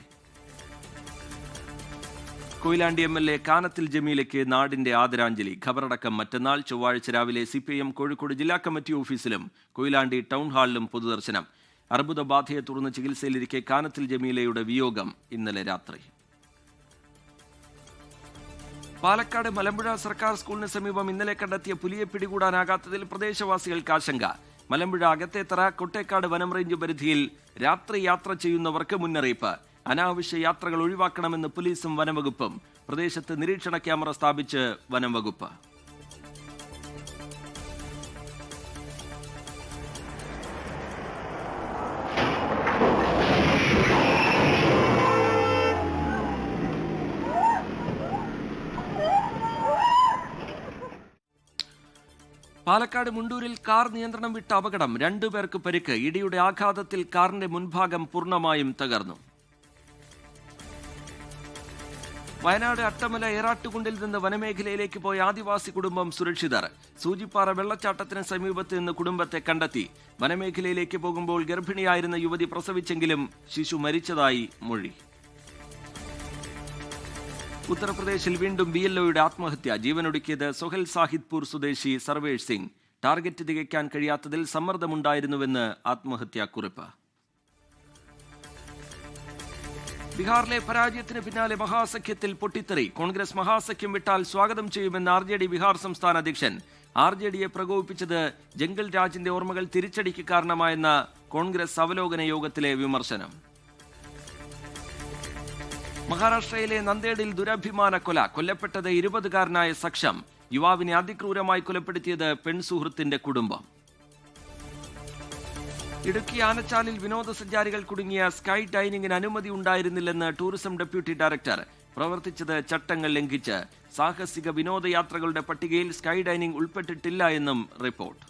കൊയിലാണ്ടി MLA കാനത്തിൽ ജമീലയ്ക്ക് നാടിന്റെ ആദരാഞ്ജലി. ഖബറടക്കം മറ്റന്നാൾ ചൊവ്വാഴ്ച രാവിലെ CPIM കോഴിക്കോട് ജില്ലാ കമ്മിറ്റി ഓഫീസിലും കൊയിലാണ്ടി ടൗൺ ഹാളിലും പൊതുദർശനം. അർബുദബാധയെ തുടർന്ന് ചികിത്സയിലിരിക്കെ കാനത്തിൽ ജമീലയുടെ വിയോഗം ഇന്നലെ രാത്രി. പാലക്കാട് മലമ്പുഴ സർക്കാർ സ്കൂളിന് സമീപം ഇന്നലെ കണ്ടെത്തിയ പുലിയെ പിടികൂടാനാകാത്തതിൽ പ്രദേശവാസികൾക്ക് ആശങ്ക. മലമ്പുഴ അകത്തേത്തറ കൊട്ടേക്കാട് വനം റേഞ്ച് പരിധിയിൽ രാത്രി യാത്ര ചെയ്യുന്നവർക്ക് മുന്നറിയിപ്പ്. അനാവശ്യ യാത്രകൾ ഒഴിവാക്കണമെന്ന് പോലീസും വനംവകുപ്പും. പ്രദേശത്ത് നിരീക്ഷണ ക്യാമറ സ്ഥാപിച്ച് വനംവകുപ്പ്. പാലക്കാട് മുണ്ടൂരിൽ കാർ നിയന്ത്രണം വിട്ട അപകടം. 2 പേർക്ക് പരിക്ക്. ഇടിയുടെ ആഘാതത്തിൽ കാറിന്റെ മുൻഭാഗം പൂർണ്ണമായും തകർന്നു. വയനാട് അട്ടമല ഏറാട്ടുകുണ്ടിൽ നിന്ന് വനമേഖലയിലേക്ക് പോയ ആദിവാസി കുടുംബം സുരക്ഷിതർ. സൂചിപ്പാറ വെള്ളച്ചാട്ടത്തിന് സമീപത്ത് നിന്ന് കുടുംബത്തെ കണ്ടെത്തി. വനമേഖലയിലേക്ക് പോകുമ്പോൾ ഗർഭിണിയായിരുന്ന യുവതി പ്രസവിച്ചെങ്കിലും ശിശു മരിച്ചതായി മൊഴി. ഉത്തർപ്രദേശിൽ വീണ്ടും BLOയുടെ ആത്മഹത്യ. ജീവനൊടുക്കിയത് സൊഹൽ സാഹിദ്പൂർ സ്വദേശി സർവേഷ് സിംഗ്. ടാർഗറ്റ് തികയ്ക്കാൻ കഴിയാത്തതിൽ സമ്മർദ്ദമുണ്ടായിരുന്നുവെന്ന് ആത്മഹത്യാക്കുറിപ്പ്. ബീഹാറിലെ പരാജയത്തിന് പിന്നാലെ മഹാസഖ്യത്തിൽ പൊട്ടിത്തെറി. കോൺഗ്രസ് മഹാസഖ്യം വിട്ടാൽ സ്വാഗതം ചെയ്യുമെന്ന് RJD ബീഹാർ സംസ്ഥാന അധ്യക്ഷൻ. RJDയെ പ്രകോപിപ്പിച്ചത് ജംഗൽ രാജിന്റെ ഓർമ്മകൾ തിരിച്ചടിക്ക് കാരണമായെന്ന കോൺഗ്രസ് അവലോകന യോഗത്തിലെ വിമർശനം. മഹാരാഷ്ട്രയിലെ നന്ദേഡിൽ ദുരഭിമാന കൊല. കൊല്ലപ്പെട്ടത് 20-കാരനായ സക്ഷം. യുവാവിനെ അതിക്രൂരമായി കൊലപ്പെടുത്തിയത് പെൺസുഹൃത്തിന്റെ കുടുംബം. ഇടുക്കി ആനച്ചാലിൽ വിനോദസഞ്ചാരികൾ കുടുങ്ങിയ സ്കൈ ഡൈനിങ്ങിന് അനുമതി ഉണ്ടായിരുന്നില്ലെന്ന് ടൂറിസം ഡെപ്യൂട്ടി ഡയറക്ടർ. പ്രവർത്തിച്ചത് ചട്ടങ്ങൾ ലംഘിച്ച്. സാഹസിക വിനോദയാത്രകളുടെ പട്ടികയിൽ സ്കൈ ഡൈനിങ് ഉൾപ്പെട്ടിട്ടില്ല എന്നും റിപ്പോർട്ട്.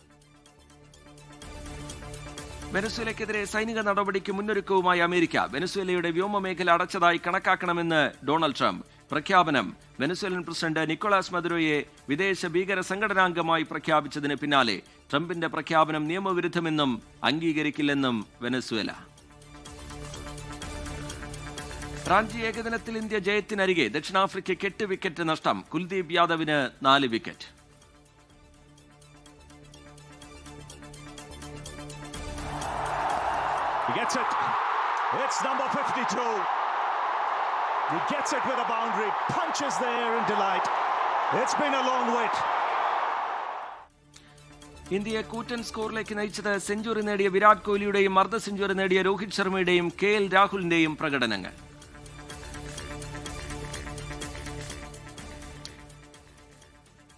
വെനസ്വേലയ്ക്കെതിരെ സൈനിക നടപടിക്ക് മുന്നൊരുക്കവുമായി അമേരിക്ക. വെനസ്വേലയുടെ വ്യോമമേഖല അടച്ചതായി കണക്കാക്കണമെന്ന് ഡൊണാൾഡ് ട്രംപ്. പ്രഖ്യാപനം വെനസ്വേലൻ പ്രസിഡന്റ് നിക്കോളാസ് മദുരോയെ വിദേശ ഭീകര സംഘടനാംഗമായി പ്രഖ്യാപിച്ചതിന് പിന്നാലെ ട്രംപിന്റെ പ്രഖ്യാപനം നിയമവിരുദ്ധമെന്നും അംഗീകരിക്കില്ലെന്നും വെനസ്വേല. റാഞ്ചി ഏകദിനത്തിൽ ഇന്ത്യ ജയത്തിനരികെ. ദക്ഷിണാഫ്രിക്കയ്ക്ക് 8 വിക്കറ്റ് നഷ്ടം. കുൽദീപ് യാദവിന് 4 wicket. He gets it. It's number 52. He gets it with a boundary. Punches there in delight. It's been a long wait. ഇന്ത്യയെ കൂറ്റൻ സ്കോറിലേക്ക് നയിച്ചത് സെഞ്ചുറി നേടിയ വിരാട് കോഹ്ലിയുടെയും അർദ്ധ സെഞ്ചുറി നേടിയ രോഹിത് ശർമ്മയുടെയും KL രാഹുലിന്റെയും പ്രകടനങ്ങൾ.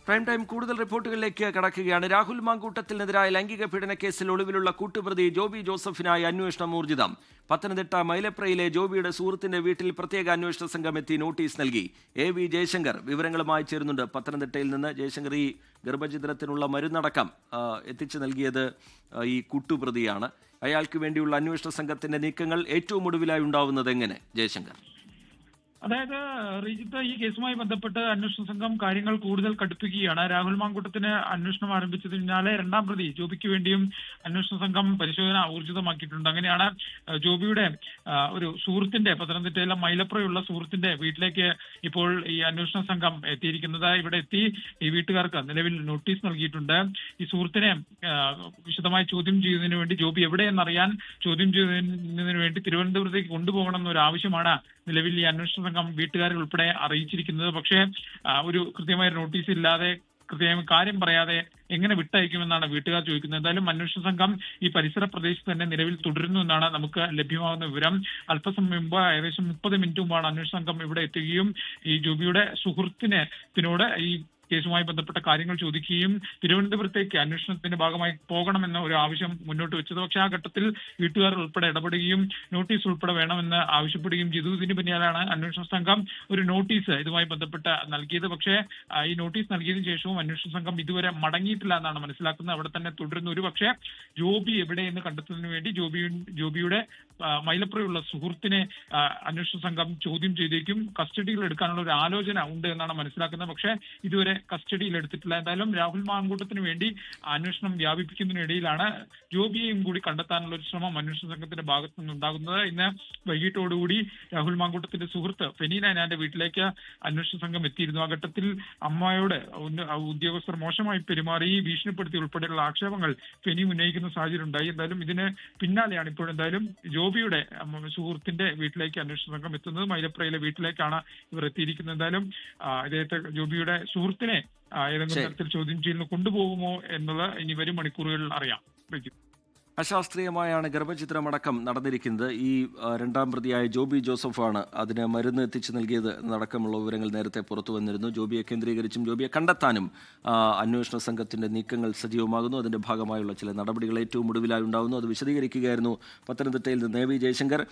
പ്രൈം ടൈം കൂടുതൽ റിപ്പോർട്ടുകളിലേക്ക് കടക്കുകയാണ്. രാഹുൽ മാങ്കൂട്ടത്തിനെതിരായ ലൈംഗിക പീഡന കേസിൽ ഒളിവിലുള്ള കൂട്ടുപ്രതി ജോബി ജോസഫിനായി അന്വേഷണം ഊർജിതം. പത്തനംതിട്ട മൈലപ്രയിലെ ജോബിയുടെ സുഹൃത്തിന്റെ വീട്ടിൽ പ്രത്യേക അന്വേഷണ സംഘം എത്തി നോട്ടീസ് നൽകി. AV ജയശങ്കർ വിവരങ്ങളുമായി ചേരുന്നുണ്ട്. പത്തനംതിട്ടയിൽ നിന്ന് ജയശങ്കർ, ഈ ഗർഭഛിദ്രത്തിനുള്ള മരുന്നടക്കം എത്തിച്ചു നൽകിയത് ഈ കൂട്ടുപ്രതിയാണ്. അയാൾക്ക് വേണ്ടിയുള്ള അന്വേഷണ സംഘത്തിന്റെ നീക്കങ്ങൾ ഏറ്റവും ഒടുവിലായി ഉണ്ടാവുന്നത് എങ്ങനെ, ജയശങ്കർ? അതായത് റിജിത്ത്, ഈ കേസുമായി ബന്ധപ്പെട്ട് അന്വേഷണ സംഘം കാര്യങ്ങൾ കൂടുതൽ കടുപ്പിക്കുകയാണ്. രാഹുൽ മാങ്കൂട്ടത്തിന് അന്വേഷണം ആരംഭിച്ചതിന് പിന്നാലെ 2ാം പ്രതി ജോബിക്ക് വേണ്ടിയും അന്വേഷണ സംഘം പരിശോധന ഊർജിതമാക്കിയിട്ടുണ്ട്. അങ്ങനെയാണ് ജോബിയുടെ ഒരു സുഹൃത്തിന്റെ, പത്തനംതിട്ടയിലെ മൈലപ്രയുള്ള സുഹൃത്തിന്റെ വീട്ടിലേക്ക് ഇപ്പോൾ ഈ അന്വേഷണ സംഘം എത്തിയിരിക്കുന്നത്. ഇവിടെ എത്തി ഈ വീട്ടുകാർക്ക് നിലവിൽ നോട്ടീസ് നൽകിയിട്ടുണ്ട്. ഈ സുഹൃത്തിനെ വിശദമായി ചോദ്യം ചെയ്യുന്നതിന് വേണ്ടി, ജോബി എവിടെയെന്നറിയാൻ ചോദ്യം ചെയ്യുന്നതിന് വേണ്ടി തിരുവനന്തപുരത്തേക്ക് കൊണ്ടുപോകണം എന്നൊരു ആവശ്യമാണ് നിലവിൽ ഈ അന്വേഷണ സംഘം വീട്ടുകാരെ ഉൾപ്പെടെ അറിയിച്ചിരിക്കുന്നത്. പക്ഷേ ഒരു കൃത്യമായ നോട്ടീസ് ഇല്ലാതെ, കൃത്യമായി കാര്യം പറയാതെ എങ്ങനെ വിട്ടയക്കുമെന്നാണ് വീട്ടുകാർ ചോദിക്കുന്നത്. എന്തായാലും അന്വേഷണ സംഘം ഈ പരിസര പ്രദേശത്ത് തന്നെ നിലവിൽ തുടരുന്നു എന്നാണ് നമുക്ക് ലഭ്യമാകുന്ന വിവരം. അല്പസമയം മുമ്പ്, ഏകദേശം 30 മിനിറ്റ് മുമ്പാണ് അന്വേഷണ സംഘം ഇവിടെ എത്തുകയും ഈ ജോബിയുടെ സുഹൃത്തിനോട് ഈ കേസുമായി ബന്ധപ്പെട്ട കാര്യങ്ങൾ ചോദിക്കുകയും തിരുവനന്തപുരത്തേക്ക് അന്വേഷണത്തിന്റെ ഭാഗമായി പോകണമെന്ന ഒരു ആവശ്യം മുന്നോട്ട് വെച്ചത്. പക്ഷേ ആ ഘട്ടത്തിൽ വീട്ടുകാർ ഉൾപ്പെടെ ഇടപെടുകയും നോട്ടീസ് ഉൾപ്പെടെ വേണമെന്ന് ആവശ്യപ്പെടുകയും ചെയ്തു. ഇതിന് പിന്നാലെയാണ് അന്വേഷണ സംഘം ഒരു നോട്ടീസ് ഇതുമായി ബന്ധപ്പെട്ട് നൽകിയത്. പക്ഷേ ഈ നോട്ടീസ് നൽകിയതിനു ശേഷവും അന്വേഷണ സംഘം ഇതുവരെ മടങ്ങിയിട്ടില്ല എന്നാണ് മനസ്സിലാക്കുന്നത്. അവിടെ തന്നെ തുടരുന്നു. ഒരു പക്ഷേ ജോബി എവിടെയെന്ന് കണ്ടെത്തുന്നതിന് വേണ്ടി ജോബിയുടെ മൈലപ്രയുള്ള സുഹൃത്തിനെ അന്വേഷണ സംഘം ചോദ്യം ചെയ്തേക്കും. കസ്റ്റഡിയിൽ എടുക്കാനുള്ള ഒരു ആലോചന ഉണ്ട് എന്നാണ് മനസ്സിലാക്കുന്നത്. പക്ഷേ ഇതുവരെ കസ്റ്റഡിയിലെടുത്തിട്ടില്ല. എന്തായാലും രാഹുൽ മാങ്കൂട്ടത്തിന് വേണ്ടി അന്വേഷണം വ്യാപിപ്പിക്കുന്നതിനിടയിലാണ് ജോബിയെയും കൂടി കണ്ടെത്താനുള്ള ഒരു ശ്രമം അന്വേഷണ സംഘത്തിന്റെ ഭാഗത്തു നിന്നുണ്ടാകുന്നത്. ഇന്ന് വൈകിട്ടോടുകൂടി രാഹുൽ മാങ്കൂട്ടത്തിന്റെ സുഹൃത്ത് ഫെനീന അനാന്റെ വീട്ടിലേക്ക് അന്വേഷണ സംഘം എത്തിയിരുന്നു. ആ ഘട്ടത്തിൽ അമ്മയോട് ഉദ്യോഗസ്ഥർ മോശമായി പെരുമാറി, ഭീഷണിപ്പെടുത്തി ഉൾപ്പെടെയുള്ള ആക്ഷേപങ്ങൾ ഫെനി ഉന്നയിക്കുന്ന സാഹചര്യം ഉണ്ടായി. എന്തായാലും ഇതിന് പിന്നാലെയാണ് ഇപ്പോൾ എന്തായാലും ജോബിയുടെ സുഹൃത്തിന്റെ വീട്ടിലേക്ക് അന്വേഷണ സംഘം എത്തുന്നത്. മൈലപ്രയിലെ വീട്ടിലേക്കാണ് ഇവർ എത്തിയിരിക്കുന്നത്. എന്തായാലും ഇദ്ദേഹത്തെ ജോബിയുടെ സുഹൃത്തിനെ ഏതെങ്കിലും തരത്തിൽ ചോദ്യം ചെയ്യലിന് കൊണ്ടുപോകുമോ എന്നുള്ളത് ഇനി വരും മണിക്കൂറുകളിൽ അറിയാം. അശാസ്ത്രീയമായാണ് ഗർഭചിത്രമടക്കം നടന്നിരിക്കുന്നത്. ഈ രണ്ടാം പ്രതിയായ ജോബി ജോസഫാണ് അതിന് മരുന്ന് എത്തിച്ചു നൽകിയത് എന്നടക്കമുള്ള വിവരങ്ങൾ നേരത്തെ പുറത്തു വന്നിരുന്നു. ജോബിയെ കേന്ദ്രീകരിച്ചും ജോബിയെ കണ്ടെത്താനും അന്വേഷണ സംഘത്തിന്റെ നീക്കങ്ങൾ സജീവമാകുന്നു. അതിന്റെ ഭാഗമായുള്ള ചില നടപടികൾ ഏറ്റവും ഒടുവിലായി ഉണ്ടാകുന്നു. അത് വിശദീകരിക്കുകയായിരുന്നു പത്തനംതിട്ടയിൽ നിന്ന് വി ജയശങ്കർ.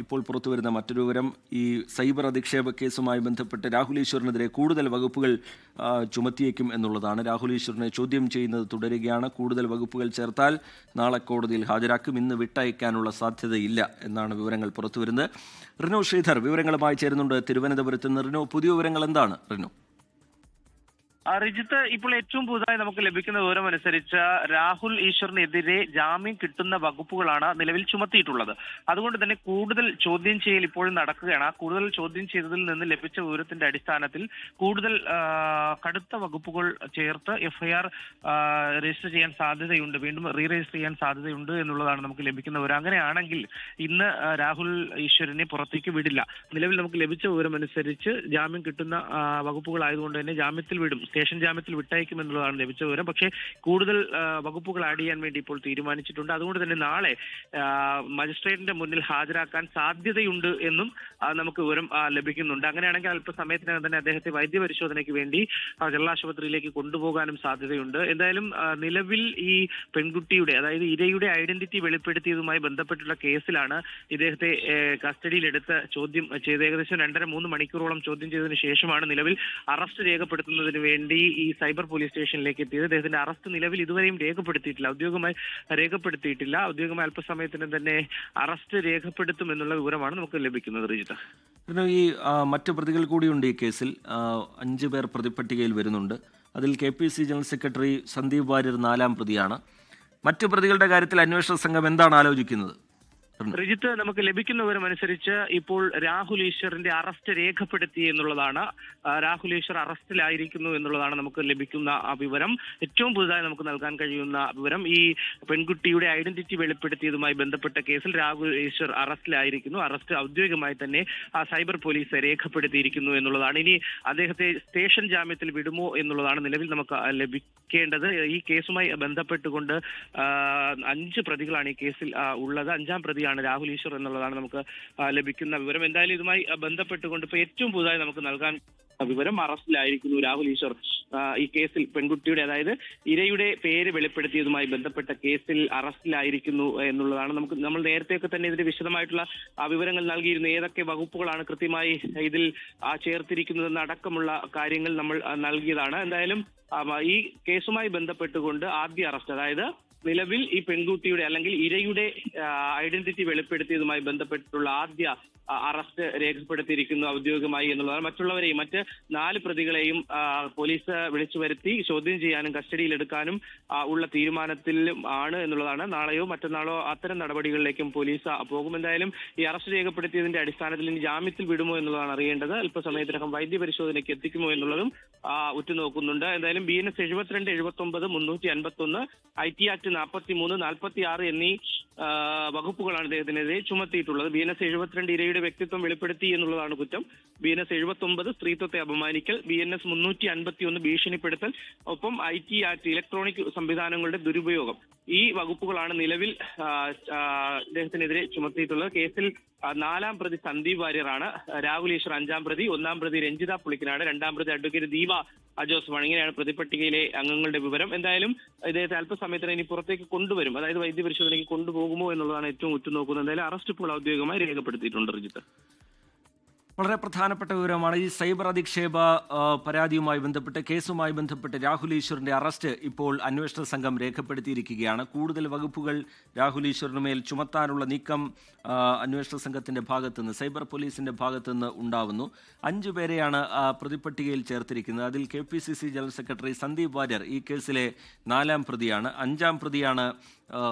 ഇപ്പോൾ പുറത്തുവരുന്ന മറ്റൊരു വിവരം, ഈ സൈബർ അധിക്ഷേപ കേസുമായി ബന്ധപ്പെട്ട് രാഹുൽ ഈശ്വറിനെതിരെ കൂടുതൽ വകുപ്പുകൾ ചുമത്തിയേക്കും എന്നുള്ളതാണ്. രാഹുൽ ഈശ്വറിനെ ചോദ്യം ചെയ്യുന്നത് തുടരുകയാണ്. കൂടുതൽ വകുപ്പുകൾ ചേർത്താൽ നാളെ കോടതിയിൽ ഹാജരാക്കും. ഇന്ന് വിട്ടയക്കാനുള്ള സാധ്യതയില്ല എന്നാണ് വിവരങ്ങൾ പുറത്തുവരുന്നത്. റിനു ശ്രീധർ വിവരങ്ങളുമായി ചേരുന്നുണ്ട് തിരുവനന്തപുരത്ത് നിന്ന്. റിനു, പുതിയ വിവരങ്ങൾ എന്താണ്? റിനു. റിജിത്ത്, ഇപ്പോൾ ഏറ്റവും പുതുതായി നമുക്ക് ലഭിക്കുന്ന വിവരം അനുസരിച്ച് രാഹുൽ ഈശ്വറിനെതിരെ ജാമ്യം കിട്ടുന്ന വകുപ്പുകളാണ് നിലവിൽ ചുമത്തിയിട്ടുള്ളത്. അതുകൊണ്ട് തന്നെ കൂടുതൽ ചോദ്യം ചെയ്യൽ ഇപ്പോഴും നടക്കുകയാണ്. കൂടുതൽ ചോദ്യം ചെയ്തതിൽ നിന്ന് ലഭിച്ച വിവരത്തിന്റെ അടിസ്ഥാനത്തിൽ കൂടുതൽ കടുത്ത വകുപ്പുകൾ ചേർത്ത് എഫ്ഐആർ രജിസ്റ്റർ ചെയ്യാൻ സാധ്യതയുണ്ട്, വീണ്ടും റീ രജിസ്റ്റർ ചെയ്യാൻ സാധ്യതയുണ്ട് എന്നുള്ളതാണ് നമുക്ക് ലഭിക്കുന്ന വിവരം. അങ്ങനെയാണെങ്കിൽ ഇന്ന് രാഹുൽ ഈശ്വറിനെ പുറത്തേക്ക് വിടില്ല. നിലവിൽ നമുക്ക് ലഭിച്ച വിവരം അനുസരിച്ച് ജാമ്യം കിട്ടുന്ന വകുപ്പുകളായതുകൊണ്ട് തന്നെ ജാമ്യത്തിൽ വിടും, സ്റ്റേഷൻ ജാമ്യത്തിൽ വിട്ടയക്കുമെന്നുള്ളതാണ് ലഭിച്ച വിവരം. പക്ഷേ കൂടുതൽ വകുപ്പുകൾ ആഡ് ചെയ്യാൻ വേണ്ടി ഇപ്പോൾ തീരുമാനിച്ചിട്ടുണ്ട്. അതുകൊണ്ട് തന്നെ നാളെ മജിസ്ട്രേറ്റിന്റെ മുന്നിൽ ഹാജരാക്കാൻ സാധ്യതയുണ്ട് എന്നും നമുക്ക് വിവരം ലഭിക്കുന്നുണ്ട്. അങ്ങനെയാണെങ്കിൽ അല്പസമയത്തിനകം തന്നെ അദ്ദേഹത്തെ വൈദ്യപരിശോധനയ്ക്ക് വേണ്ടി ജനറൽ ആശുപത്രിയിലേക്ക് കൊണ്ടുപോകാനും സാധ്യതയുണ്ട്. എന്തായാലും നിലവിൽ ഈ പെൺകുട്ടിയുടെ, അതായത് ഇരയുടെ ഐഡന്റിറ്റി വെളിപ്പെടുത്തിയതുമായി ബന്ധപ്പെട്ടുള്ള കേസിലാണ് ഇദ്ദേഹത്തെ കസ്റ്റഡിയിലെടുത്ത് ചോദ്യം ചെയ്ത് ഏകദേശം 2.5-3 മണിക്കൂറോളം ചോദ്യം ചെയ്തതിനു ശേഷമാണ് നിലവിൽ അറസ്റ്റ് രേഖപ്പെടുത്തുന്നതിന് വേണ്ടി ഈ സൈബർ പോലീസ് സ്റ്റേഷനിലേക്ക് എത്തിയത്. അദ്ദേഹത്തിന്റെ അറസ്റ്റ് നിലവിൽ ഇതുവരെയും രേഖപ്പെടുത്തിയിട്ടില്ല, ഔദ്യോഗികമായി രേഖപ്പെടുത്തിയിട്ടില്ല. ഔദ്യോഗികമായി അല്പസമയത്തിന് തന്നെ അറസ്റ്റ് രേഖപ്പെടുത്തും എന്നുള്ള വിവരമാണ് നമുക്ക് ലഭിക്കുന്നത്. റിജിത, ഈ മറ്റ് പ്രതികൾ കൂടിയുണ്ട് ഈ കേസിൽ. 5 പേർ പ്രതിപ്പട്ടികയിൽ വരുന്നുണ്ട്. അതിൽ KPC general secretary Sandeep Warrier 4ാം പ്രതിയാണ്. മറ്റ് പ്രതികളുടെ കാര്യത്തിൽ അന്വേഷണ സംഘം എന്താണ് ആലോചിക്കുന്നത്? റിജിത്ത്, നമുക്ക് ലഭിക്കുന്ന വിവരം അനുസരിച്ച് ഇപ്പോൾ രാഹുൽ ഈശ്വറിന്റെ അറസ്റ്റ് രേഖപ്പെടുത്തി എന്നുള്ളതാണ്. രാഹുൽ ഈശ്വർ അറസ്റ്റിലായിരിക്കുന്നു എന്നുള്ളതാണ് നമുക്ക് ലഭിക്കുന്ന വിവരം. ഏറ്റവും പുതുതായി നമുക്ക് നൽകാൻ കഴിയുന്ന വിവരം, ഈ പെൺകുട്ടിയുടെ ഐഡന്റിറ്റി വെളിപ്പെടുത്തിയതുമായി ബന്ധപ്പെട്ട കേസിൽ രാഹുൽ ഈശ്വർ അറസ്റ്റിലായിരിക്കുന്നു. അറസ്റ്റ് ഔദ്യോഗികമായി തന്നെ സൈബർ പോലീസ് രേഖപ്പെടുത്തിയിരിക്കുന്നു എന്നുള്ളതാണ്. ഇനി അദ്ദേഹത്തെ സ്റ്റേഷൻ ജാമ്യത്തിൽ വിടുമോ എന്നുള്ളതാണ് നിലവിൽ നമുക്ക് ലഭിക്കേണ്ടത്. ഈ കേസുമായി ബന്ധപ്പെട്ടുകൊണ്ട് 5 പ്രതികളാണ് ഈ കേസിൽ ഉള്ളത്. 5ാം പ്രതിയാണ് രാഹുൽ ഈശ്വർ എന്നുള്ളതാണ് നമുക്ക് ലഭിക്കുന്ന വിവരം. എന്തായാലും ഇതുമായി ബന്ധപ്പെട്ടുകൊണ്ട് ഇപ്പോൾ ഏറ്റവും പുതുതായി നമുക്ക് നൽകാൻ വിവരം, അറസ്റ്റിലായിരിക്കുന്നു രാഹുൽ ഈശ്വർ. ഈ കേസിൽ പെൺകുട്ടിയുടെ, അതായത് ഇരയുടെ പേര് വെളിപ്പെടുത്തിയതുമായി ബന്ധപ്പെട്ട കേസിൽ അറസ്റ്റിലായിരിക്കുന്നു എന്നുള്ളതാണ്. നമ്മൾ നേരത്തെയൊക്കെ തന്നെ ഇതിന്റെ വിശദമായിട്ടുള്ള വിവരങ്ങൾ നൽകിയിരുന്നു. ഏതൊക്കെ വകുപ്പുകളാണ് കൃത്യമായി ഇതിൽ ചേർത്തിരിക്കുന്നതെന്ന് അടക്കമുള്ള കാര്യങ്ങൾ നമ്മൾ നൽകിയതാണ്. എന്തായാലും ഈ കേസുമായി ബന്ധപ്പെട്ടുകൊണ്ട് ആദ്യ അറസ്റ്റ്, അതായത് നിലവിൽ ഈ പെൺകുട്ടിയുടെ അല്ലെങ്കിൽ ഇരയുടെ ഐഡന്റിറ്റി വെളിപ്പെടുത്തിയതുമായി ബന്ധപ്പെട്ടുള്ള ആദ്യ അറസ്റ്റ് രേഖപ്പെടുത്തിയിരിക്കുന്നു ഔദ്യോഗികമായി എന്നുള്ളതാണ്. മറ്റുള്ളവരെയും, മറ്റ് 4 പ്രതികളെയും പോലീസ് വിളിച്ചു വരുത്തി ചോദ്യം ചെയ്യാനും കസ്റ്റഡിയിലെടുക്കാനും ഉള്ള തീരുമാനത്തിലും ആണ് എന്നുള്ളതാണ്. നാളെയോ മറ്റന്നാളോ അത്തരം നടപടികളിലേക്കും പോലീസ് പോകും. എന്തായാലും ഈ അറസ്റ്റ് രേഖപ്പെടുത്തിയതിന്റെ അടിസ്ഥാനത്തിൽ ഇനി ജാമ്യത്തിൽ വിടുമോ എന്നുള്ളതാണ് അറിയേണ്ടത്. അല്പസമയത്തിനകം വൈദ്യപരിശോധനയ്ക്ക് എത്തിക്കുമോ എന്നുള്ളതും ഉറ്റുനോക്കുന്നുണ്ട്. എന്തായാലും BNS 72, 79, 351, IT ആക്ട് 43, 46 എന്നീ വകുപ്പുകളാണ് ഇദ്ദേഹത്തിനെതിരെ ചുമത്തിയിട്ടുള്ളത്. BNS 72 ഇരയുടെ വ്യക്തിത്വം വെളിപ്പെടുത്തി എന്നുള്ളതാണ് കുറ്റം. BNS 79 സ്ത്രീത്വത്തെ അപമാനിക്കൽ, BNS 351 ഭീഷണിപ്പെടുത്തൽ, ഒപ്പം IT ആക്ട് ഇലക്ട്രോണിക് സംവിധാനങ്ങളുടെ ദുരുപയോഗം. ഈ വകുപ്പുകളാണ് നിലവിൽ ഇദ്ദേഹത്തിനെതിരെ ചുമത്തിയിട്ടുള്ളത്. കേസിൽ 4ാം പ്രതി സന്ദീപ് വാര്യറാണ്. രാഹുൽ ഈശ്വർ 5ാം പ്രതി, 1ാം പ്രതി രഞ്ജിത പുളിക്കനാട്, 2ാം പ്രതി അഡ്വക്കേറ്റ് ദീപ ജോസഫാണ്. ഇങ്ങനെയാണ് പ്രതിപട്ടികയിലെ അംഗങ്ങളുടെ വിവരം. എന്തായാലും ഇദ്ദേഹത്തെ അല്പസമയത്തിന് ഇനി പുറത്തേക്ക് കൊണ്ടുവരും, അതായത് വൈദ്യപരിശോധനയ്ക്ക് കൊണ്ടുപോകുമോ എന്നുള്ളതാണ് ഏറ്റവും ഉറ്റുനോക്കുന്നത്. എന്തായാലും അറസ്റ്റ് ഇപ്പോൾ ഔദ്യോഗികമായി രേഖപ്പെടുത്തിയിട്ടുണ്ട്. റിജിത്ത്, വളരെ പ്രധാനപ്പെട്ട വിവരമാണ്. ഈ സൈബർ അധിക്ഷേപ പരാതിയുമായി ബന്ധപ്പെട്ട് കേസുമായി ബന്ധപ്പെട്ട് രാഹുൽ ഈശ്വറിന്റെ അറസ്റ്റ് ഇപ്പോൾ അന്വേഷണ സംഘം രേഖപ്പെടുത്തിയിരിക്കുകയാണ്. കൂടുതൽ വകുപ്പുകൾ രാഹുൽ ഈശ്വറിന് മേൽ ചുമത്താനുള്ള നീക്കം അന്വേഷണ സംഘത്തിന്റെ ഭാഗത്തുനിന്ന്, സൈബർ പോലീസിന്റെ ഭാഗത്തുനിന്ന് ഉണ്ടാവുന്നു. 5 പേരെയാണ് പ്രതിപട്ടികയിൽ ചേർത്തിരിക്കുന്നത്. അതിൽ KPCC general secretary Sandeep Warrier ഈ കേസിലെ 4ാം പ്രതിയാണ്. 5ാം പ്രതിയാണ്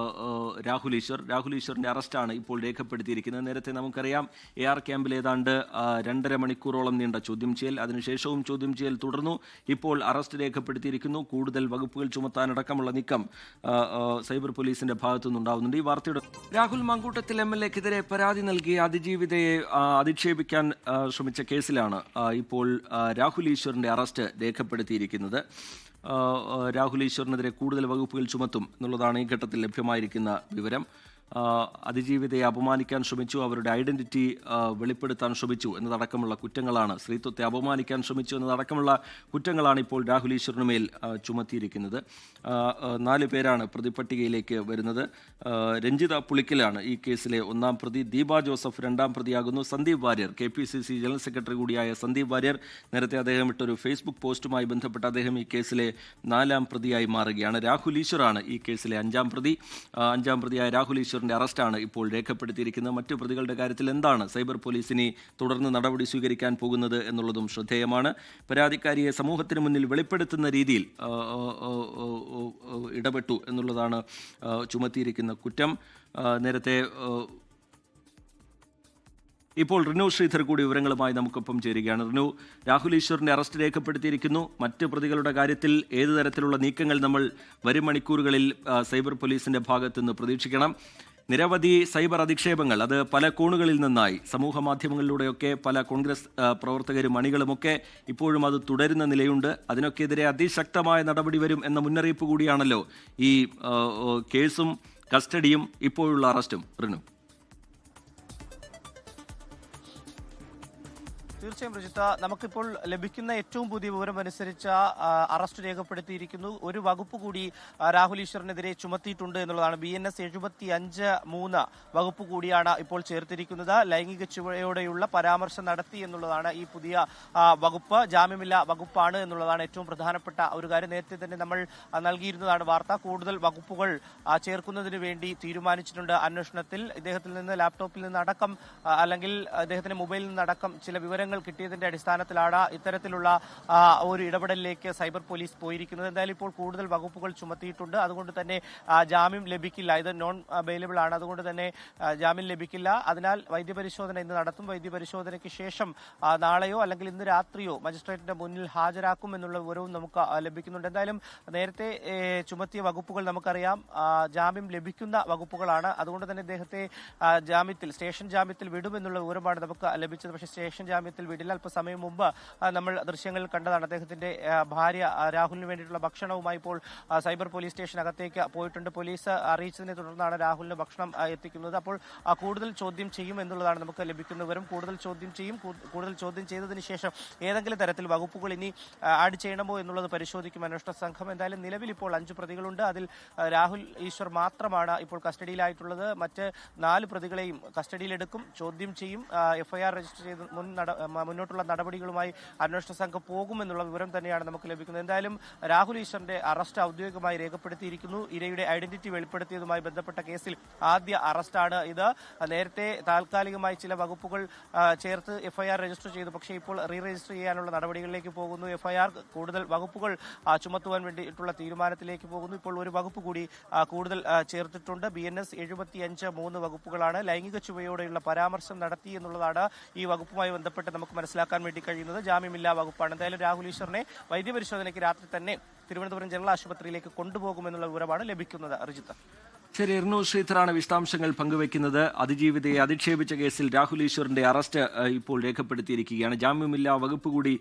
രാഹുൽ ഈശ്വറിന്റെ അറസ്റ്റാണ് ഇപ്പോൾ രേഖപ്പെടുത്തിയിരിക്കുന്നത്. നേരത്തെ നമുക്കറിയാം AR ക്യാമ്പിൽ ഏതാണ്ട് 2.5 മണിക്കൂറോളം നീണ്ട ചോദ്യം ചെയ്യൽ, അതിനുശേഷവും ചോദ്യം ചെയ്യൽ തുടർന്നു. ഇപ്പോൾ അറസ്റ്റ് രേഖപ്പെടുത്തിയിരിക്കുന്നു. കൂടുതൽ വകുപ്പുകൾ ചുമത്താനടക്കമുള്ള നീക്കം സൈബർ പോലീസിന്റെ ഭാഗത്തുനിന്നുണ്ടാവുന്നുണ്ട്. ഈ വാർത്തയുടെ രാഹുൽ മാങ്കൂട്ടത്തിൽ MLAക്കെതിരെ പരാതി നൽകി അതിജീവിതയെ അധിക്ഷേപിക്കാൻ ശ്രമിച്ച കേസിലാണ് ഇപ്പോൾ രാഹുൽ ഈശ്വറിന്റെ അറസ്റ്റ് രേഖപ്പെടുത്തിയിരിക്കുന്നത്. രാഹുൽ ഈശ്വറിനെതിരെ കൂടുതൽ വകുപ്പുകൾ ചുമത്തും എന്നുള്ളതാണ് ഈ ഘട്ടത്തിൽ ലഭ്യമായിരിക്കുന്ന വിവരം. അതിജീവിതയെ അപമാനിക്കാൻ ശ്രമിച്ചു, അവരുടെ ഐഡന്റിറ്റി വെളിപ്പെടുത്താൻ ശ്രമിച്ചു എന്നതടക്കമുള്ള കുറ്റങ്ങളാണ്, സ്ത്രീത്വത്തെ അപമാനിക്കാൻ ശ്രമിച്ചു എന്നതടക്കമുള്ള കുറ്റങ്ങളാണ് ഇപ്പോൾ രാഹുൽ ഈശ്വറിന് മേൽ ചുമത്തിയിരിക്കുന്നത്. 4 പേരാണ് പ്രതിപട്ടികയിലേക്ക് വരുന്നത്. രഞ്ജിത പുളിക്കലാണ് ഈ കേസിലെ 1ാം പ്രതി. ദീപ ജോസഫ് 2ാം പ്രതിയാകുന്നു. Sandeep Warrier, KPCC general secretary കൂടിയായ സന്ദീപ് വാര്യർ, നേരത്തെ അദ്ദേഹം ഇട്ടൊരു ഫേസ്ബുക്ക് പോസ്റ്റുമായി ബന്ധപ്പെട്ട് അദ്ദേഹം ഈ കേസിലെ 4ാം പ്രതിയായി മാറുകയാണ്. രാഹുൽ ഈശ്വറാണ് ഈ കേസിലെ 5ാം പ്രതി. 5ാം പ്രതിയായ രാഹുൽ ഈശ്വർ അറസ്റ്റാണ് ഇപ്പോൾ രേഖപ്പെടുത്തിയിരിക്കുന്നത്. മറ്റു പ്രതികളുടെ കാര്യത്തിൽ എന്താണ് സൈബർ പോലീസിനെ തുടർന്ന് നടപടി സ്വീകരിക്കാൻ പോകുന്നത് എന്നുള്ളതും ശ്രദ്ധേയമാണ്. പരാതിക്കാരിയെ സമൂഹത്തിന് മുന്നിൽ വെളിപ്പെടുത്തുന്ന രീതിയിൽ ഇടപെട്ടു എന്നുള്ളതാണ് ചുമത്തിയിരിക്കുന്ന കുറ്റം. നേരത്തെ ഇപ്പോൾ റിനു ശ്രീധർ കൂടി വിവരങ്ങളുമായി നമുക്കൊപ്പം ചേരുകയാണ്. റിനു, രാഹുൽ ഈശ്വറിന്റെ അറസ്റ്റ് രേഖപ്പെടുത്തിയിരിക്കുന്നു. മറ്റ് പ്രതികളുടെ കാര്യത്തിൽ ഏതു തരത്തിലുള്ള നീക്കങ്ങൾ നമ്മൾ വരും മണിക്കൂറുകളിൽ സൈബർ പോലീസിന്റെ ഭാഗത്തുനിന്ന് പ്രതീക്ഷിക്കണം? നിരവധി സൈബർ അധിക്ഷേപങ്ങൾ, അത് പല കോണുകളിൽ നിന്നായി സമൂഹ മാധ്യമങ്ങളിലൂടെയൊക്കെ പല കോൺഗ്രസ് പ്രവർത്തകരും അണികളുമൊക്കെ ഇപ്പോഴും അത് തുടരുന്ന നിലയുണ്ട്. അതിനൊക്കെതിരെ അതിശക്തമായ നടപടി വരും എന്ന മുന്നറിയിപ്പ് കൂടിയാണല്ലോ ഈ കേസും കസ്റ്റഡിയും ഇപ്പോഴുള്ള അറസ്റ്റും. റിനു. തീർച്ചയായും രജിത്ത, നമുക്കിപ്പോൾ ലഭിക്കുന്ന ഏറ്റവും പുതിയ വിവരം അനുസരിച്ച് അറസ്റ്റ് രേഖപ്പെടുത്തിയിരിക്കുന്നു. ഒരു വകുപ്പ് കൂടി രാഹുൽ ഈശ്വറിനെതിരെ ചുമത്തിയിട്ടുണ്ട് എന്നുള്ളതാണ്. BNS 75(3) വകുപ്പ് കൂടിയാണ് ഇപ്പോൾ ചേർത്തിരിക്കുന്നത്. ലൈംഗിക ചുവയോടെയുള്ള പരാമർശം നടത്തി എന്നുള്ളതാണ് ഈ പുതിയ വകുപ്പ്. ജാമ്യമില്ലാ വകുപ്പാണ് എന്നുള്ളതാണ് ഏറ്റവും പ്രധാനപ്പെട്ട ഒരു കാര്യം. നേരത്തെ തന്നെ നമ്മൾ നൽകിയിരുന്നതാണ് വാർത്ത. കൂടുതൽ വകുപ്പുകൾ ചേർക്കുന്നതിന് വേണ്ടി തീരുമാനിച്ചിട്ടുണ്ട് അന്വേഷണത്തിൽ. ഇദ്ദേഹത്തിൽ നിന്ന് ലാപ്ടോപ്പിൽ നിന്നടക്കം അല്ലെങ്കിൽ അദ്ദേഹത്തിന്റെ മൊബൈലിൽ നിന്നടക്കം ചില വിവരങ്ങൾ കിട്ടിയതിന്റെ അടിസ്ഥാനത്തിലാണ് ഇത്തരത്തിലുള്ള ഒരു ഇടപെടലിലേക്ക് സൈബർ പോലീസ് പോയിരിക്കുന്നത്. എന്തായാലും ഇപ്പോൾ കൂടുതൽ വകുപ്പുകൾ ചുമത്തിയിട്ടുണ്ട്. അതുകൊണ്ട് തന്നെ ജാമ്യം ലഭിക്കില്ല. ഇത് നോൺ അവൈലബിൾ ആണ്. അതുകൊണ്ട് തന്നെ ജാമ്യം ലഭിക്കില്ല. അതിനാൽ വൈദ്യപരിശോധന ഇന്ന് നടത്തും. വൈദ്യപരിശോധനയ്ക്ക് ശേഷം നാളെയോ അല്ലെങ്കിൽ ഇന്ന് രാത്രിയോ മജിസ്ട്രേറ്റിന്റെ മുന്നിൽ ഹാജരാക്കും എന്നുള്ള വിവരവും നമുക്ക് ലഭിക്കുന്നുണ്ട്. എന്തായാലും നേരത്തെ ചുമത്തിയ വകുപ്പുകൾ നമുക്കറിയാം ജാമ്യം ലഭിക്കുന്ന വകുപ്പുകളാണ്. അതുകൊണ്ട് തന്നെ ഇദ്ദേഹത്തെ സ്റ്റേഷൻ ജാമ്യത്തിൽ വിടുമെന്നുള്ള വിവരമാണ് നമുക്ക് ലഭിച്ചത്. പക്ഷേ സ്റ്റേഷൻ ജാമ്യത്തിൽ വിടില്ല. അല്പസമയം മുമ്പ് നമ്മൾ ദൃശ്യങ്ങളിൽ കണ്ടതാണ്. അദ്ദേഹത്തിന്റെ ഭാര്യ രാഹുലിന് വേണ്ടിയിട്ടുള്ള ഭക്ഷണവുമായി ഇപ്പോൾ സൈബർ പോലീസ് സ്റ്റേഷനകത്തേക്ക് പോയിട്ടുണ്ട്. പോലീസ് അറിയിച്ചതിനെ തുടർന്നാണ് രാഹുലിന് ഭക്ഷണം എത്തിക്കുന്നത്. അപ്പോൾ കൂടുതൽ ചോദ്യം ചെയ്യും എന്നുള്ളതാണ് നമുക്ക് ലഭിക്കുന്ന വിവരം. കൂടുതൽ ചോദ്യം ചെയ്തതിന് ശേഷം ഏതെങ്കിലും തരത്തിൽ വകുപ്പുകൾ ഇനി ആഡ് ചെയ്യണമോ എന്നുള്ളത് പരിശോധിക്കും അന്വേഷണ സംഘം. എന്തായാലും നിലവിൽ ഇപ്പോൾ 5 പ്രതികളുണ്ട്. അതിൽ രാഹുൽ ഈശ്വർ മാത്രമാണ് ഇപ്പോൾ കസ്റ്റഡിയിലായിട്ടുള്ളത്. മറ്റ് 4 പ്രതികളെയും കസ്റ്റഡിയിലെടുക്കും, ചോദ്യം ചെയ്യും. FIR രജിസ്റ്റർ ചെയ്ത് മുന്നോട്ടുള്ള നടപടികളുമായി അന്വേഷണ സംഘം പോകുമെന്നുള്ള വിവരം തന്നെയാണ് നമുക്ക് ലഭിക്കുന്നത്. എന്തായാലും രാഹുൽ ഈശ്വറിന്റെ അറസ്റ്റ് ഔദ്യോഗികമായി രേഖപ്പെടുത്തിയിരിക്കുന്നു. ഇരയുടെ ഐഡന്റിറ്റി വെളിപ്പെടുത്തിയതുമായി ബന്ധപ്പെട്ട കേസിൽ ആദ്യ അറസ്റ്റാണ് ഇത്. നേരത്തെ താൽക്കാലികമായി ചില വകുപ്പുകൾ ചേർത്ത് FIR രജിസ്റ്റർ ചെയ്തു. പക്ഷേ ഇപ്പോൾ റീ രജിസ്റ്റർ ചെയ്യാനുള്ള നടപടികളിലേക്ക് പോകുന്നു. FIR കൂടുതൽ വകുപ്പുകൾ ചുമത്തുവാൻ വേണ്ടിയിട്ടുള്ള തീരുമാനത്തിലേക്ക് പോകുന്നു. ഇപ്പോൾ ഒരു വകുപ്പ് കൂടി കൂടുതൽ ചേർത്തിട്ടുണ്ട്. BNS 75(3) വകുപ്പുകളാണ്. ലൈംഗിക ചുവയോടെയുള്ള പരാമർശം നടത്തി എന്നുള്ളതാണ് ഈ വകുപ്പുമായി ബന്ധപ്പെട്ട് നമുക്ക് മനസ്സിലാക്കാൻ വേണ്ടി കഴിയുന്നത്. ജാമ്യമില്ലാ വകുപ്പാണ്. എന്തായാലും രാഹുൽ ഈശ്വറിനെ വൈദ്യപരിശോധനയ്ക്ക് രാത്രി തന്നെ തിരുവനന്തപുരം ജനറൽ ആശുപത്രിയിലേക്ക് കൊണ്ടുപോകുമെന്നുള്ള വിവരമാണ് ലഭിക്കുന്നത്. അർജിത്ത്. ശരി, റിനു ശ്രീധറാണ് വിശദാംശങ്ങൾ പങ്കുവയ്ക്കുന്നത്. അതിജീവിതയെ അധിക്ഷേപിച്ച കേസിൽ രാഹുൽ ഈശ്വറിന്റെ അറസ്റ്റ് ഇപ്പോൾ രേഖപ്പെടുത്തിയിരിക്കുകയാണ്. ജാമ്യമില്ലാ വകുപ്പ് കൂടി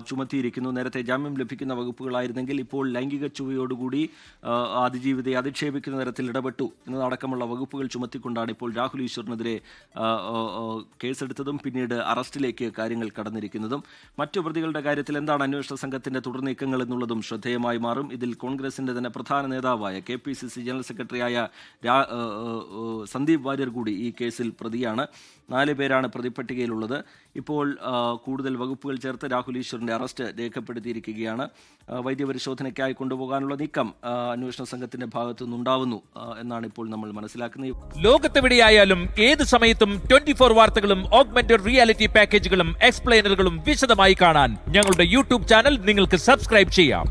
ചുമത്തിയിരിക്കുന്നു. നേരത്തെ ജാമ്യം ലഭിക്കുന്ന വകുപ്പുകളായിരുന്നെങ്കിൽ ഇപ്പോൾ ലൈംഗിക ചുവയോടുകൂടി അതിജീവിതയെ അധിക്ഷേപിക്കുന്ന തരത്തിൽ ഇടപെട്ടു എന്നതടക്കമുള്ള വകുപ്പുകൾ ചുമത്തിക്കൊണ്ടാണ് ഇപ്പോൾ രാഹുൽ ഈശ്വറിനെതിരെ കേസെടുത്തതും പിന്നീട് അറസ്റ്റിലേക്ക് കാര്യങ്ങൾ കടന്നിരിക്കുന്നതും. മറ്റു പ്രതികളുടെ കാര്യത്തിൽ എന്താണ് അന്വേഷണ സംഘത്തിന്റെ തുടർ നീക്കങ്ങൾ എന്നുള്ളതും ശ്രദ്ധേയമായി മാറും. ഇതിൽ കോൺഗ്രസിന്റെ തന്നെ പ്രധാന നേതാവായ KPCC ജനറൽ സെക്രട്ടറിയായ സന്ദീപ് വാര്യർ കൂടി ഈ കേസിൽ പ്രതിയാണ്. 4 പേരാണ് പ്രതിപ്പട്ടികയിലുള്ളത്. ഇപ്പോൾ കൂടുതൽ വകുപ്പുകൾ ചേർത്ത് രാഹുൽ ഈശ്വറിന്റെ അറസ്റ്റ് രേഖപ്പെടുത്തിയിരിക്കുകയാണ്. വൈദ്യപരിശോധനയ്ക്കായി കൊണ്ടുപോകാനുള്ള നീക്കം അന്വേഷണ സംഘത്തിന്റെ ഭാഗത്തു നിന്നുണ്ടാവുന്നു എന്നാണ് ഇപ്പോൾ നമ്മൾ മനസ്സിലാക്കുന്നത്. ലോകത്തെവിടെയായാലും ഏത് സമയത്തും 24 വാർത്തകളും ഓഗ്മെന്റഡ് റിയാലിറ്റി പാക്കേജുകളും എക്സ്പ്ലെയിനറുകളും വിശദമായി കാണാൻ ഞങ്ങളുടെ യൂട്യൂബ് ചാനൽ നിങ്ങൾക്ക് സബ്സ്ക്രൈബ് ചെയ്യാം.